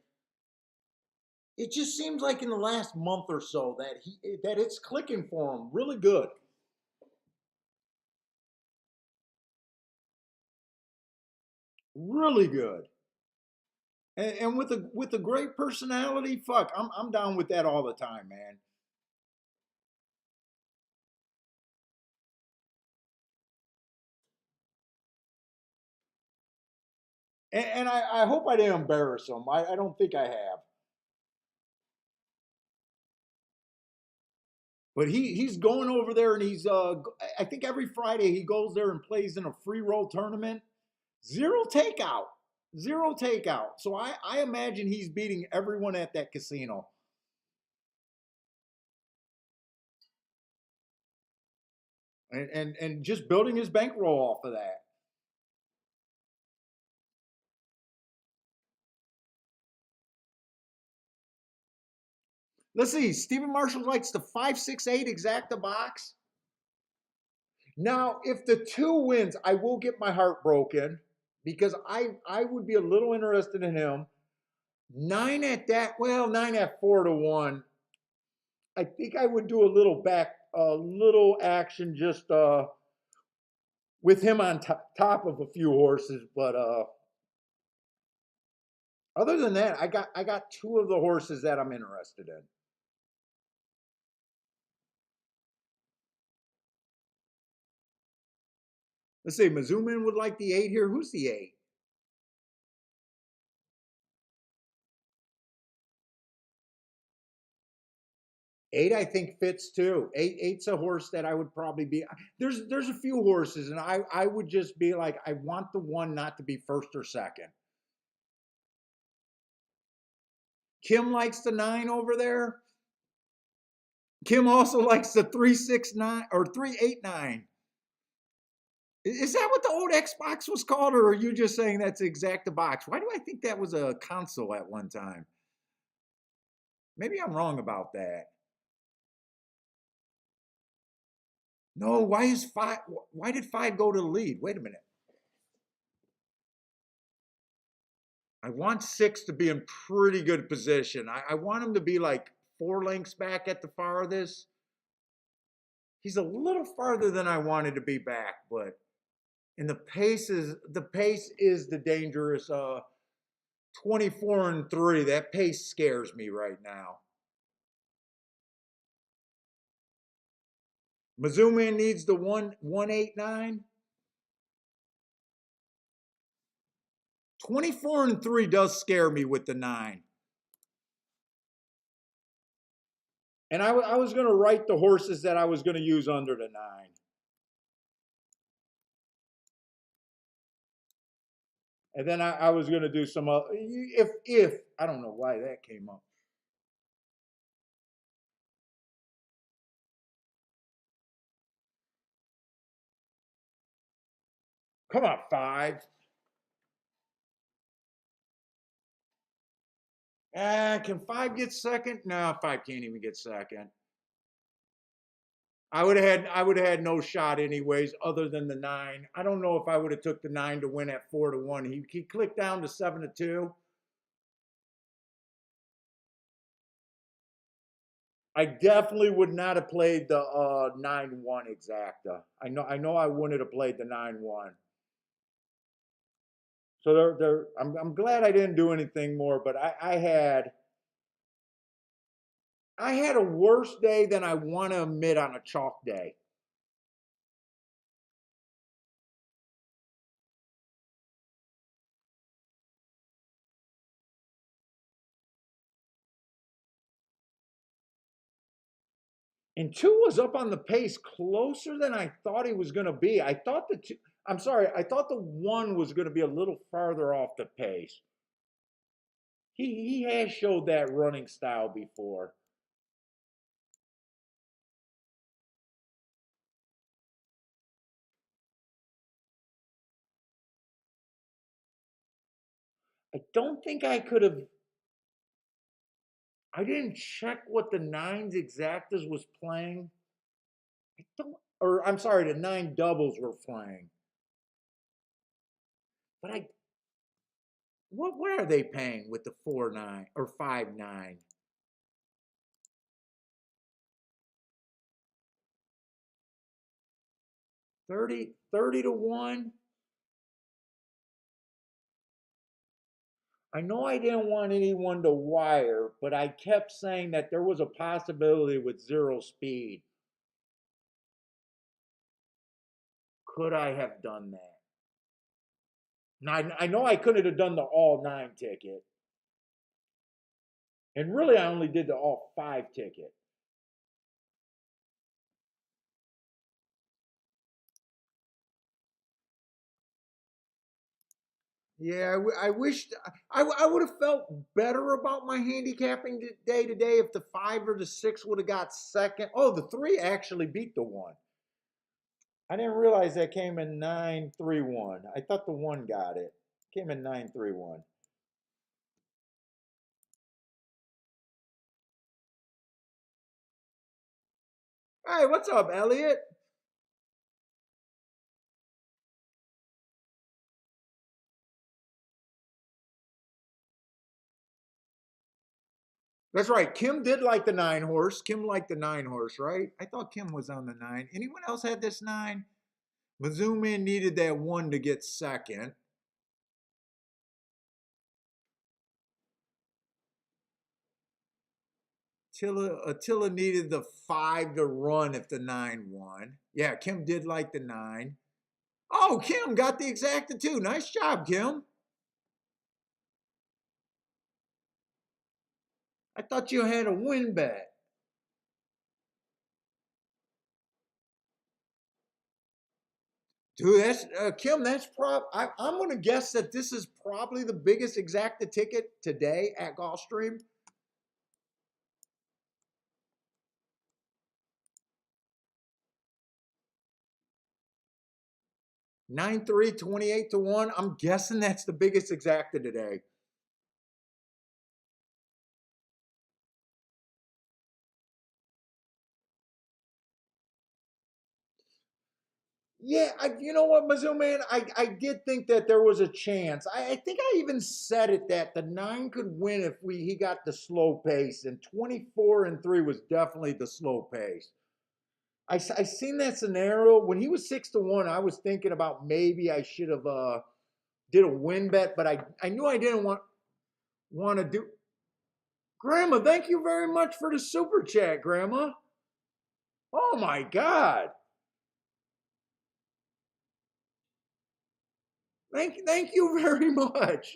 it just seems like in the last month or so that it's clicking for him really good. Really good. And with a great personality, fuck, I'm down with that all the time, man. And I hope I didn't embarrass him. I don't think I have. But he's going over there and I think every Friday he goes there and plays in a free roll tournament. Zero takeout. Zero takeout. So I imagine he's beating everyone at that casino. And just building his bankroll off of that. Let's see. Stephen Marshall likes the 568 exacta box. Now, if the 2 wins, I will get my heart broken because I would be a little interested in him. 9 at that, well, 9 at 4-1. I think I would do a little action just with him on top of a few horses. But other than that, I got 2 of the horses that I'm interested in. Let's see, Mizuman would like the 8 here. Who's the 8? 8, I think fits too. Eight's a horse that I would probably be. There's a few horses, and I would just be like, I want the one not to be first or second. Kim likes the 9 over there. Kim also likes the 369 or 389. Is that what the old Xbox was called, or are you just saying that's the exact box? Why do I think that was a console at one time? Maybe I'm wrong about that. No, why is 5? Why did 5 go to the lead? Wait a minute. I want 6 to be in pretty good position. I want him to be like 4 lengths back at the farthest. He's a little farther than I wanted to be back, but and the pace is the dangerous 24-3. That pace scares me right now. Mizuman needs the 189. 24-3 does scare me with the 9. And I was going to write the horses that I was going to use under the 9. And then I was going to do some if I don't know why that came up. Come on, 5. Can 5 get second? No, 5 can't even get second. I would have had no shot anyways, other than the 9. I don't know if I would have took the 9 to win at 4-1. He clicked down to 7-2. I definitely would not have played the 9-1 exacta. I know I wouldn't have played the 9-1. So I'm glad I didn't do anything more, but I had a worse day than I want to admit on a chalk day. And 2 was up on the pace closer than I thought he was going to be. I thought the 2, I'm sorry, I thought the 1 was going to be a little farther off the pace. He has showed that running style before. I don't think I could have. I didn't check what the 9s exactas was playing. I don't, or I'm sorry, the 9 doubles were playing. But what are they paying with the 4-9 or 5-9? 30-1. I know I didn't want anyone to wire, but I kept saying that there was a possibility with 0 speed. Could I have done that? Now, I know I couldn't have done the all 9 ticket. And really, I only did the all 5 ticket. Yeah, I wished I would have felt better about my handicapping day today if the 5 or the 6 would have got second. Oh, the 3 actually beat the 1. I didn't realize that came in 9-3-1. I thought the 1 got it. Came in 9-3-1. Hey, what's up, Elliot? That's right. Kim did like the 9 horse. Kim liked the 9 horse, right? I thought Kim was on the 9. Anyone else had this 9? Mizuman needed that 1 to get second. Attila needed the 5 to run if the 9 won. Yeah, Kim did like the 9. Oh, Kim got the exacta too. Nice job, Kim. I thought you had a win bet. Dude, that's Kim. That's I'm going to guess that this is probably the biggest exacta ticket today at Gulfstream. 9-3, 28-1. I'm guessing that's the biggest exacta today. Yeah, you know what, Mizzou, man, I did think that there was a chance. I think I even said it that the 9 could win if he got the slow pace, and 24-3 was definitely the slow pace. I seen that scenario when he was 6-1. I was thinking about maybe I should have did a win bet, but I knew I didn't want to do. Grandma, thank you very much for the super chat, Grandma. Oh my God. Thank you very much.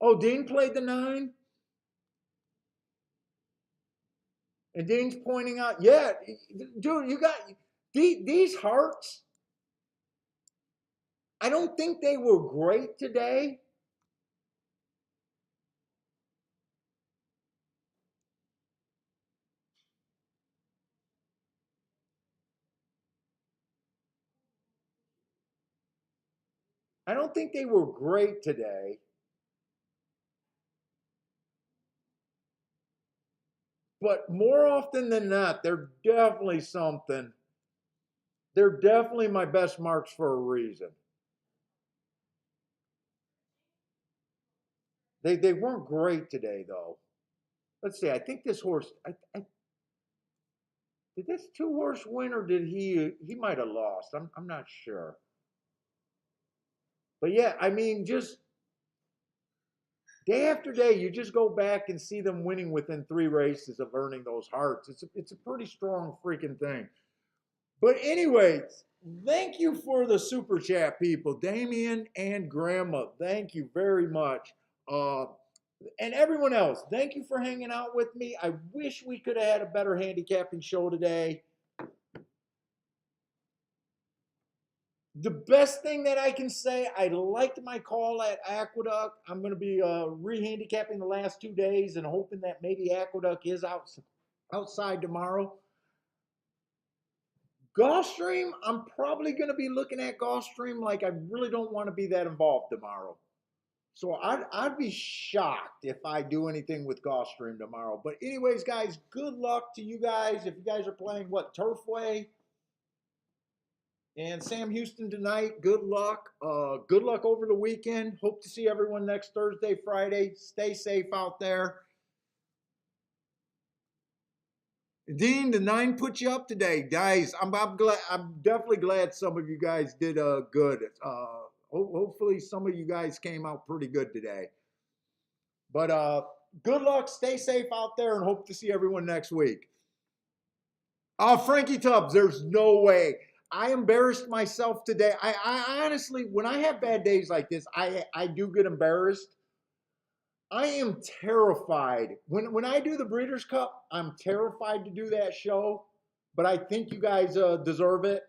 Oh, Dean played the 9? And Dean's pointing out, yeah, dude, you got these hearts. I don't think they were great today. I don't think they were great today. But more often than not, they're definitely something. They're definitely my best marks for a reason. They weren't great today though. Let's see. I think this horse. Did this 2 horse win or did he might have lost? I'm not sure. But yeah, I mean, just day after day, you just go back and see them winning within 3 races of earning those hearts. It's a pretty strong freaking thing. But anyways, thank you for the super chat, people. Damien and Grandma, thank you very much. Uh, and everyone else, thank you for hanging out with me. I wish we could have had a better handicapping show today. The best thing that I can say, I liked my call at Aqueduct. I'm going to be re-handicapping the last 2 days and hoping that maybe Aqueduct is outside tomorrow. Gulfstream, I'm probably going to be looking at Gulfstream like I really don't want to be that involved tomorrow. So I'd be shocked if I do anything with Gulfstream tomorrow. But anyways, guys, good luck to you guys. If you guys are playing what, Turfway and Sam Houston tonight, good luck. Good luck over the weekend. Hope to see everyone next Thursday, Friday. Stay safe out there. Dean, the 9 put you up today, guys. I'm glad. I'm definitely glad some of you guys did good. Hopefully, some of you guys came out pretty good today. But good luck. Stay safe out there, and hope to see everyone next week. Frankie Tubbs, there's no way. I embarrassed myself today. I honestly, when I have bad days like this, I do get embarrassed. I am terrified. When I do the Breeders' Cup, I'm terrified to do that show, but I think you guys deserve it.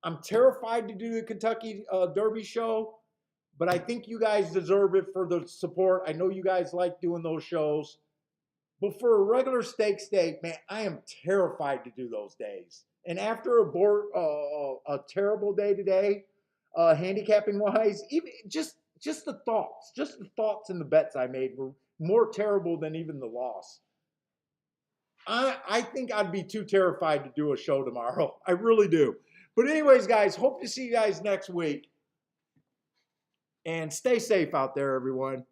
I'm terrified to do the Kentucky Derby show, but I think you guys deserve it for the support. I know you guys like doing those shows. But for a regular stakes day, man, I am terrified to do those days. And after a terrible day today, handicapping wise, even just the thoughts and the bets I made were more terrible than even the loss. I think I'd be too terrified to do a show tomorrow. I really do. But anyways, guys, hope to see you guys next week. And stay safe out there, everyone.